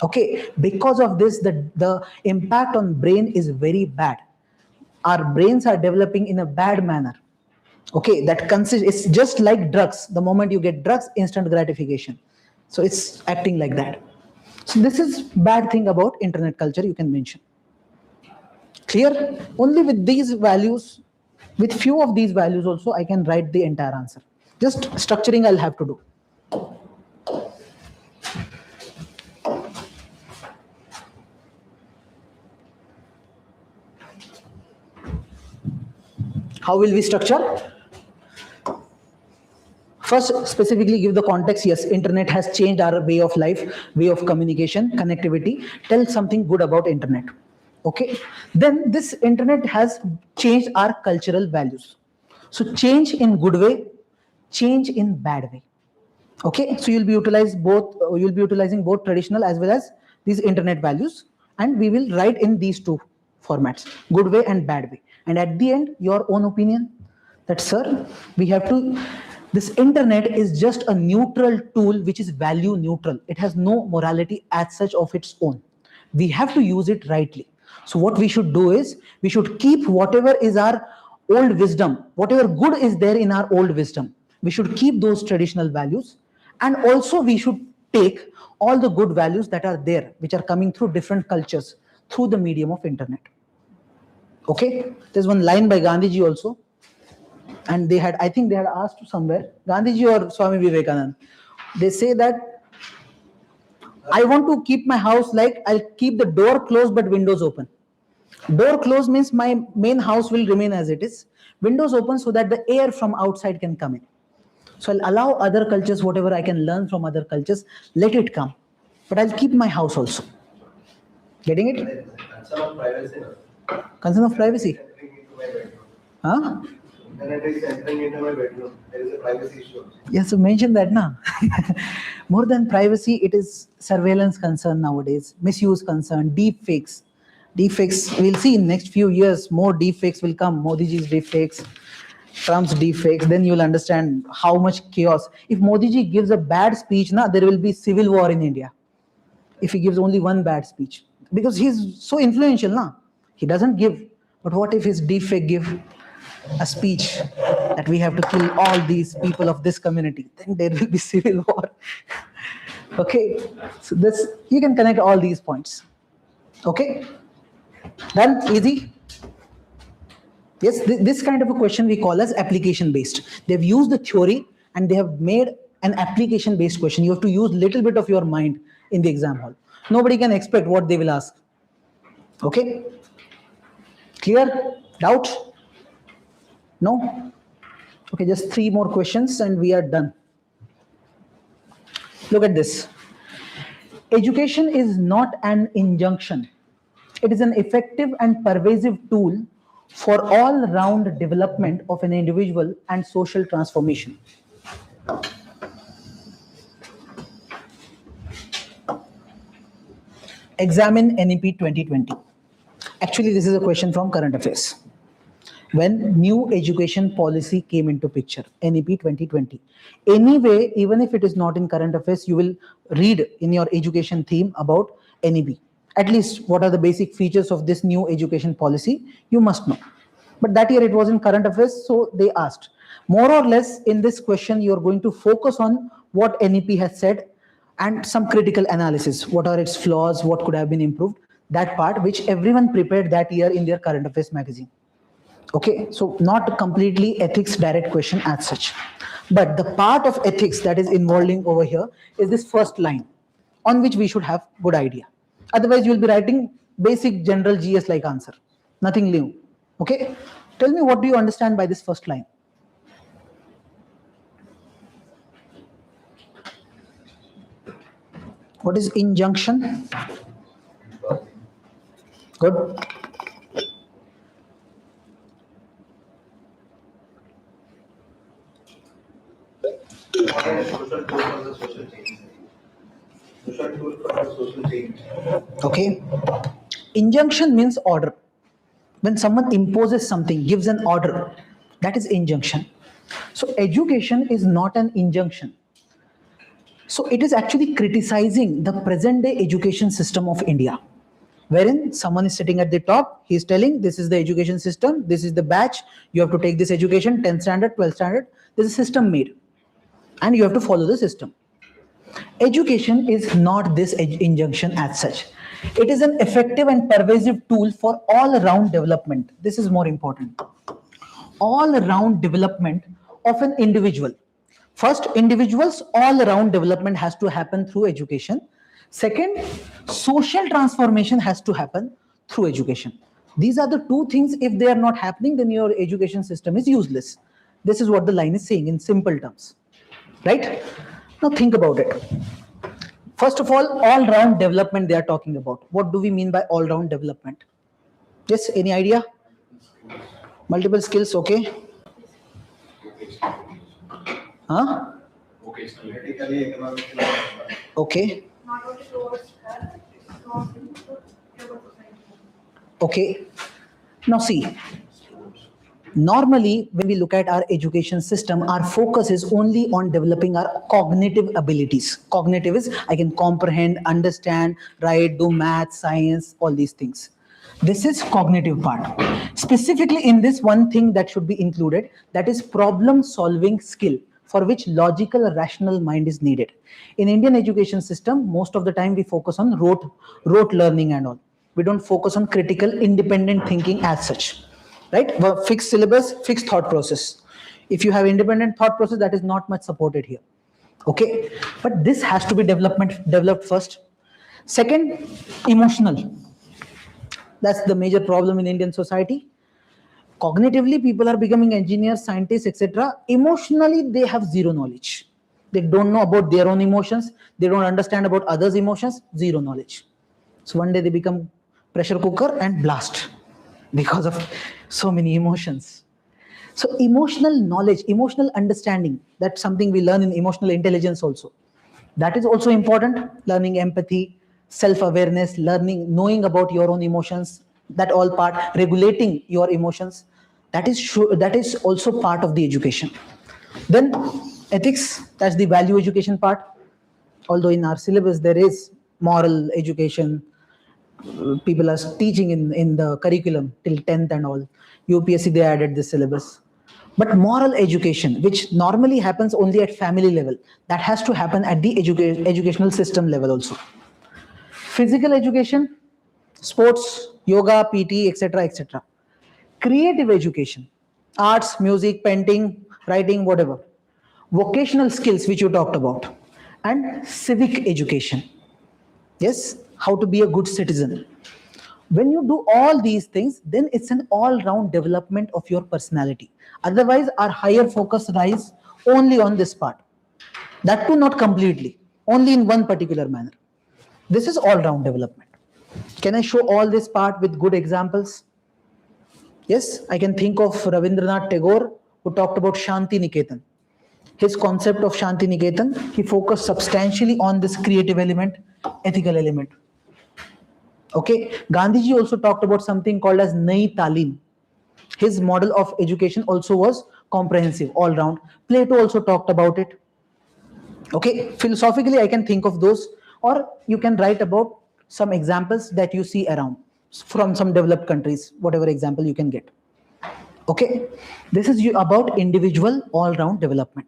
Okay, because of this, the impact on brain is very bad. Our brains are developing in a bad manner. Okay, that consists, it's just like drugs. The moment you get drugs, instant gratification. So it's acting like that. So this is bad thing about internet culture you can mention. Clear? Only with these values, with few of these values also, I can write the entire answer. Just structuring I'll have to do. How will we structure? First, specifically give the context. Yes, internet has changed our way of life, way of communication, connectivity. Tell something good about internet. Okay. Then this internet has changed our cultural values. So change in good way, change in bad way. Okay. So you'll be utilizing both traditional as well as these internet values, and we will write in these two formats: good way and bad way. And at the end, your own opinion. That, sir, we have to. This internet is just a neutral tool which is value neutral. It has no morality as such of its own. We have to use it rightly. So what we should do is we should keep whatever is our old wisdom, whatever good is there in our old wisdom. We should keep those traditional values, and also we should take all the good values that are there, which are coming through different cultures through the medium of internet. Okay, there's one line by Gandhiji also. And I think they had asked somewhere, Gandhiji or Swami Vivekanand, they say that I want to keep my house like I'll keep the door closed but windows open. Door closed means my main house will remain as it is. Windows open so that the air from outside can come in. So I'll allow other cultures, whatever I can learn from other cultures, let it come. But I'll keep my house also. Getting it? Concern of privacy. Concern of privacy. Entering into my bedroom. Huh? Internet is entering into my bedroom. There is a privacy issue. Yes, so mention that now. More than privacy, it is surveillance concern nowadays, misuse concern, deep fakes. Deep fakes, we'll see in next few years, more deep fakes will come. Modiji's deep fakes, Trump's deep fakes, then you'll understand how much chaos. If Modiji gives a bad speech, there will be civil war in India. If he gives only one bad speech. Because he's so influential, he doesn't give. But what if his deep fake give a speech that we have to kill all these people of this community? Then there will be civil war. Okay, so this, you can connect all these points. Okay, done, easy. Yes, this kind of a question we call as application based. They've used the theory and they have made an application based question. You have to use little bit of your mind in the exam hall. Nobody can expect what they will ask. Okay, clear? Doubt? No? Okay, just 3 more questions and we are done. Look at this. Education is not an injunction. It is an effective and pervasive tool for all-round development of an individual and social transformation. Examine NEP 2020. Actually, this is a question from current affairs. When new education policy came into picture, NEP 2020. Anyway, even if it is not in current affairs, you will read in your education theme about NEP. At least what are the basic features of this new education policy, you must know. But that year it was in current affairs, so they asked. More or less in this question, you are going to focus on what NEP has said and some critical analysis. What are its flaws, what could have been improved? That part which everyone prepared that year in their current affairs magazine. Okay, so not completely ethics direct question as such. But the part of ethics that is involving over here is this first line on which we should have good idea. Otherwise, you will be writing basic general GS like answer. Nothing new. Okay, tell me what do you understand by this first line? What is injunction? Good. Social tool for the social change. Social tool for the social change. Okay. Injunction means order. When someone imposes something, gives an order, that is injunction. So education is not an injunction. So it is actually criticizing the present day education system of India, wherein someone is sitting at the top, he is telling this is the education system, this is the batch, you have to take this education, 10th standard, 12th standard, there is a system made and you have to follow the system. Education is not this injunction as such. It is an effective and pervasive tool for all-round development. This is more important. All-round development of an individual. First, individuals' all-round development has to happen through education. Second, social transformation has to happen through education. These are the two things. If they are not happening, then your education system is useless. This is what the line is saying in simple terms, right? Now think about it. First of all round development they are talking about. What do we mean by all round development? Yes, any idea? Multiple skills, okay. Huh? Politically, economically. Okay. Not only towards her, it's towards the society. Okay. Now see, normally when we look at our education system, our focus is only on developing our cognitive abilities. Cognitive is I can comprehend, understand, write, do math, science, all these things. This is cognitive part. Specifically in this, one thing that should be included, that is problem solving skill, for which logical rational mind is needed. In Indian education system, most of the time we focus on rote learning and all. We don't focus on critical independent thinking as such, right? Well, fixed syllabus, fixed thought process. If you have independent thought process, that is not much supported here. Okay, but this has to be developed first. Second, emotional. That's the major problem in Indian society. Cognitively, people are becoming engineers, scientists, etc. Emotionally, they have zero knowledge. They don't know about their own emotions. They don't understand about others' emotions. Zero knowledge. So one day they become pressure cooker and blast because of so many emotions. So emotional knowledge, emotional understanding, that's something we learn in emotional intelligence also. That is also important. Learning empathy, self-awareness, learning, knowing about your own emotions, that all part, regulating your emotions, that is also part of the education. Then ethics, that's the value education part. Although in our syllabus there is moral education, people are teaching in the curriculum till 10th and all. UPSC they added this syllabus. But moral education, which normally happens only at family level, that has to happen at the educational system level also. Physical education, sports, yoga, PT, etc., etc. Creative education, arts, music, painting, writing, whatever. Vocational skills, which you talked about. And civic education. Yes, how to be a good citizen. When you do all these things, then it's an all-round development of your personality. Otherwise, our higher focus lies only on this part. That too not completely, only in one particular manner. This is all-round development. Can I show all this part with good examples? Yes, I can think of Rabindranath Tagore, who talked about Shanti Niketan. His concept of Shanti Niketan, he focused substantially on this creative element, ethical element. Okay, Gandhiji also talked about something called as Nai Talim. His model of education also was comprehensive, all round. Plato also talked about it. Okay, philosophically, I can think of those, or you can write about some examples that you see around from some developed countries, whatever example you can get. Okay, this is about individual all round development.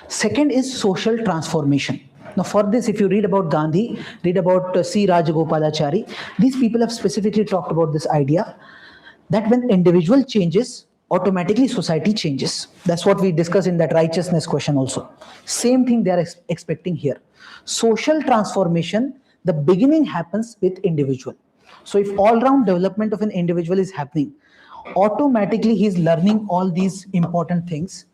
Second is social transformation. Now, for this, if you read about Gandhi, read about C. Rajagopalachari, these people have specifically talked about this idea that when individual changes, automatically society changes. That's what we discussed in that righteousness question also. Same thing they are expecting here. Social transformation, the beginning happens with individual. So if all-round development of an individual is happening, automatically he's learning all these important things,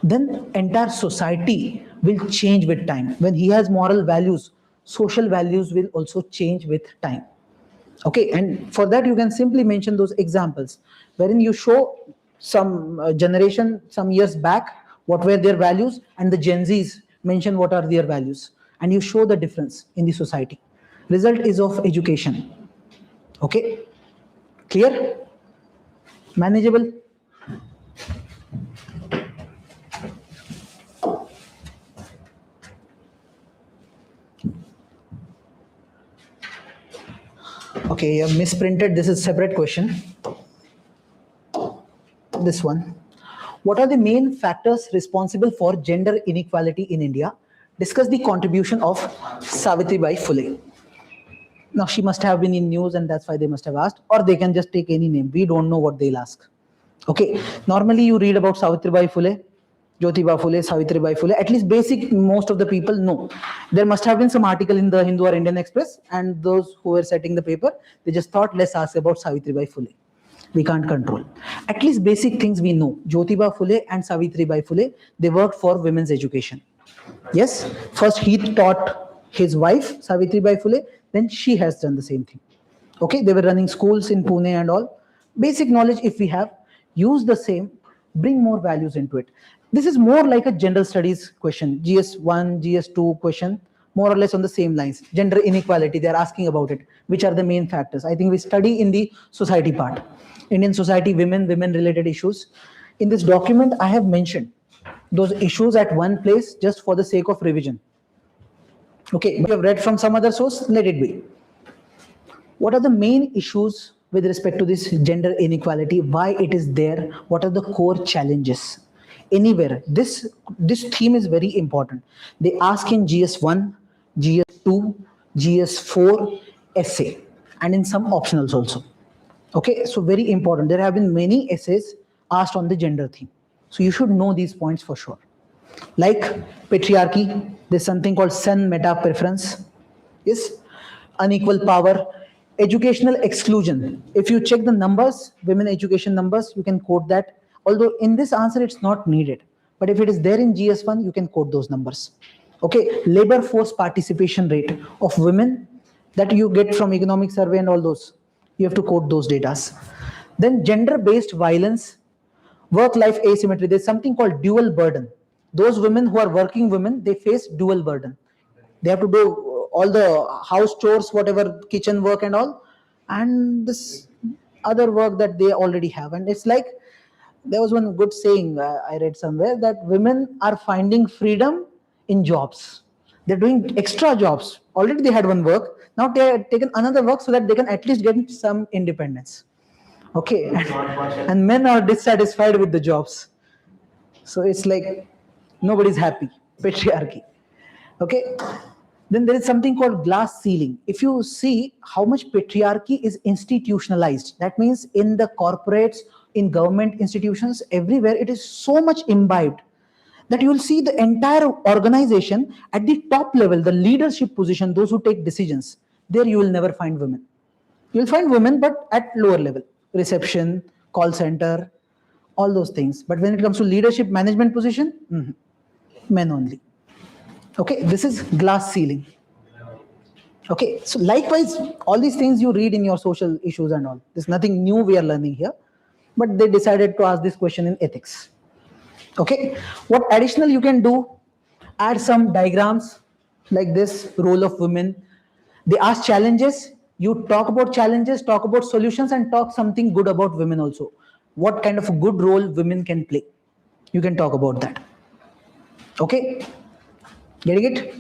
then entire society will change with time. When he has moral values, social values will also change with time. Okay, and for that you can simply mention those examples wherein you show some generation some years back what were their values, and the Gen Zs mention what are their values, and you show the difference in the society. Result is of education. Okay, clear, manageable. Okay, you have misprinted. This is separate question. This one. What are the main factors responsible for gender inequality in India? Discuss the contribution of Savitribai Phule. Now, she must have been in news and that's why they must have asked, or they can just take any name. We don't know what they'll ask. Okay, normally you read about Savitribai Phule, Jyotiba Phule, Savitribai Phule, at least basic, most of the people know. There must have been some article in the Hindu or Indian Express, and those who were setting the paper, they just thought, let's ask about Savitribai Phule. We can't control. At least basic things we know. Jyotiba Phule and Savitribai Phule, they worked for women's education. Yes, first he taught his wife, Savitribai Phule, then she has done the same thing. Okay, they were running schools in Pune and all. Basic knowledge, if we have, use the same, bring more values into it. This is more like a general studies question, GS1, GS2 question, more or less on the same lines. Gender inequality, they are asking about it. Which are the main factors? I think we study in the society part. Indian society, women related issues. In this document, I have mentioned those issues at one place just for the sake of revision. Okay, you have read from some other source, let it be. What are the main issues with respect to this gender inequality? Why it is there? What are the core challenges? Anywhere, this theme is very important. They ask in GS1, GS2, GS4, essay, and in some optionals also. Okay, so very important. There have been many essays asked on the gender theme. So you should know these points for sure. Like patriarchy, there's something called son meta preference. Yes, unequal power, educational exclusion. If you check the numbers, women education numbers, you can quote that. Although in this answer it's not needed, but if it is there in GS1, you can quote those numbers. Okay, labor force participation rate of women that you get from economic survey and all those, you have to quote those data. Then gender-based violence, work-life asymmetry. There's something called dual burden. Those women who are working women, they face dual burden. They have to do all the house chores, whatever, kitchen work and all, and this other work that they already have. And it's like, there was one good saying I read somewhere, that women are finding freedom in jobs. They're doing extra jobs. Already they had one work. Now they have taken another work so that they can at least get some independence. Okay. And men are dissatisfied with the jobs. So it's like nobody's happy. Patriarchy. Okay. Then there is something called glass ceiling. If you see how much patriarchy is institutionalized, that means in the corporates, in government institutions, everywhere, it is so much imbibed that you will see the entire organization at the top level, the leadership position, those who take decisions. There you will never find women. You'll find women, but at lower level, reception, call center, all those things. But when it comes to leadership management position, men only. Okay, this is glass ceiling. Okay, so likewise, all these things you read in your social issues and all. There's nothing new we are learning here, but they decided to ask this question in ethics. Okay, what additional you can do? Add some diagrams like this, role of women. They ask challenges. You talk about challenges, talk about solutions, and talk something good about women also. What kind of a good role women can play? You can talk about that. Okay, getting it?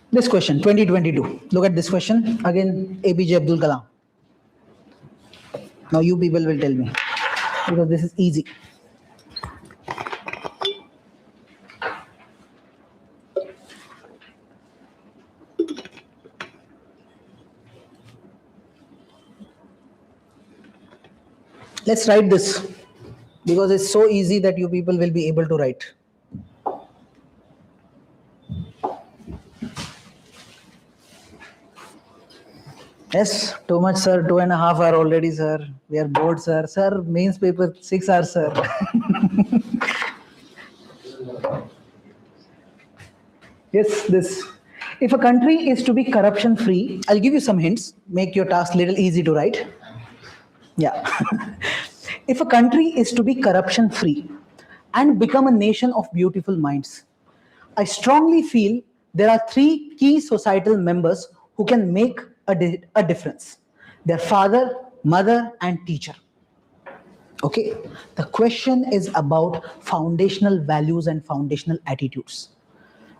This question, 2022. Look at this question. Again, APJ Abdul Kalam. Now you people will tell me, because this is easy. Let's write this, because it's so easy that you people will be able to write. Yes, too much, sir. 2.5 hours already, sir. We are bored, sir. Sir, mains paper 6 hours, sir. Yes, this. If a country is to be corruption free, I'll give you some hints. Make your task little easy to write. Yeah. If a country is to be corruption free and become a nation of beautiful minds, I strongly feel there are 3 key societal members who can make a difference. Their father, mother, and teacher. Okay, the question is about foundational values and foundational attitudes.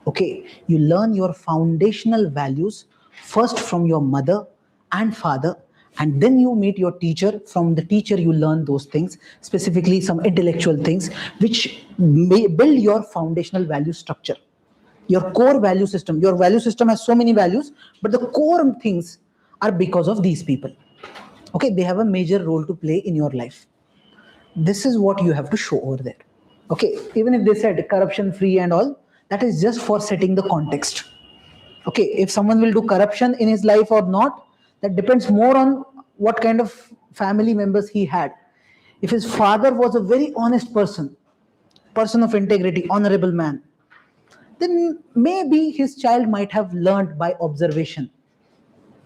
Okay, you learn your foundational values first from your mother and father, and then you meet your teacher. From the teacher you learn those things, specifically some intellectual things which may build your foundational value structure. Your core value system. Your value system has so many values, but the core things are because of these people. Okay, they have a major role to play in your life. This is what you have to show over there. Okay, even if they said corruption free and all, that is just for setting the context. Okay, if someone will do corruption in his life or not, that depends more on what kind of family members he had. If his father was a very honest person of integrity, honorable man, then maybe his child might have learned by observation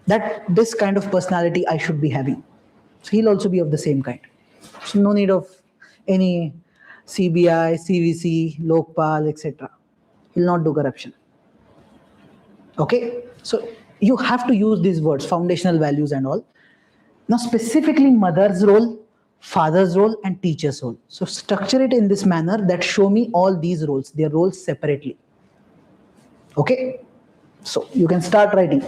that this kind of personality I should be having. So he'll also be of the same kind. So no need of any CBI, CVC, Lokpal, etc. He'll not do corruption. Okay, so you have to use these words, foundational values and all. Now specifically mother's role, father's role and teacher's role. So structure it in this manner that show me all these roles, their roles separately. Okay, so you can start writing.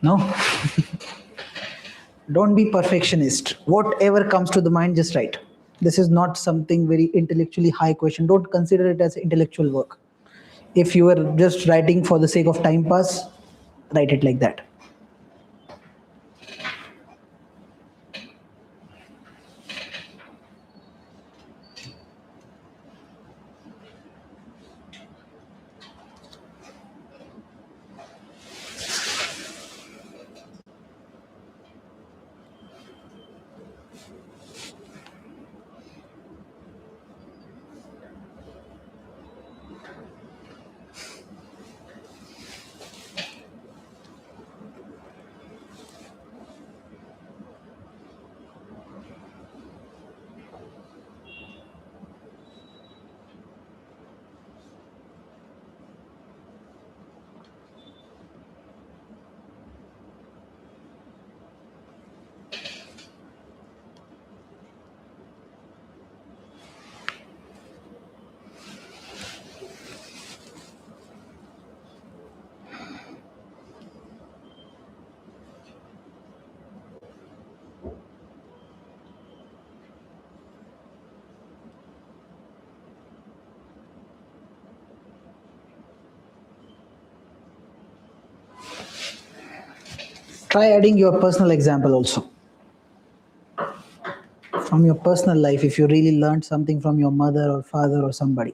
No. Don't be perfectionist. Whatever comes to the mind, just write. This is not something very intellectually high question. Don't consider it as intellectual work. If you are just writing for the sake of time pass, write it like that. Try adding your personal example also. From your personal life, if you really learned something from your mother or father or somebody.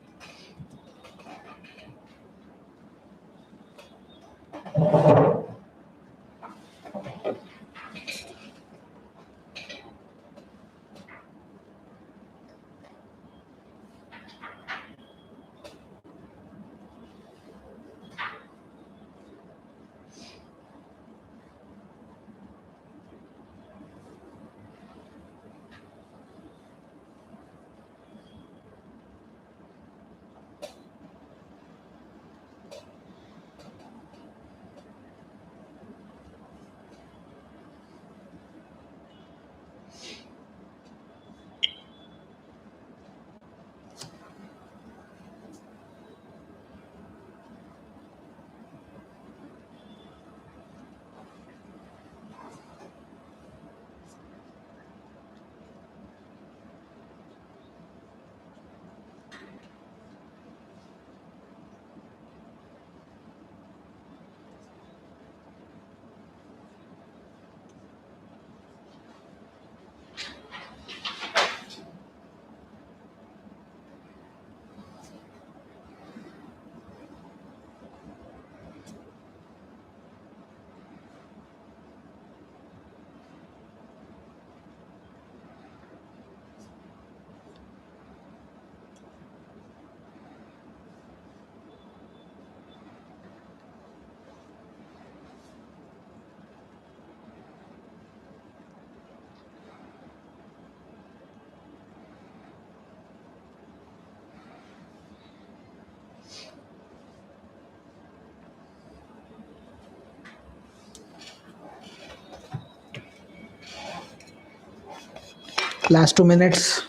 Last 2 minutes.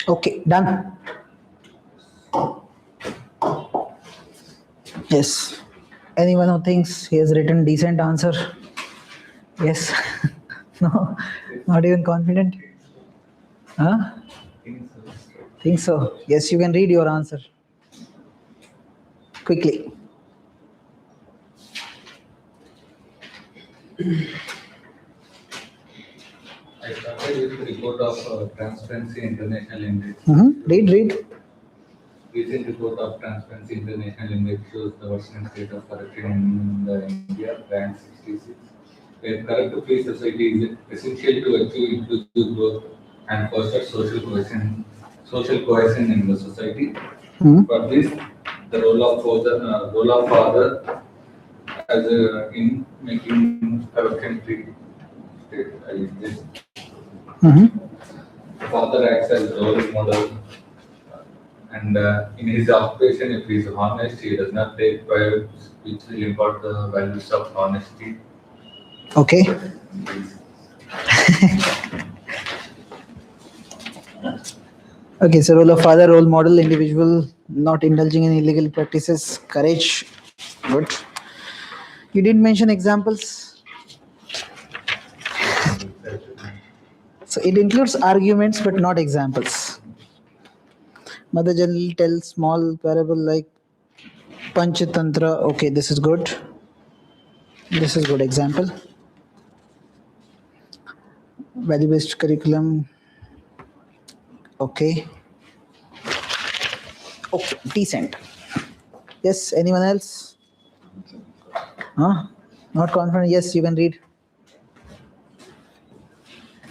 Okay, done. Yes. Anyone who thinks he has written decent answer? Yes. No, not even confident. Huh? Think so. Yes, you can read your answer quickly. I started with the report of Transparency International Index. Read. Recent report of Transparency International Index shows the worsening state of corruption in the India, ranked 66. A corrupt-free society is essential to achieve inclusive growth and foster social cohesion in the society. For this, the role of father as in making corruption-free state. Father acts as role model, and in his occupation, if he is honest, he does not take bribes, which will impart the values of honesty. Okay. Okay, so role of father, role model, individual, not indulging in illegal practices, courage. Good. You didn't mention examples. So it includes arguments but not examples. Mother generally tells small parable like Panchatantra. Okay, this is good. This is good example. Value-based curriculum. Okay. Okay, decent. Yes, anyone else? Huh? Not confident? Yes, you can read.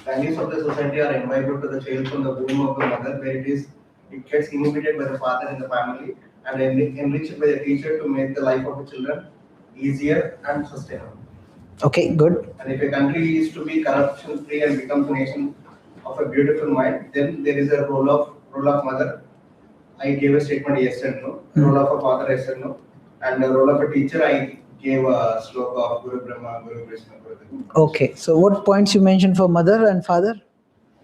Values of the society are imbibed to the child from the womb of the mother, where it gets inhibited by the father in the family and enriched by the teacher to make the life of the children easier and sustainable. Okay, good. And if a country is to be corruption free and becomes a nation of a beautiful mind, then there is a role of mother. I gave a statement yes and no. Role of a father yes and no. And the role of a teacher I gave a sloka of Guru Brahma, Guru Krishna, Guru Deva. Okay, so what points you mentioned for mother and father?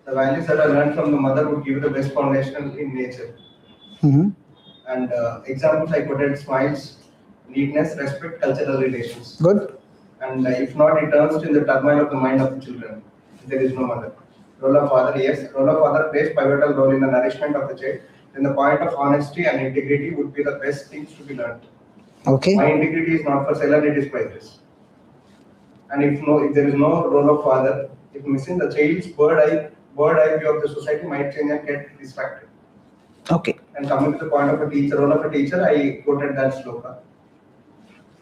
The values that I learned from the mother would give the best foundation in nature. And examples I quoted: smiles, neatness, respect, cultural relations. Good. And if not, it turns in the turmoil of the mind of the children. There is no mother. Role of father, yes. Role of father plays pivotal role in the nourishment of the child. Then the point of honesty and integrity would be the best things to be learned. Okay. My integrity is not for sale and it is priceless. And if there is no role of father, if missing the child's bird eye view of the society might change and get distracted. Okay. And coming to the point of a teacher, role of a teacher, I quoted that sloka.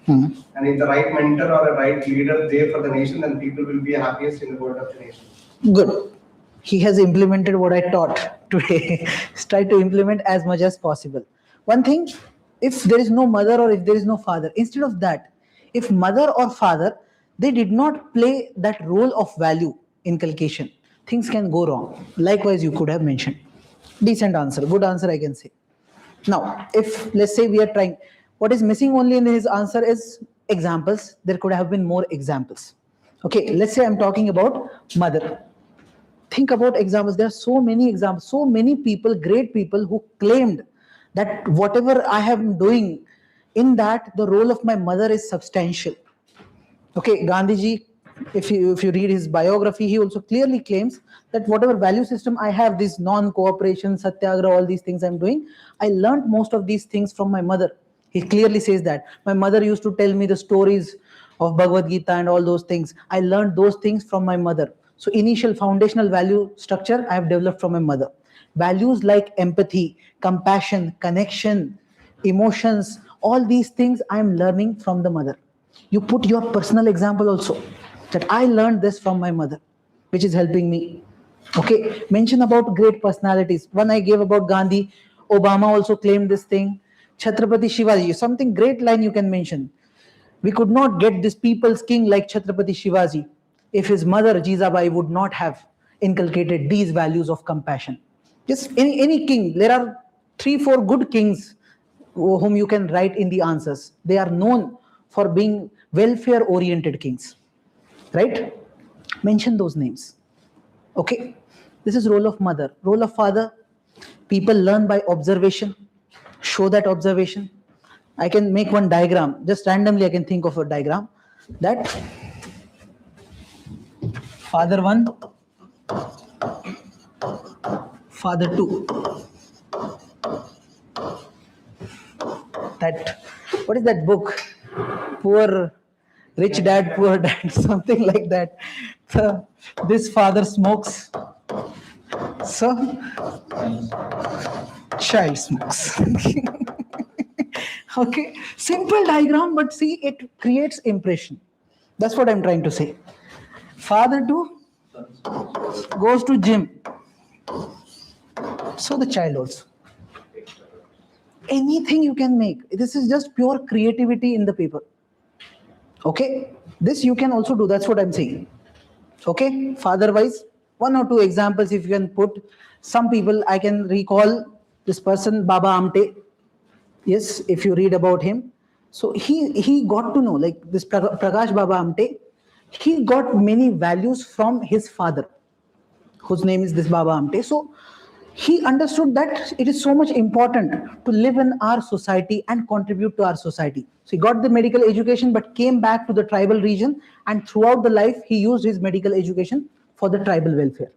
Hmm. And if the right mentor or a right leader there for the nation, then people will be happiest in the world of the nation. Good. He has implemented what I taught today. Try to implement as much as possible. One thing, if there is no mother or if there is no father, instead of that, if mother or father, they did not play that role of value inculcation, things can go wrong. Likewise, you could have mentioned. Decent answer, good answer, I can say. Now, if let's say we are trying, what is missing only in his answer is examples. There could have been more examples. Okay, let's say I'm talking about mother. Think about examples. There are so many examples, so many people, great people who claimed that whatever I am doing, in that the role of my mother is substantial. Okay, Gandhiji, if you read his biography, he also clearly claims that whatever value system I have, this non-cooperation, satyagraha, all these things I'm doing, I learned most of these things from my mother. He clearly says that my mother used to tell me the stories of Bhagavad Gita and all those things. I learned those things from my mother. So initial foundational value structure I have developed from my mother. Values like empathy, compassion, connection, emotions, all these things I am learning from the mother. You put your personal example also, that I learned this from my mother, which is helping me. Okay, mention about great personalities. One I gave about Gandhi, Obama also claimed this thing. Chhatrapati Shivaji, something great line you can mention. We could not get this people's king like Chhatrapati Shivaji if his mother Jizabai would not have inculcated these values of compassion. Just any king, there are 3-4 good kings whom you can write in the answers. They are known for being welfare oriented kings, right? Mention those names. Okay, this is role of mother. Role of father, people learn by observation. Show that observation. I can make one diagram, just randomly I can think of a diagram, that father 1, father 2. That, what is that book? Poor rich dad, poor dad, something like that. So, this father smokes, so child smokes. Okay, simple diagram, but see, it creates impression. That's what I'm trying to say. Father 2 goes to gym, so the child also. Anything you can make. This is just pure creativity in the paper. Okay, this you can also do. That's what I'm saying. Okay, father wise, 1 or 2 examples if you can put. Some people I can recall, this person Baba Amte. Yes, if you read about him, so he got to know, like this Prakash Baba Amte, he got many values from his father, whose name is this Baba Amte. So he understood that it is so much important to live in our society and contribute to our society. So he got the medical education but came back to the tribal region, and throughout the life he used his medical education for the tribal welfare.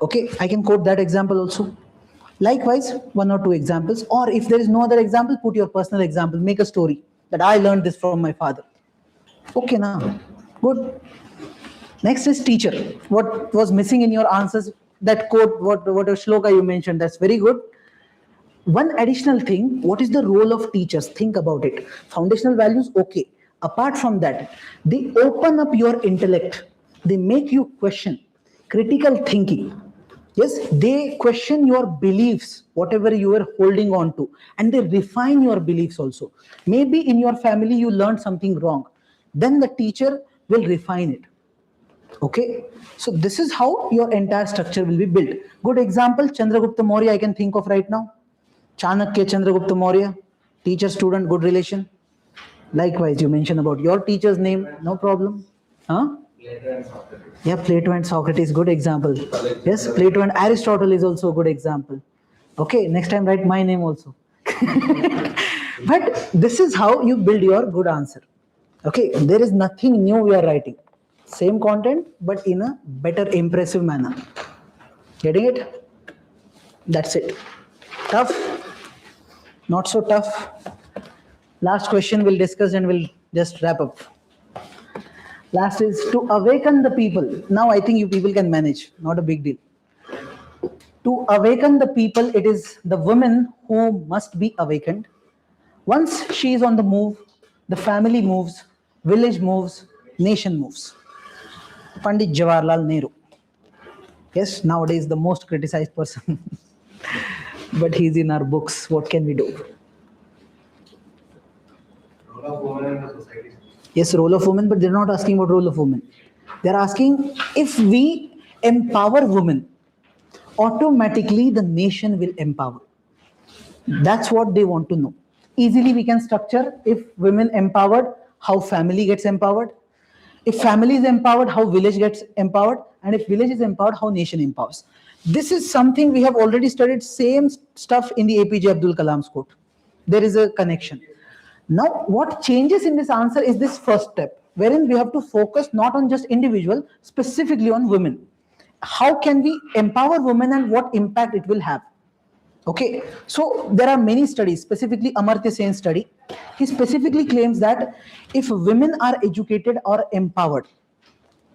Okay, I can quote that example also. Likewise, 1 or 2 examples, or if there is no other example, put your personal example, make a story that I learned this from my father. Okay, now, good. Next is teacher. What was missing in your answers? That quote, what a shloka you mentioned, that's very good. One additional thing, what is the role of teachers? Think about it. Foundational values, okay. Apart from that, they open up your intellect. They make you question. Critical thinking. Yes, they question your beliefs, whatever you are holding on to, and they refine your beliefs also. Maybe in your family you learned something wrong. Then the teacher will refine it. Okay, so this is how your entire structure will be built. Good example, Chandragupta Maurya I can think of right now. Chanakya, Chandragupta Maurya, teacher student, good relation. Likewise, you mentioned about your teacher's name, no problem. Huh? Yeah, Plato and Socrates, good example. Yes, Plato and Aristotle is also a good example. Okay, next time write my name also. But this is how you build your good answer. Okay, there is nothing new we are writing. Same content, but in a better, impressive manner. Getting it? That's it. Tough? Not so tough. Last question we'll discuss and we'll just wrap up. Last is to awaken the people. Now I think you people can manage. Not a big deal. To awaken the people, it is the women who must be awakened. Once she is on the move, the family moves, village moves, nation moves. Pandit Jawaharlal Nehru. Yes, nowadays the most criticized person, but he's in our books. What can we do? Role of women in the society. Yes, role of women, but they're not asking what role of women. They're asking if we empower women, automatically the nation will empower. That's what they want to know. Easily we can structure if women empowered, how family gets empowered. If family is empowered, how village gets empowered. And if village is empowered, how nation empowers. This is something we have already studied same stuff in the APJ Abdul Kalam's quote. There is a connection. Now, what changes in this answer is this first step, wherein we have to focus not on just individual, specifically on women. How can we empower women and what impact it will have? Okay, so there are many studies, specifically Amartya Sen's study. He specifically claims that if women are educated or empowered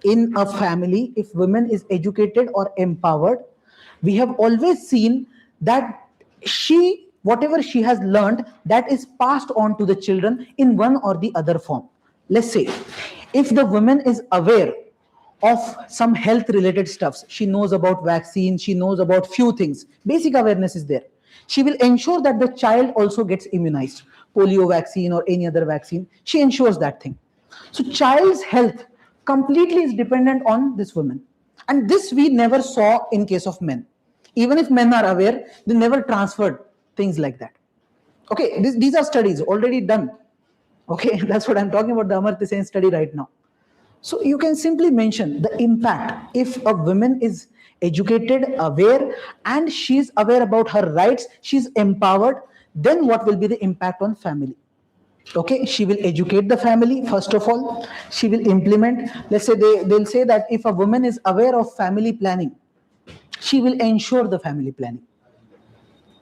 in a family, if women is educated or empowered, we have always seen that whatever she has learned, that is passed on to the children in one or the other form. Let's say, if the woman is aware of some health related stuffs, she knows about vaccine, she knows about few things, basic awareness is there, she will ensure that the child also gets immunized, polio vaccine or any other vaccine, she ensures that thing. So child's health completely is dependent on this woman, and this we never saw in case of men. Even if men are aware, they never transferred things like that. Okay, these are studies already done. Okay, that's what I'm talking about, the Amartya Sen study right now. So you can simply mention the impact. If a woman is educated, aware, and she's aware about her rights, she's empowered, then what will be the impact on family? Okay, she will educate the family, first of all. She will implement, let's say they'll say that if a woman is aware of family planning, she will ensure the family planning.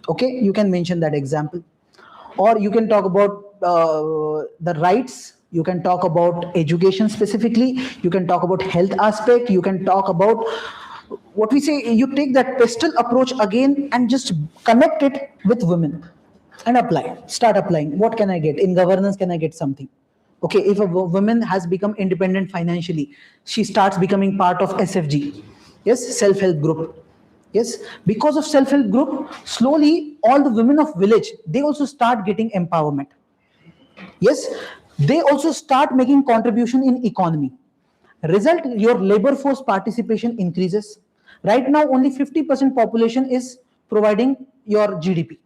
Okay, you can mention that example. Or you can talk about the rights, you can talk about education specifically, you can talk about health aspect, you can talk about what we say, you take that pestle approach again and just connect it with women and start applying. What can I get? In governance, can I get something? Okay, if a woman has become independent financially, she starts becoming part of SFG, yes, self-help group. Yes, because of self-help group, slowly all the women of village, they also start getting empowerment. Yes, they also start making contribution in economy. Result, your labor force participation increases. Right now, only 50% population is providing your GDP.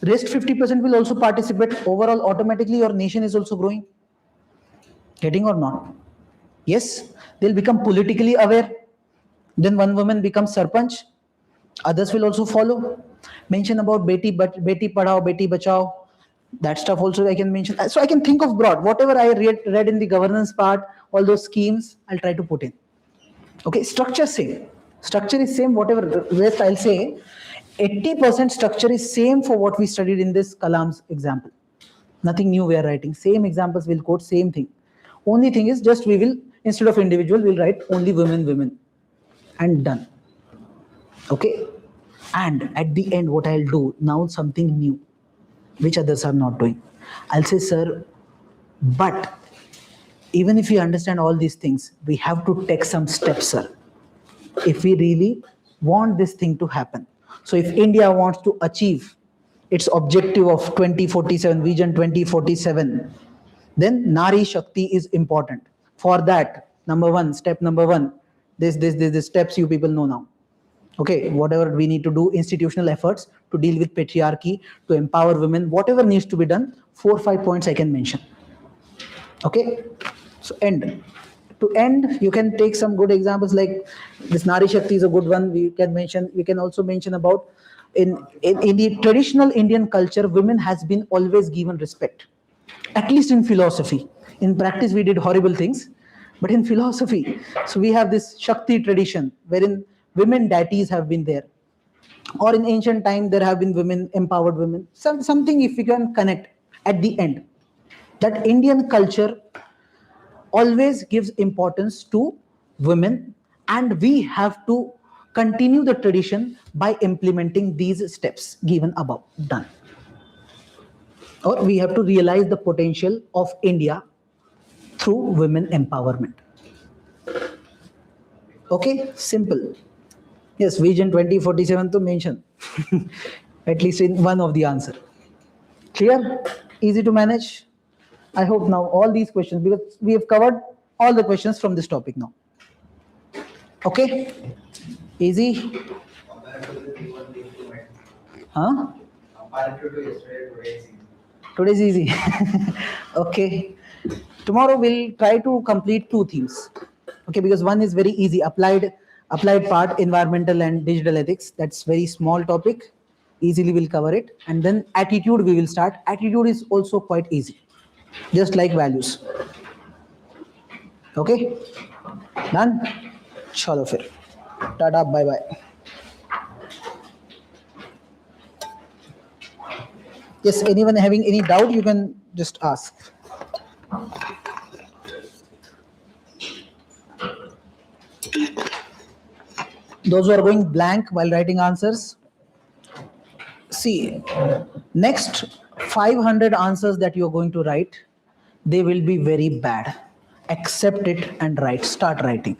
Rest 50% will also participate. Overall, automatically your nation is also growing. Getting or not? Yes, they'll become politically aware. Then one woman becomes sarpanch, others will also follow. Mention about beti padhao, beti bachao, that stuff also I can mention. So I can think of broad, whatever I read in the governance part, all those schemes I'll try to put in. Okay, structure same, structure is same, whatever rest I'll say, 80% structure is same for what we studied in this Kalam's example. Nothing new we are writing, same examples will quote, same thing. Only thing is just we will, instead of individual, we'll write only women, and done. Okay, and at the end what I'll do now, something new which others are not doing. I'll say, sir, but even if we understand all these things, we have to take some steps, sir, if we really want this thing to happen. So if India wants to achieve its objective of 2047, vision 2047, then Nari Shakti is important. For that, step number one, this steps you people know now. Okay, whatever we need to do, institutional efforts to deal with patriarchy, to empower women, whatever needs to be done, 4-5 points I can mention. Okay, so to end, you can take some good examples like this. Nari Shakti is a good one. We can also mention about in the traditional Indian culture, women has been always given respect, at least in philosophy. In practice, we did horrible things, but in philosophy, so we have this Shakti tradition wherein women deities have been there. Or in ancient time, there have been women, empowered women. Something if we can connect at the end, that Indian culture always gives importance to women, and we have to continue the tradition by implementing these steps given above. Done. Or we have to realize the potential of India through women empowerment. Okay, simple. Yes, Vision 2047 to mention. At least in one of the answer. Clear? Easy to manage? I hope now all these questions, because we have covered all the questions from this topic now. Okay? Easy? Huh? Today's easy. Okay. Tomorrow we'll try to complete 2 themes. Okay, because one is very easy, applied part, environmental and digital ethics. That's very small topic. Easily we'll cover it. And then attitude we will start. Attitude is also quite easy. Just like values. Okay? Done? Chalo fir. Tata, bye bye. Yes, anyone having any doubt, you can just ask. Those who are going blank while writing answers, see, next 500 answers that you're going to write, they will be very bad. Accept it and write. Start writing.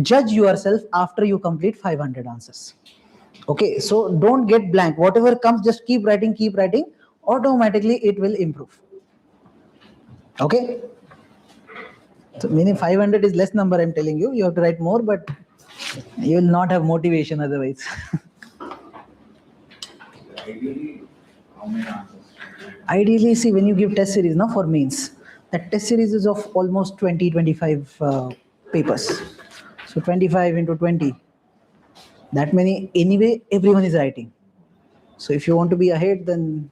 Judge yourself after you complete 500 answers. Okay, so don't get blank. Whatever comes, just keep writing, keep writing. Automatically, it will improve. Okay? So, meaning 500 is less number, I'm telling you. You have to write more, but you will not have motivation otherwise. Ideally, how many answers? Ideally, see, when you give test series now for mains, that test series is of almost 20-25 papers. So 25 into 20. That many, anyway, everyone is writing. So if you want to be ahead, then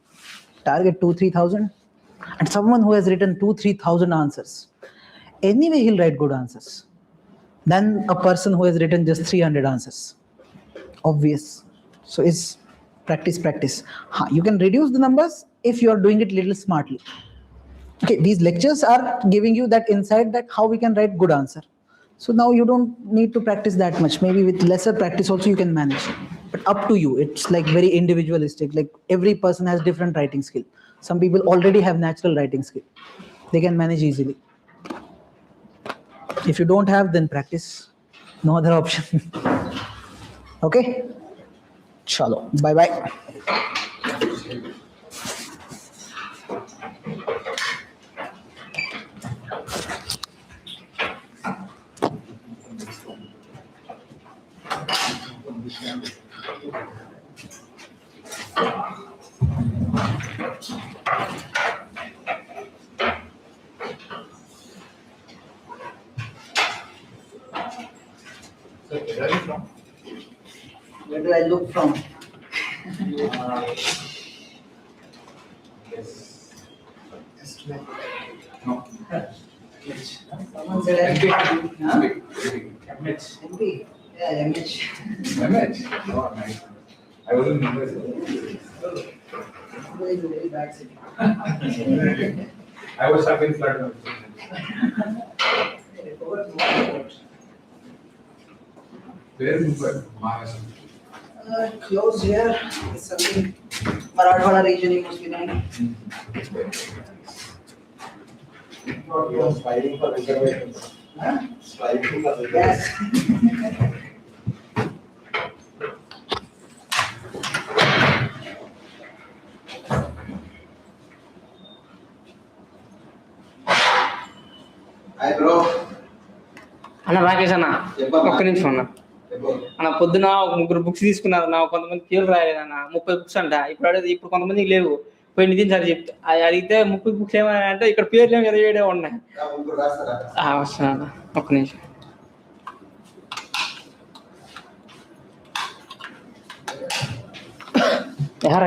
target 2,000-3,000. And someone who has written 2,000-3,000 answers, anyway, he'll write good answers. Than a person who has written just 300 answers. Obvious. So it's practice. You can reduce the numbers if you are doing it little smartly. Okay, these lectures are giving you that insight that how we can write good answer. So now you don't need to practice that much. Maybe with lesser practice also you can manage. But up to you. It's like very individualistic. Like every person has different writing skill. Some people already have natural writing skill. They can manage easily. If you don't have, then practice. No other option. Okay? Chalo. Bye-bye. So, where are you from? Where do I look from? Yes. No. Someone said MP. Huh? MH. MP? Yeah, MH. MH? Oh, nice. I was in Mumbai. Mumbai is a very bad city. I was stuck in flood. Where is Mumbai? Maharashtra. Close here is something Marathwada region you must be knowing. You are striving for reservations. Huh? Striving for reservations. Yes. Hi bro. అన్న రాకేష్ అన్న చెప్పమ్మా. ఒక్క నిమిషం అన్న అన్న పొద్దున ఒక 3 books తీసుకున్నారు నా కొంతమంది పేర్లు రాయలేదన్న 30 బుక్స్ అంట ఇప్పుడు కొంతమందికి లేవు పోయి నితిన్ సార్ చెప్తే అడిగితే 30 బుక్స్ ఏమన్నా అంటే ఇక్కడ పేర్లు ఏమి 27 ఉన్నాయి ముగ్గురు రాస్తారా? వస్తున్నా ఒక్క నిమిషం యార్